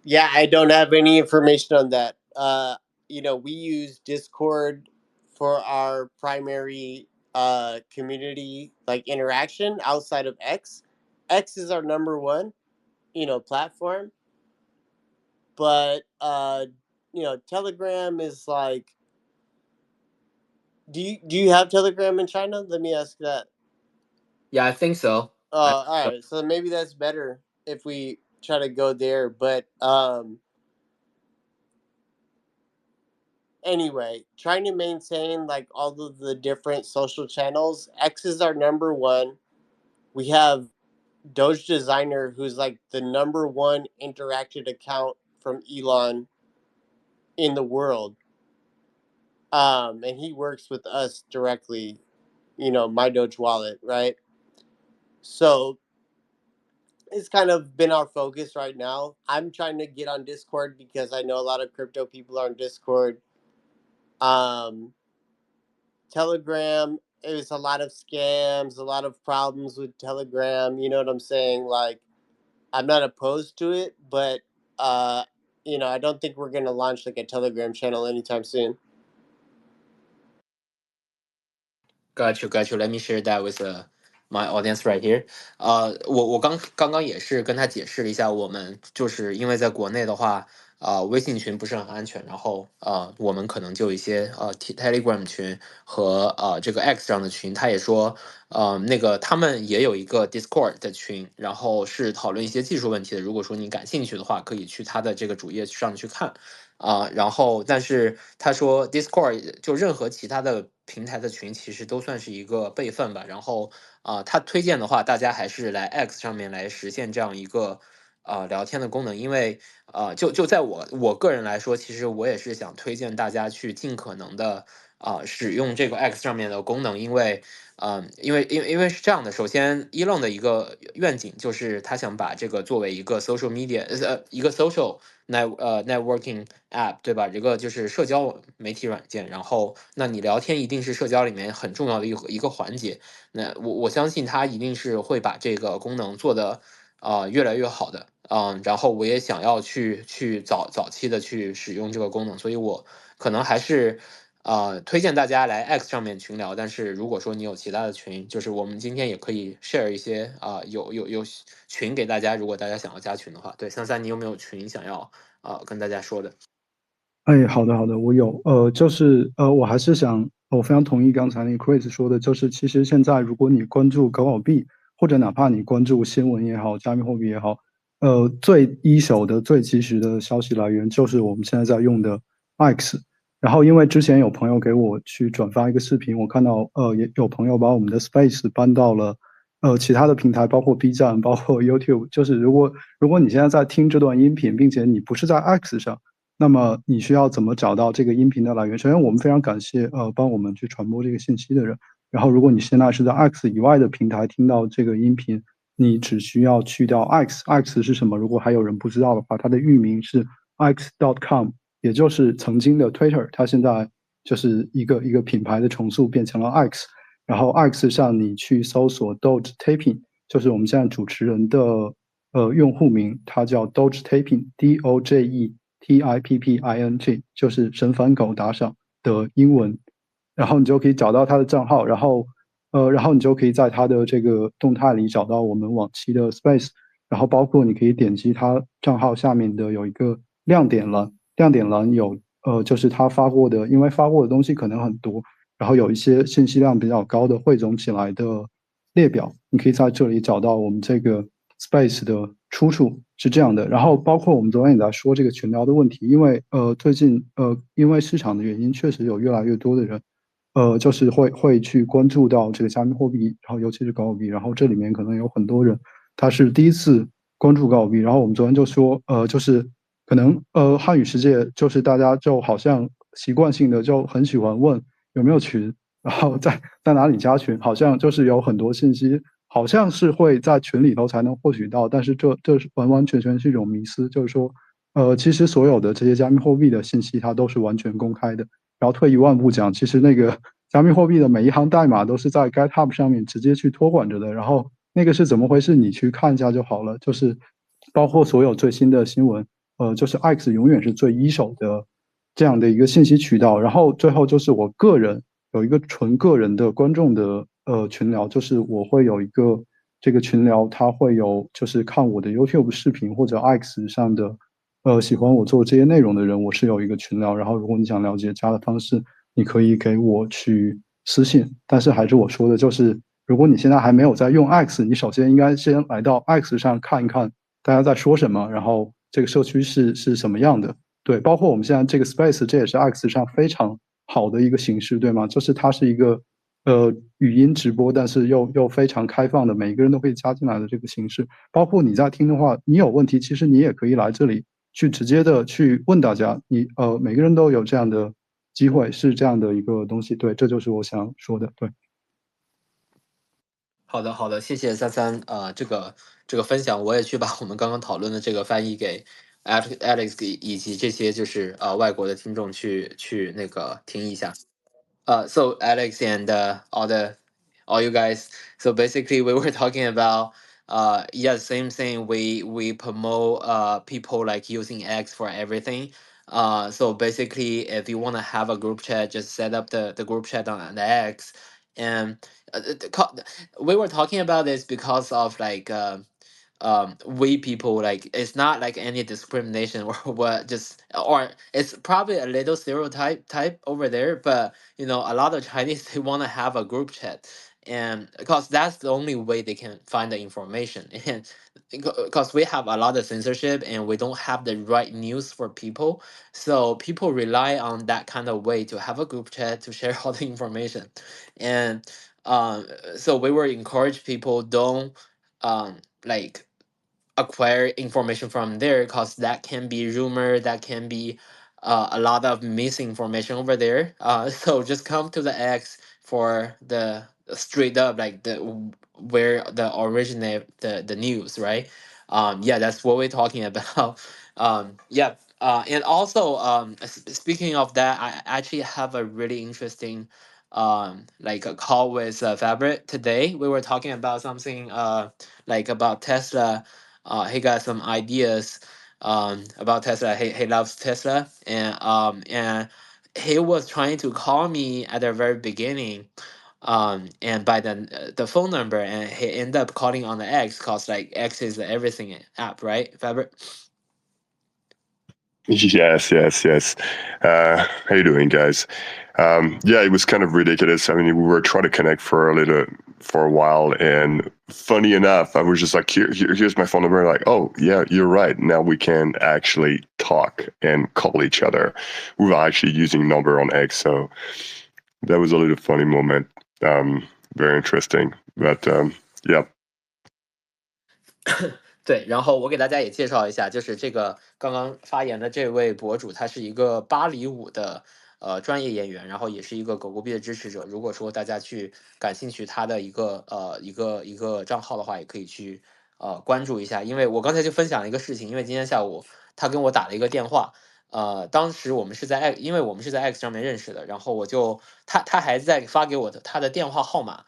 Yeah, I don't have any information on that. We use Discord for our primary community like interaction outside of X. X is our number one, platform. But Telegram is like do you have Telegram in China? Let me ask that. Yeah, I think so. All right. So maybe that's better if we try to go there, but anyway, trying to maintain like all of the different social channels. X is our number one. We have Doge Designer, who's like the number one interacted account from Elon in the world. And he works with us directly, MyDoge wallet, right? So it's kind of been our focus right now. I'm trying to get on Discord because I know a lot of crypto people are on Discord. Telegram, there's a lot of scams, a lot of problems with Telegram. You know what I'm saying? Like, I'm not opposed to it, but I don't think we're gonna launch like a Telegram channel anytime soon. Got you. Let me share that with my audience right here. 我刚刚也是跟他解释了一下，我们就是因为在国内的话，微信群不是很安全，然后我们可能就有一些Telegram 群和这个 X 上的群，他也说那个他们也有一个 Discord 的群，然后是讨论一些技术问题的。如果说你感兴趣的话，可以去他的这个主页上去看然后但是他说 Discord 就任何其他的平台的群其实都算是一个备份吧。然后他推荐的话，大家还是来 X 上面来实现这样一个聊天的功能，因为就在我个人来说，其实我也是想推荐大家去尽可能的使用这个 X 上面的功能，因为因为是这样的，首先Elon的一个愿景就是他想把这个作为一个 social media 一个 social networking app 对吧？这个就是社交媒体软件，然后那你聊天一定是社交里面很重要的一个环节，那我相信他一定是会把这个功能做的越来越好的。然后我也想要去早期的去使用这个功能，所以我可能还是推荐大家来 X 上面群聊。但是如果说你有其他的群，就是我们今天也可以 share 一些有群给大家，如果大家想要加群的话。对，三，你有没有群想要跟大家说的？哎，好的好的，我有，我还是想，我非常同意刚才那个 Chris 说的，就是其实现在如果你关注狗狗币，或者哪怕你关注新闻也好，加密货币也好，最一手的、最及时的消息来源就是我们现在在用的 X。然后因为之前有朋友给我去转发一个视频，我看到也有朋友把我们的 Space 搬到了其他的平台，包括 B 站，包括 YouTube。就是如果你现在在听这段音频，并且你不是在 X 上。那么你需要怎么找到这个音频的来源？首先，我们非常感谢帮我们去传播这个信息的人。然后，如果你现在是在 X 以外的平台听到这个音频，你只需要去到 X。X 是什么？如果还有人不知道的话，它的域名是 x.com，也就是曾经的 Twitter，它现在就是一个品牌的重塑变成了 X。然后 X 上你去搜索 Doge Taping，就是我们现在主持人的用户名，它叫 Doge Taping，DOGE。TIPPING 就是神反狗打赏的英文，然后你就可以找到他的账号，然后你就可以在他的这个动态里找到我们往期的 space，然后包括你可以点击他账号下面的有一个亮点栏，亮点栏有就是他发过的，因为发过的东西可能很多，然后有一些信息量比较高的汇总起来的列表，你可以在这里找到我们这个 space 的出处是这样的。然后包括我们昨天也在说这个群聊的问题，因为最近因为市场的原因，确实有越来越多的人就是会去关注到这个加密货币，然后尤其是狗狗币，然后这里面可能有很多人他是第一次关注狗狗币，然后我们昨天就说就是可能汉语世界就是大家就好像习惯性的就很喜欢问有没有群，然后在哪里加群，好像就是有很多信息，好像是会在群里头才能获取到，但是这是完完全全是一种迷思，就是说，其实所有的这些加密货币的信息它都是完全公开的。然后退一万步讲，其实那个加密货币的每一行代码都是在 GitHub 上面直接去托管着的，然后那个是怎么回事，你去看一下就好了。就是包括所有最新的新闻，就是 X 永远是最一手的这样的一个信息渠道。然后最后就是我个人有一个纯个人的观众的群聊，就是我会有一个这个群聊，它会有就是看我的 YouTube 视频或者 X 上的喜欢我做这些内容的人，我是有一个群聊。然后如果你想了解加的方式，你可以给我去私信。但是还是我说的，就是如果你现在还没有在用 X，你首先应该先来到 X 上看一看大家在说什么，然后这个社区是什么样的。对，包括我们现在这个 Space，这也是 X 上非常好的一个形式，对吗？就是它是一个语音直播，但是又非常开放的，每个人都可以加进来的这个形式。包括你在听的话，你有问题，其实你也可以来这里去直接的去问大家，每个人都有这样的机会，是这样的一个东西。对，这就是我想说的。对。好的，好的，谢谢三，这个分享，我也去把我们刚刚讨论的这个翻译给 Alex 以及这些就是外国的听众去那个听一下。So Alex and all you guys. So basically, we were talking about yeah, same thing. We promote people like using X for everything. So basically, if you want to have a group chat, just set up the group chat on the X. And we were talking about this because of like we people, like it's not like any discrimination or what, just, or it's probably a little stereotype type over there, but you know, a lot of Chinese, they want to have a group chat, and because that's the only way they can find the information. And because we have a lot of censorship and we don't have the right news for people, so people rely on that kind of way to have a group chat to share all the information. And um so we will encourage people, don't like acquire information from there, because that can be rumor, that can be a lot of misinformation over there. So just come to the X for the straight up, like where the originate the news, right? Yeah, that's what we're talking about. Yeah. And also, speaking of that, I actually have a really interesting like a call with Fabric today. We were talking about something like about Tesla. He got some ideas about Tesla. He loves Tesla, and he was trying to call me at the very beginning, and by the phone number, and he ended up calling on the X, cause like X is the everything app, right, Fabric? Yes, yes, yes. How you doing, guys? Yeah, it was kind of ridiculous. I mean, we were trying to connect for a while, and funny enough, I was just like, here's my phone number. Like, oh yeah, you're right. Now we can actually talk and call each other without actually using number on X. So that was a little funny moment. Very interesting, but yeah. 对，然后我给大家也介绍一下，就是这个刚刚发言的这位博主，他是一个芭蕾舞的专业演员，然后也是一个狗狗币的支持者。如果说大家去感兴趣他的一个账号的话，也可以去关注一下。因为我刚才就分享了一个事情，因为今天下午他跟我打了一个电话，当时我们是在因为我们是在 X 上面认识的，然后他还在发给我他的电话号码。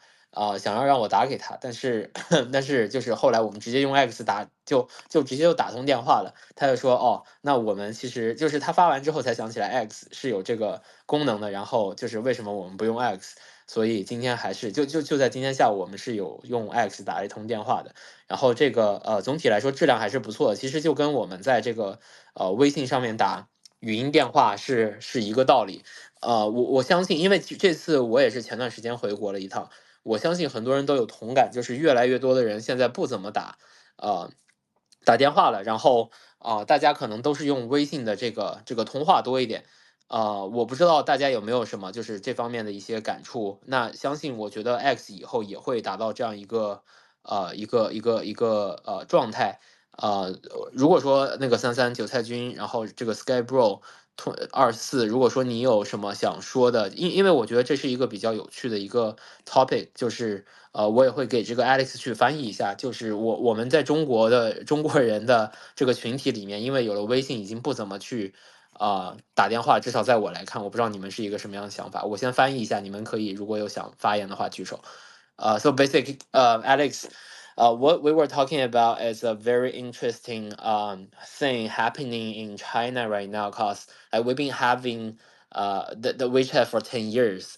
想要让我打给他，但是但是就是后来我们直接用 X 打，就直接就打通电话了。他就说哦，那我们其实就是他发完之后才想起来 X 是有这个功能的，然后就是为什么我们不用 X，所以今天还是就在今天下午我们是有用 X 打了一通电话的。然后这个总体来说质量还是不错的，其实就跟我们在这个微信上面打语音电话是一个道理。我相信，因为这次我也是前段时间回国了一趟。我相信很多人都有同感，就是越来越多的人现在不怎么打电话了，然后大家可能都是用微信的这个通话多一点。我不知道大家有没有什么就是这方面的一些感触。那相信我觉得 X 以后也会达到这样一个状态。如果说那个33韭菜君，然后这个 Skybro 24，如果说你有什么想说的，因为我觉得这是一个比较有趣的一个 topic，就是我也会给这个 Alex 去翻译一下，就是我们在中国人的这个群体里面，因为有了微信，已经不怎么去打电话，至少在我来看，我不知道你们是一个什么样的想法。我先翻译一下，你们可以如果有想发言的话举手。So basically, Alex, what we were talking about is a very interesting thing happening in China right now, because like we've been having the WeChat for 10 years,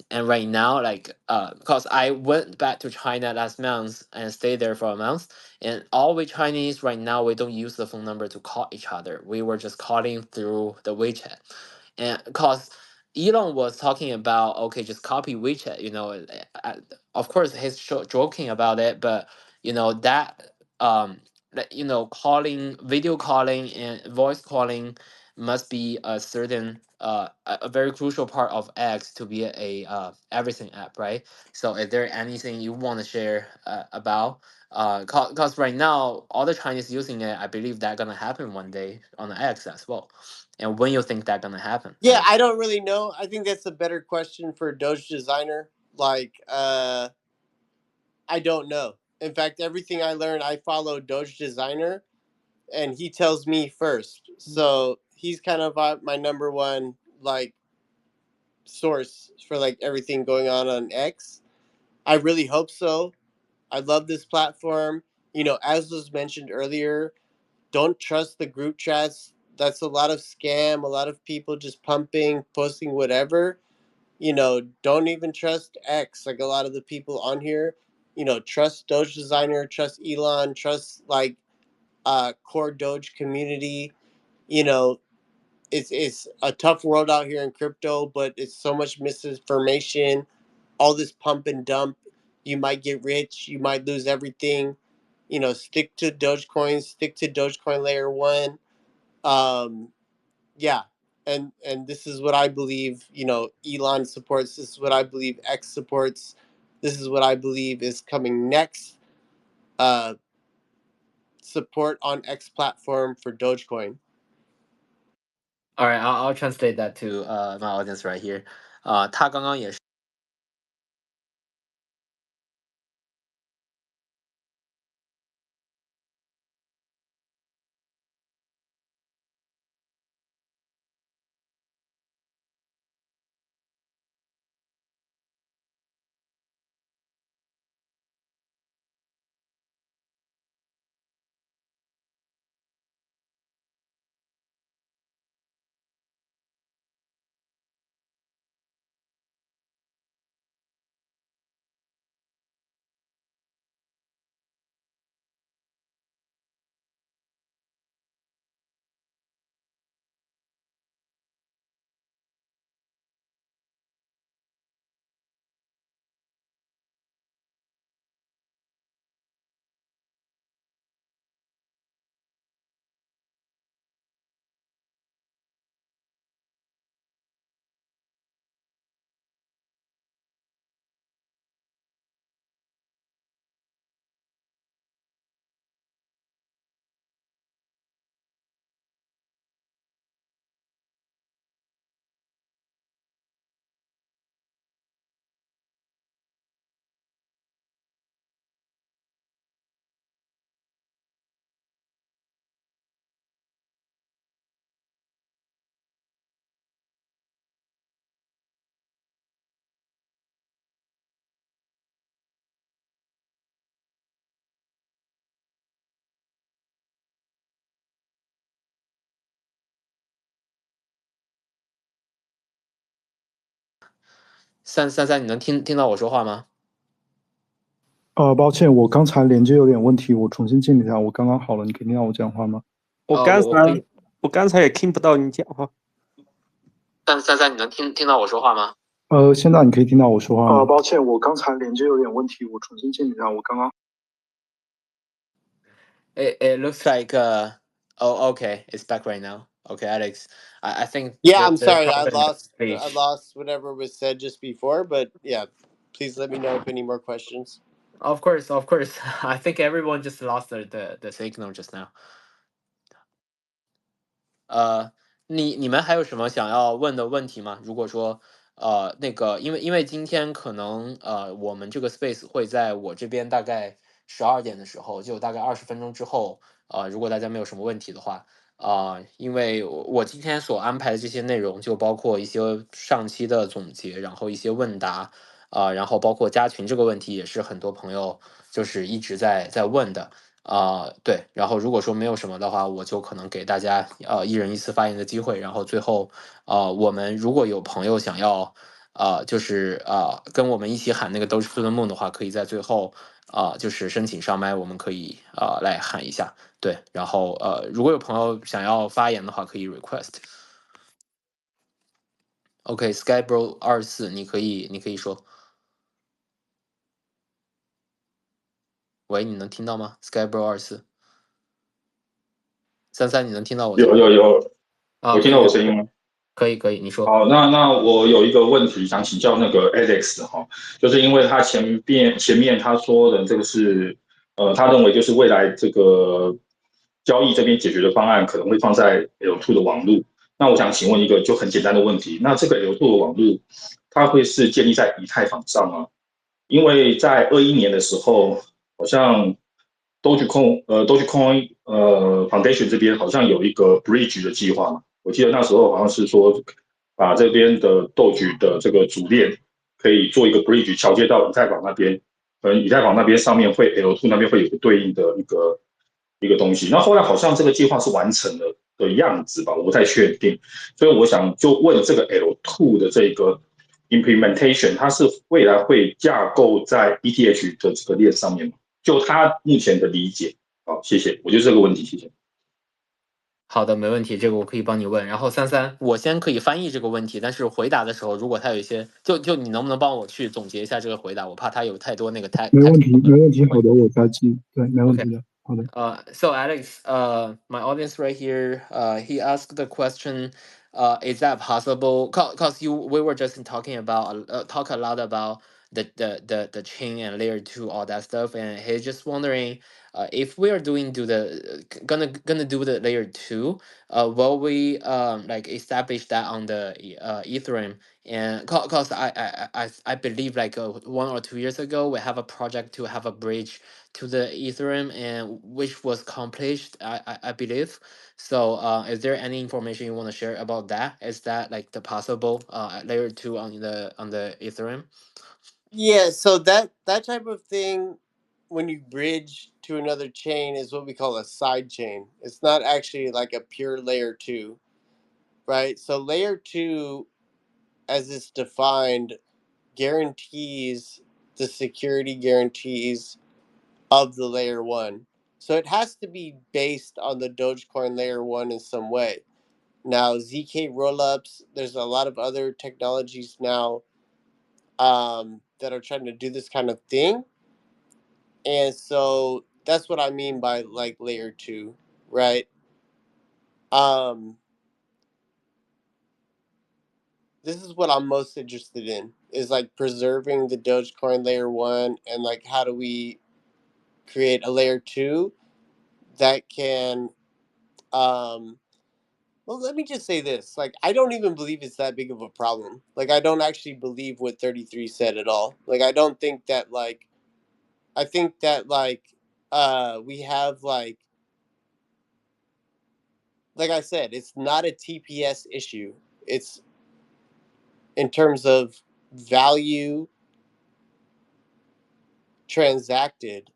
and right now like because I went back to China last month and stayed there for a month, and all we Chinese right now, we don't use the phone number to call each other. We were just calling through the WeChat, and because Elon was talking about, okay, just copy WeChat, you know. Of course he's joking about it, but you know that you know, calling, video calling and voice calling must be a certain a very crucial part of X to be a everything app, right? So is there anything you want to share about, because right now all the Chinese using it, I believe that gonna happen one day on the X as well. And when you think that gonna happen? Yeah, I don't really know. I think that's a better question for Doge designer. Like, I don't know. In fact, everything I learn, I follow Doge designer, and he tells me first. So he's kind of my number one like source for like everything going on X. I really hope so. I love this platform. You know, as was mentioned earlier, don't trust the group chats. That's a lot of scam, a lot of people just pumping, posting whatever. You know, don't even trust X. Like a lot of the people on here, trust Doge designer, trust Elon, trust like core Doge community. It's a tough world out here in crypto, but it's so much misinformation, all this pump and dump. You might get rich, you might lose everything. Stick to Dogecoin, stick to Dogecoin layer 1. Yeah. And this is what I believe, Elon supports. This is what I believe X supports. This is what I believe is coming next. Support on X platform for Dogecoin. All right, I'll translate that to my audience right here. 他刚刚也是。三，你能听到我说话吗？抱歉，我刚才连接有点问题，我重新进一下，我刚刚好了，你可以听到我讲话吗？我刚才也听不到你讲话。三，你能听到我说话吗？现在你可以听到我说话吗？抱歉，我刚才连接有点问题，我重新进一下，我刚刚。It looks like okay, it's back right now. Okay, Alex, I think. Yeah, I'm sorry, I lost whatever was said just before, but yeah, please let me know if any more questions. Of course. I think everyone just lost the signal just now. 你们还有什么想要问的问题吗？如果说那个，因为今天可能我们这个 space 会在我这边大概12点的时候，就大概20分钟之后，如果大家没有什么问题的话，因为我今天所安排的这些内容就包括一些上期的总结，然后一些问答，然后包括加群这个问题也是很多朋友就是一直在问的。对，然后如果说没有什么的话，我就可能给大家一人一次发言的机会，然后最后我们如果有朋友想要就是跟我们一起喊那个 Doge to the Moon 的话，可以在最后就是申请上麦，我们可以来喊一下。对，然后如果有朋友想要发言的话，可以 request。OK, Skybro 24，你可以说。喂，你能听到吗 ？Skybro 24。三，你能听到我？有，我听到我声音吗？可以，你说。好，那我有一个问题想请教那个 Alex 哈，就是因为他前面他说的这个是，他认为就是未来这个交易这边解决的方案可能会放在 L2 的网路。那我想请问一个就很简单的问题，那这个 L2 的网路，它会是建立在以太坊上吗？因为在21年的时候，好像Dogecoin Foundation 这边好像有一个 bridge 的计划嘛，我记得那时候好像是说把这边的 Doge 的这个主链可以做一个 bridge 桥接到以太坊那边，可能以太坊那边上面会 L2 那边会有个对应的一个东西。那后来好像这个计划是完成了的样子吧，我不太确定，所以我想就问这个 L2 的这个 implementation 它是未来会架构在 ETH 的这个链上面吗？就他目前的理解。好，谢谢，我就这个问题，谢谢。好的，没问题，这个我可以帮你问。然后33，我先可以翻译这个问题，但是回答的时候，如果他有一些，就你能不能帮我去总结一下这个回答？我怕他有太多那个没问题，没问题，好的，我再记，对，没问题的，好的。So Alex, my audience right here, he asked the question, is that possible? Cause we were just talking about, talk a lot about the chain and layer 2, all that stuff, and he's just wondering, if we are gonna do the layer 2, will we like establish that on the Ethereum? And cause I believe like 1 or 2 years ago we have a project to have a bridge to the Ethereum, and which was accomplished, I believe. So is there any information you want to share about that? Is that like the possible layer 2 on the Ethereum? Yeah, so that type of thing, when you bridge to another chain, is what we call a side chain. It's not actually like a pure layer 2, right? So layer 2, as it's defined, guarantees the security guarantees of the layer 1. So it has to be based on the Dogecoin layer 1 in some way. Now, ZK rollups, there's a lot of other technologies now that are trying to do this kind of thing. And so that's what I mean by like layer 2, right? This is what I'm most interested in, is like preserving the Dogecoin layer 1, and like how do we create a layer 2 that can well, let me just say this. Like, I don't even believe it's that big of a problem. Like, I don't actually believe what 33 said at all. Like, I don't think that, like, I think that, like, we have, like I said, it's not a TPS issue. It's in terms of value transacted,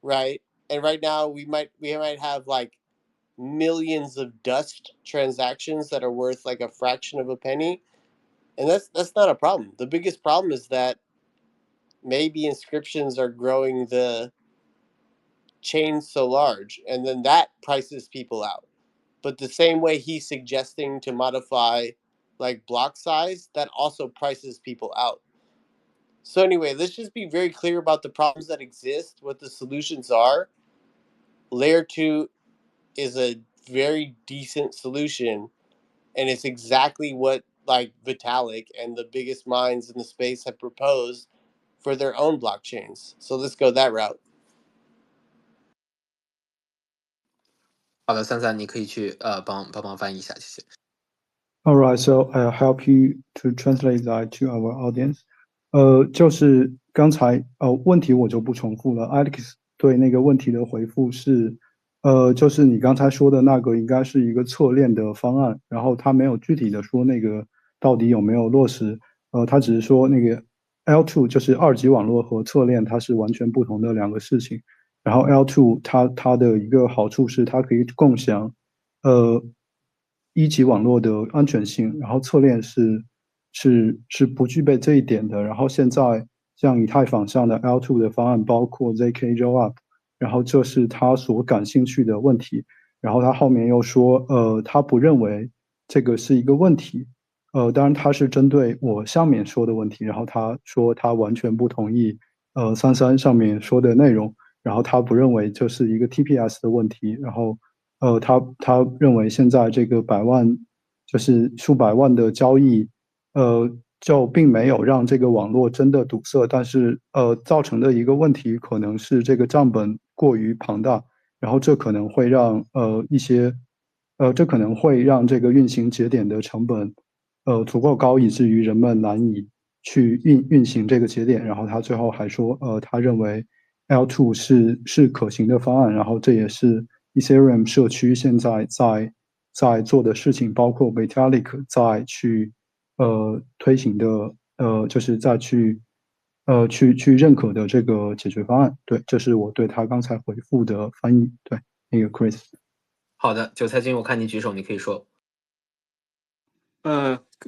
right? And right now we might have like millions of dust transactions that are worth like a fraction of a penny, and that's not a problem. The biggest problem is that maybe inscriptions are growing the chain so large, and then that prices people out. But the same way he's suggesting to modify like block size, that also prices people out. So anyway, let's just be very clear about the problems that exist, what the solutions are. Layer 2 is a very decent solution, and it's exactly what like Vitalik and the biggest minds in the space have proposed for their own blockchains. So let's go that route. 好的，33，你可以去帮忙翻译一下，谢谢。All right, so I'll help you to translate that to our audience. 就是刚才问题我就不重复了。Alex 对那个问题的回复是，就是你刚才说的那个应该是一个侧链的方案，然后他没有具体的说那个到底有没有落实。他只是说那个 L2 就是2级网络和侧链它是完全不同的两个事情。然后 L2 它的一个好处是它可以共享1级网络的安全性，然后侧链是不具备这一点的。然后现在像以太坊上的 L2 的方案包括 ZK Rollup， 然后这是他所感兴趣的问题。然后他后面又说他不认为这个是一个问题。当然他是针对我上面说的问题，然后他说他完全不同意33上面说的内容，然后他不认为这是一个 TPS 的问题。然后他认为现在这个百万就是数百万的交易，就并没有让这个网络真的堵塞，但是造成的一个问题可能是这个账本过于庞大，然后这可能会让这可能会让这个运行节点的成本足够高，以至于人们难以去运行这个节点。然后他最后还说他认为 L2 是可行的方案，然后这也是 Ethereum 社区现在在做的事情，包括 Vitalik 在去推行的就是再去认可的这个解决方案。对，这是我对他刚才回复的翻译。对，那个 Chris。好的，韭菜君，我看你举手，你可以说。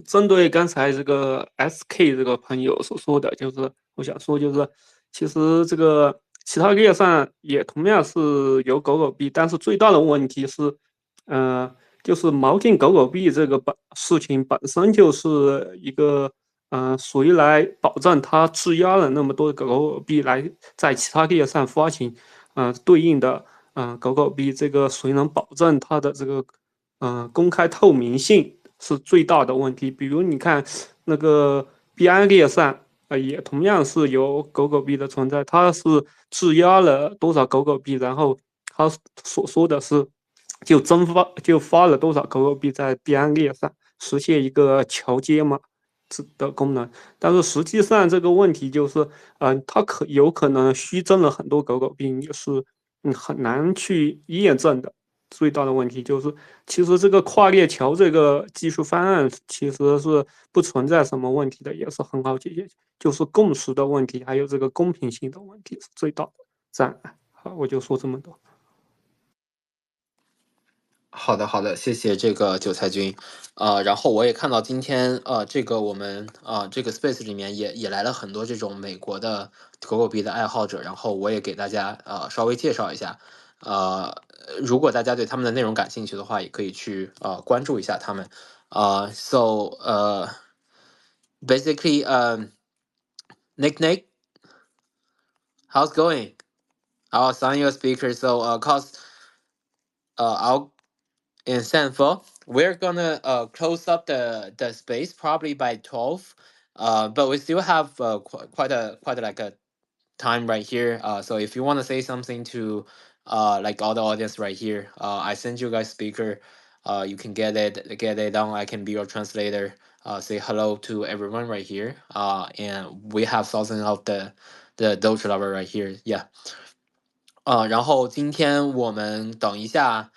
针对刚才这个 SK 这个朋友所说的，就是我想说，就是其实这个其他链上也同样是有狗狗币，但是最大的问题是，就是锚定狗狗币这个事情本身就是一个，谁来保证它质押了那么多的狗狗币来在其他链上发行，对应的狗狗币，这个谁能保证它的这个公开透明性？是最大的问题。比如你看那个币安链上，也同样是有狗狗币的存在，它是质押了多少狗狗币，然后它所说的是就发了多少狗狗币在币安链上，实现一个桥接嘛的功能。但是实际上这个问题就是，它有可能虚增了很多狗狗币，也是很难去验证的。最大的问题就是，其实这个跨链桥这个技术方案其实是不存在什么问题的，也是很好解决，就是共识的问题，还有这个公平性的问题是最大的障碍。好，我就说这么多。好的，好的，谢谢这个韭菜君，然后我也看到今天这个我们这个 space 里面也来了很多这种美国的狗狗币的爱好者，然后我也给大家稍微介绍一下，如果大家对他们的内容感兴趣的话，也可以去关注一下他们，so basically Nick, how's going? I'll assign you a speaker, so cause I'll in Sanford. We're gonna close up the space probably by 12. But we still have quite a like a time right here. So if you want to say something to like all the audience right here, I send you guys speaker. You can get it down. I can be your translator. Say hello to everyone right here. And we have thousands of the Doge lover right here. Yeah. 然后今天我们等一下，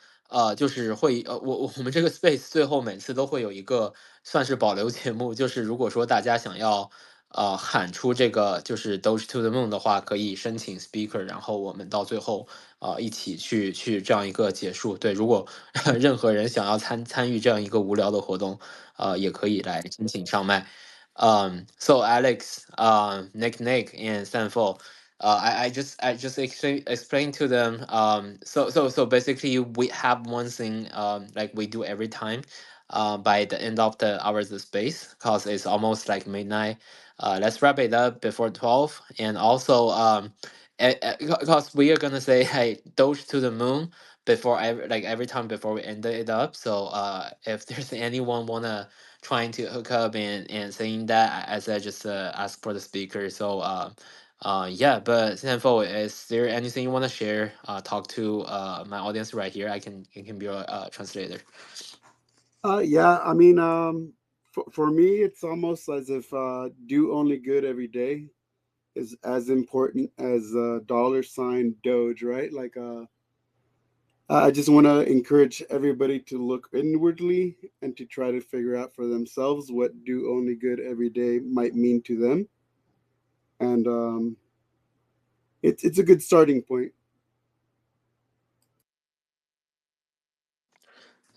就是会我们这个 space 最后每次都会有一个算是保留节目，就是如果说大家想要喊出这个就是 Doge to the Moon 的话，可以申请 speaker，然后我们到最后一起去这样一个结束。对，如果任何人想要参与这样一个无聊的活动，也可以来申请上麦。So Alex, Nick, and Sanfo. I just explain to them. So basically, we have one thing like we do every time. By the end of the hours of space, cause it's almost like midnight. Let's wrap it up before 12, and also cause we are gonna say hey Doge to the moon before every time before we end it up. So if there's anyone wanna trying to hook up and saying that, as I just ask for the speaker. So yeah, but Sanfo, is there anything you want to share? Talk to my audience right here. I can be your translator. Yeah, I mean, for me, it's almost as if do only good every day is as important as $ Doge, right? Like, I just want to encourage everybody to look inwardly and to try to figure out for themselves what do only good every day might mean to them. And it's a good starting point.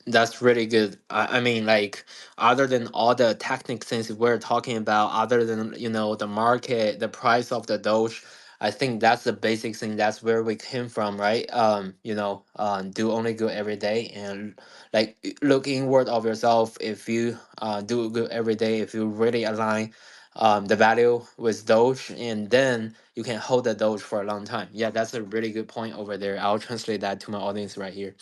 That's really good. I mean, like, other than all the technical things we're talking about, other than the market, the price of the Doge, I think that's the basic thing. That's where we came from, right? Do only good every day, and like look inward of yourself. If you do good every day, if you really align the value with Doge, and then you can hold the Doge for a long time. Yeah, that's a really good point over there. I'll translate that to my audience right here.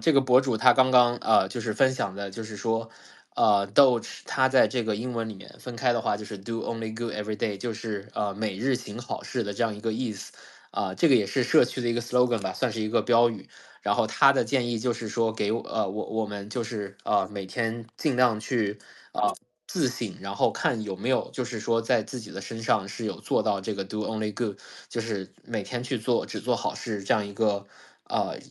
这个博主他刚刚就是分享的，就是说，Doge 它在这个英文里面分开的话，就是 do only good every day，就是每日行好事的这样一个意思。这个也是社区的一个 slogan 吧，算是一个标语。然后他的建议就是说，给我们就是每天尽量去自省，然后看有没有就是说在自己的身上是有做到这个 do only good，就是每天去做只做好事这样一个。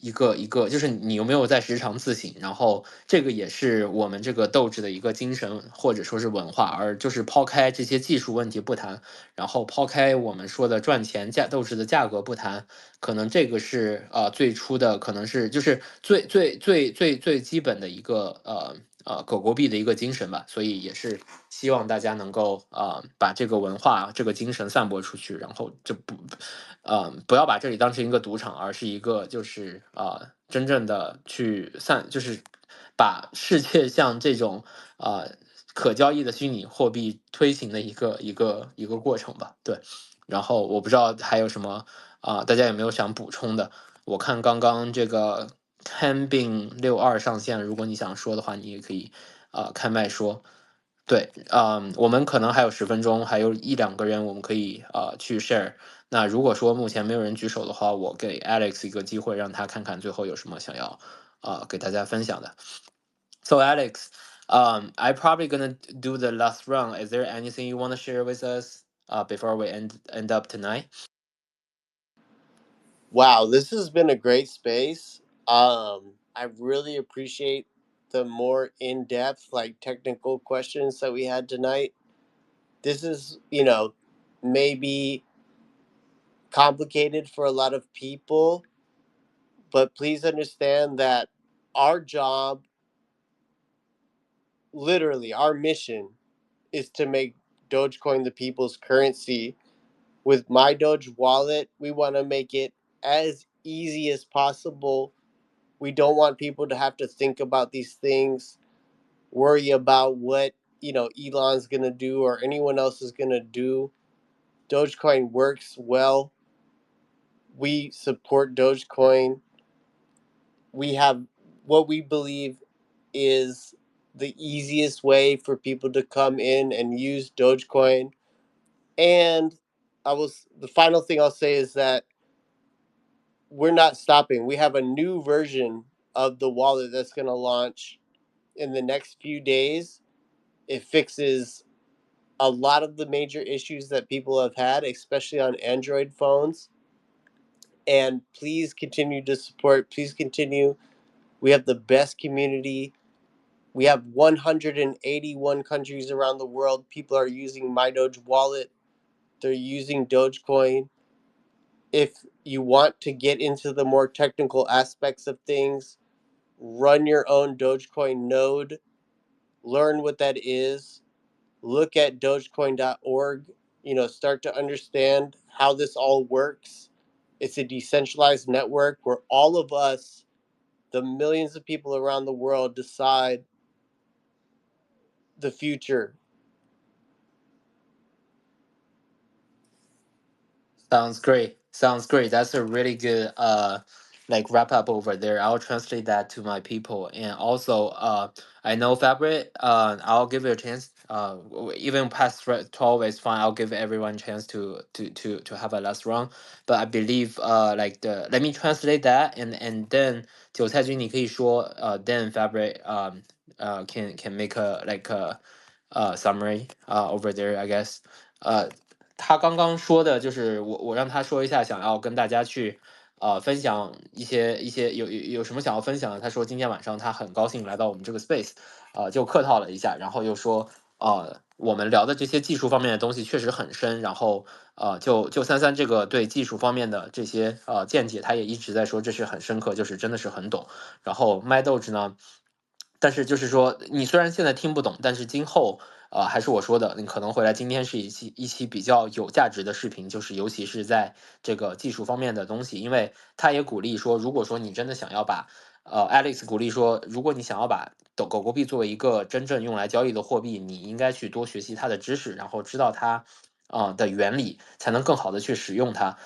一个就是你有没有在时常自省，然后这个也是我们这个斗志的一个精神或者说是文化，而就是抛开这些技术问题不谈，然后抛开我们说的赚钱斗志的价格不谈，可能这个是最初的可能是就是最基本的一个狗狗币的一个精神吧，所以也是希望大家能够把这个文化这个精神散播出去，然后就不要把这里当成一个赌场，而是一个就是真正的去就是把世界向这种可交易的虚拟货币推行的一个过程吧。对，然后我不知道还有什么大家有没有想补充的？我看刚刚这个 Camping62上线，如果你想说的话，你也可以开麦说。对，我们可能还有10分钟，还有1-2个人我们可以去 share。那如果说目前没有人举手的话，我给 Alex 一个机会，让他看看最后有什么想要给大家分享的。So Alex, I'm probably gonna do the last round. Is there anything you want to share with us before we end up tonight? Wow, this has been a great space. I really appreciate the more in-depth, like technical questions that we had tonight. This is, maybe complicated for a lot of people, but please understand that our job, literally our mission, is to make Dogecoin the people's currency. With MyDoge wallet, we want to make it as easy as possible. We don't want people to have to think about these things, worry about what, Elon's going to do or anyone else is going to do. Dogecoin works well. We support Dogecoin. We have what we believe is the easiest way for people to come in and use Dogecoin. And the final thing I'll say is that we're not stopping. We have a new version of the wallet that's going to launch in the next few days. It fixes a lot of the major issues that people have had, especially on Android phones. And please continue to support. Please continue. We have the best community. We have 181 countries around the world. People are using MyDoge wallet. They're using Dogecoin. If you want to get into the more technical aspects of things, run your own Dogecoin node. Learn what that is. Look at dogecoin.org. Start to understand how this all works. It's a decentralized network where all of us, the millions of people around the world, decide the future. Sounds great. That's a really good wrap up over there. I'll translate that to my people. And also I know Fabric, I'll give you a chance. Even past 12 is fine. I'll give everyone a chance to have a last round. But I believe let me translate that and then 韭菜君你可以说then Fabric can make a summary over there, I guess. 他刚刚说的就是我让他说一下，想要跟大家去分享一些有什么想要分享的。他说今天晚上他很高兴来到我们这个 space，就客套了一下，然后又说我们聊的这些技术方面的东西确实很深，然后就33这个对技术方面的这些见解，他也一直在说这是很深刻，就是真的是很懂。然后 MyDoge 呢，但是就是说你虽然现在听不懂，但是今后还是我说的，你可能回来今天是一期比较有价值的视频，就是尤其是在这个技术方面的东西，因为他也鼓励说，如果说你真的想要把Alex 鼓励说，如果你想要把狗狗币作为一个真正用来交易的货币，你应该去多学习它的知识，然后知道它的原理，才能更好的去使用它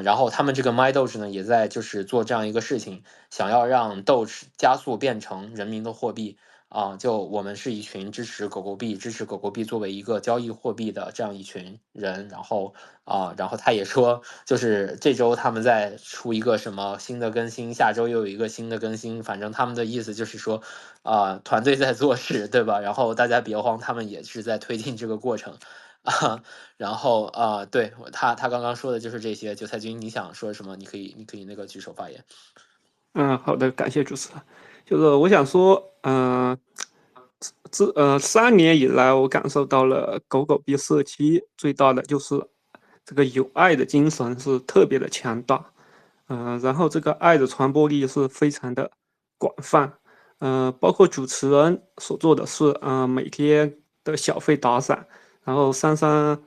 然后他们这个 MyDoge 呢，也在就是做这样一个事情，想要让 Doge 加速变成人民的货币。就我们是一群支持狗狗币作为一个交易货币的这样一群人，然后他也说，就是这周他们在出一个什么新的更新，下周又有一个新的更新，反正他们的意思就是说，团队在做事，对吧？然后大家别慌，他们也是在推进这个过程。然后对他刚刚说的就是这些。韭菜君，你想说什么？你可以那个举手发言。好的，感谢主持人。就是我想说3年以来，我感受到了狗狗币社区最大的就是这个有爱的精神是特别的强大，然后这个爱的传播力是非常的广泛，包括主持人所做的事，每天的小费打赏，然后珊珊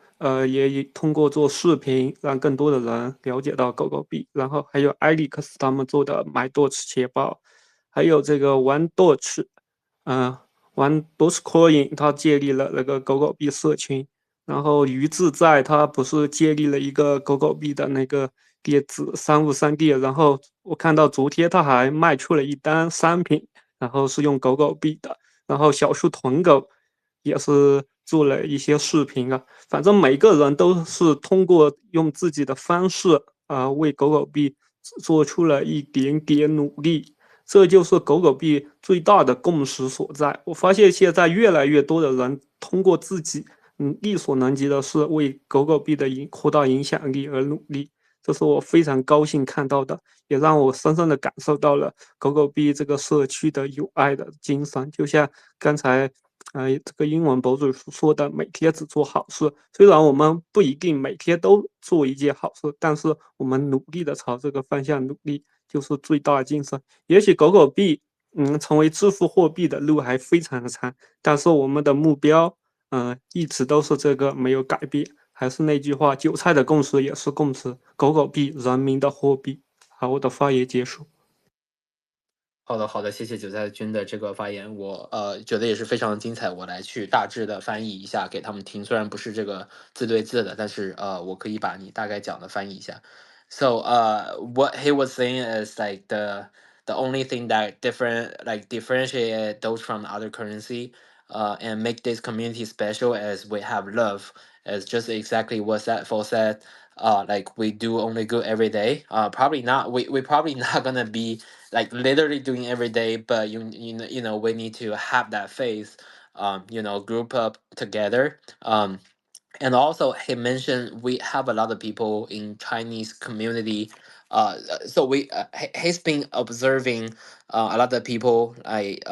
也通过做视频让更多的人了解到狗狗币，然后还有艾利克斯他们做的MyDoge钱包，还有这个OneDoge，玩 Dogecoin，他建立了那个狗狗币社群，然后于自在他不是建立了一个狗狗币的那个电子商务商店，然后我看到昨天他还卖出了一单商品，然后是用狗狗币的，然后小树囤狗也是做了一些视频啊，反正每个人都是通过用自己的方式为狗狗币做出了一点点努力。这就是狗狗币最大的共识所在。我发现现在越来越多的人通过自己力所能及的事，为狗狗币的扩大影响力而努力，这是我非常高兴看到的，也让我深深的感受到了狗狗币这个社区的友爱的精神。就像刚才这个英文博主说的，每天只做好事。虽然我们不一定每天都做一件好事，但是我们努力的朝这个方向努力，就是最大的精神。也许狗狗币成为支付货币的路还非常的长，但是我们的目标一直都是这个，没有改变。还是那句话，韭菜的共识也是共识，狗狗币人民的货币。好，我的发言结束。好的，谢谢韭菜君的这个发言，我觉得也是非常精彩，我来去大致的翻译一下给他们听，虽然不是这个字对字的，但是我可以把你大概讲的翻译一下。So what he was saying is like the only thing that differentiate those from other currency and make this community special as we have love, is just exactly what that Fo said. Like we do only good every day. Probably not. We probably not gonna be like literally doing every day, but you know we need to have that faith. Group up together. And also he mentioned we have a lot of people in Chinese community. So he's been observing a lot of people like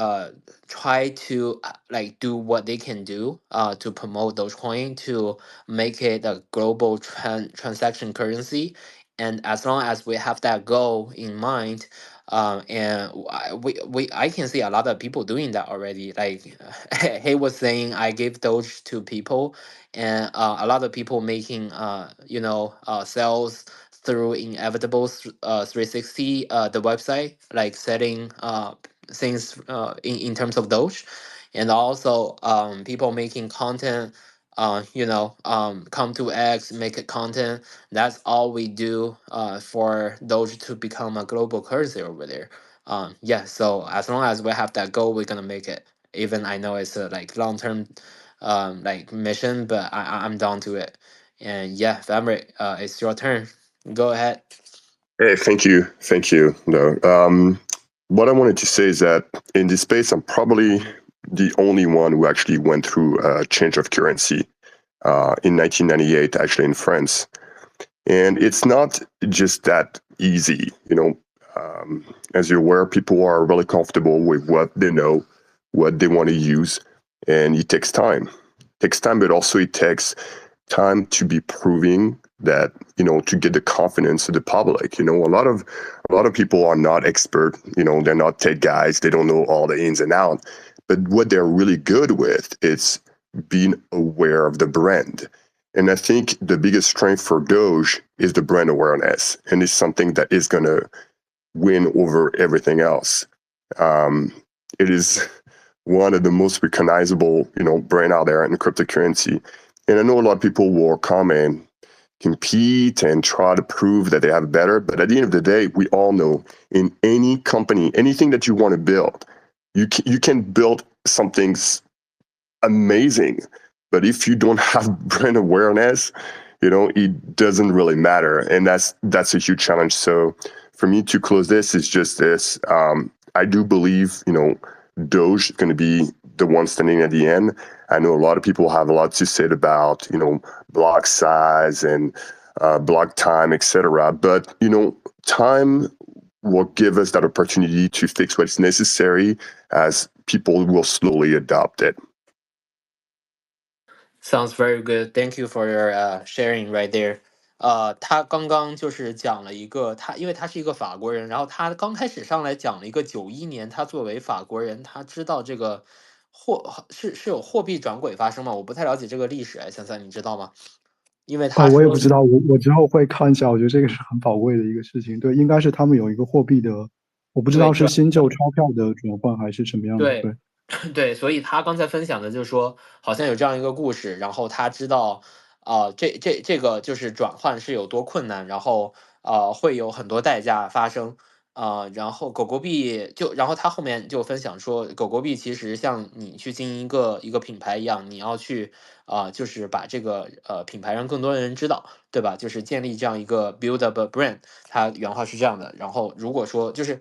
try to like do what they can do to promote Dogecoin to make it a global transaction currency. And as long as we have that goal in mind, and I can see a lot of people doing that already. Like he was saying, I gave Doge to people, and a lot of people making sales through inevitable 360 the website, like setting things in terms of Doge, and also people making content, come to X, make a content. That's all we do for Doge to become a global currency over there. Yeah, so as long as we have that goal, we're gonna make it. Even I know it's a like long term like mission, but I'm down to it. And yeah, Famric, it's your turn. Go ahead. Hey, thank you. No, what I wanted to say is that in this space, I'm probably the only one who actually went through a change of currency in 1998, actually in France. And it's not just that easy, as you're aware, people are really comfortable with what they know, what they want to use, and it takes time. But also it takes time to be proving that, to get the confidence of the public. A lot of people are not expert, they're not tech guys, they don't know all the ins and outs, but what they're really good with is being aware of the brand. And I think the biggest strength for Doge is the brand awareness, and it's something that is going to win over everything else. It is one of the most recognizable, brand out there in cryptocurrency. And I know a lot of people will come and compete and try to prove that they have better, but at the end of the day, we all know in any company, anything that you want to build, you can build something amazing, but if you don't have brand awareness, it doesn't really matter, and that's a huge challenge. So for me to close this is just this: I do believe Doge is going to be the one standing at the end. I know a lot of people have a lot to say about block size and block time, etc. But time will give us that opportunity to fix what's necessary as people will slowly adopt it. Sounds very good. Thank you for your sharing right there. 他刚刚就是讲了一个因为他是一个法国人，然后他刚开始上来讲了一个91年，他作为法国人，他知道这个是有货币转轨发生吗？我不太了解这个历史，哎，三你知道吗？因为他说我也不知道，我之后会看一下，我觉得这个是很宝贵的一个事情。对，应该是他们有一个货币的，我不知道是新旧钞票的转换还是什么样的。对。对，所以他刚才分享的就是说，好像有这样一个故事，然后他知道，这个就是转换是有多困难，然后会有很多代价发生，然后狗狗币然后他后面就分享说，狗狗币其实像你去经营一个品牌一样，你要去就是把这个品牌让更多人知道，对吧？就是建立这样一个 build up a brand， 他原话是这样的。然后如果说就是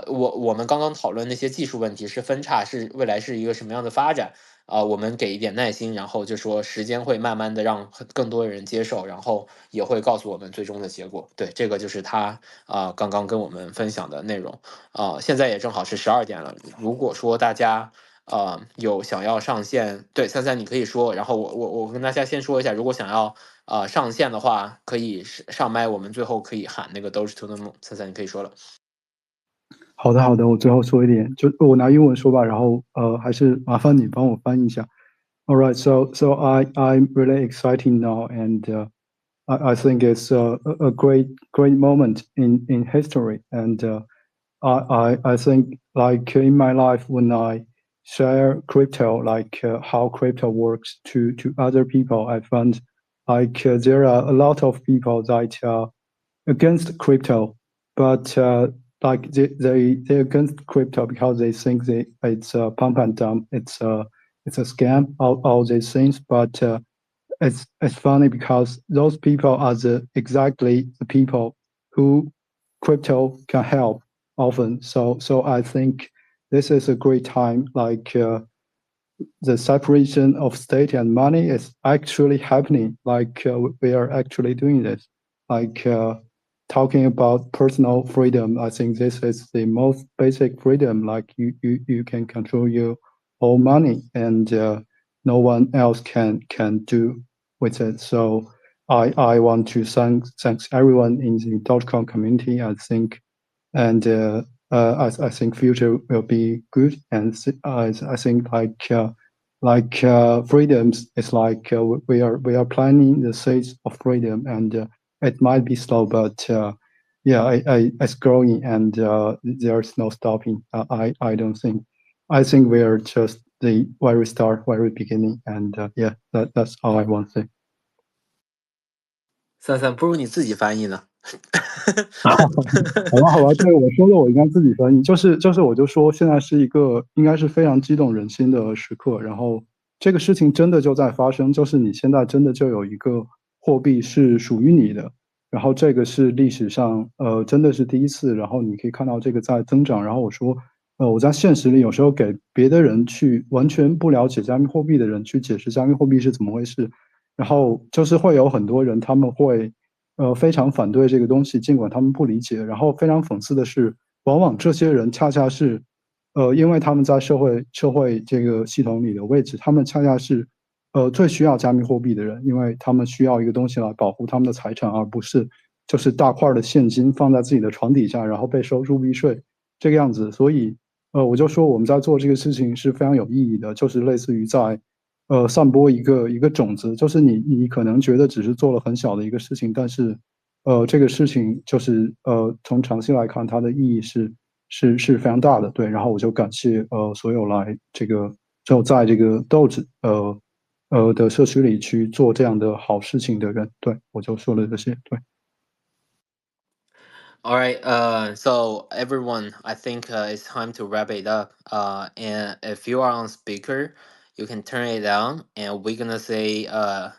我们刚刚讨论那些技术问题是分叉，是未来是一个什么样的发展我们给一点耐心，然后就说时间会慢慢的让更多的人接受，然后也会告诉我们最终的结果。对，这个就是他刚刚跟我们分享的内容现在也正好是12点了，如果说大家有想要上线，对，三你可以说，然后我跟大家先说一下，如果想要上线的话，可以上麦，我们最后可以喊那个 Doge to the moon。三你可以说了。好的，我最后说一点，就我拿英文说吧，然后还是麻烦你帮我翻译一下。All right, so I'm really excited now, and I think it's a great moment in history, and I think like in my life when I share crypto, like how crypto works to other people, I found like there are a lot of people that are against crypto, but like they're against crypto because they think it's a pump and dump, it's a scam, all these things. But it's funny because those people are exactly the people who crypto can help often. So I think this is a great time. Like the separation of state and money is actually happening. Like we are actually doing this. Like talking about personal freedom, I think this is the most basic freedom. Like you can control your own money, and no one else can do with it. So I want to thank everyone in the Dogecoin community. I think, and I think future will be good. And I think like freedoms is like we are planting the seeds of freedom, and it might be slow, but yeah, it's growing, and there's no stopping. I don't think. I think we are just the very start, very beginning, and yeah, that's all I want to say. 三不如你自己翻译呢？好吧，对我说的我应该自己翻译，就是我就说现在是一个应该是非常激动人心的时刻，然后这个事情真的就在发生，就是你现在真的就有一个货币是属于你的，然后这个是历史上真的是第一次，然后你可以看到这个在增长，然后我说我在现实里有时候给别的人去完全不了解加密货币的人去解释加密货币是怎么回事，然后就是会有很多人他们会非常反对这个东西，尽管他们不理解。然后非常讽刺的是，往往这些人恰恰是，因为他们在社会这个系统里的位置，他们恰恰是最需要加密货币的人，因为他们需要一个东西来保护他们的财产，而不是就是大块的现金放在自己的床底下，然后被收入币税这个样子。所以我就说我们在做这个事情是非常有意义的，就是类似于在散播一个种子，就是你可能觉得只是做了很小的一个事情，但是这个事情就是从长期来看它的意义是非常大的。对，然后我就感谢所有来就在这个 DOGE 的社区里去做这样的好事情的人。对，我就说了这些。对。All right, so everyone, I think it's time to wrap it up. And if you are on speaker, you can turn it down, and we're gonna say,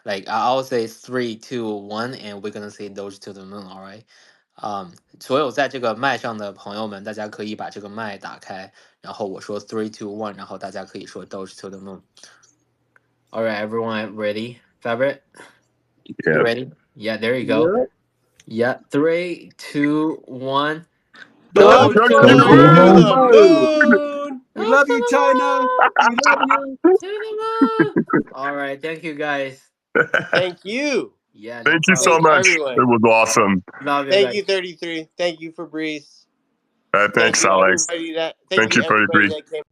like I'll say 3, 2, 1, and we're gonna say Doge to the moon. All right. 所有在这个麦上的朋友们，大家可以把这个麦打开，然后我说 3, 2, 1，然后大家可以说 Doge to the moon. All right, everyone ready? Fabric? Yeah. You ready? Yeah, there you go. Yeah, 3, 2, 1. Doge to the moon! We love you, China. We love you. All right, thank you guys. Thank you. Yeah, no Thank you so problem. much. everyone. It was awesome. Love you, Thank guys. you, 33. Thank you, Fabrice. Thanks, you, Alex. everybody Thank you, everybody 33. that came.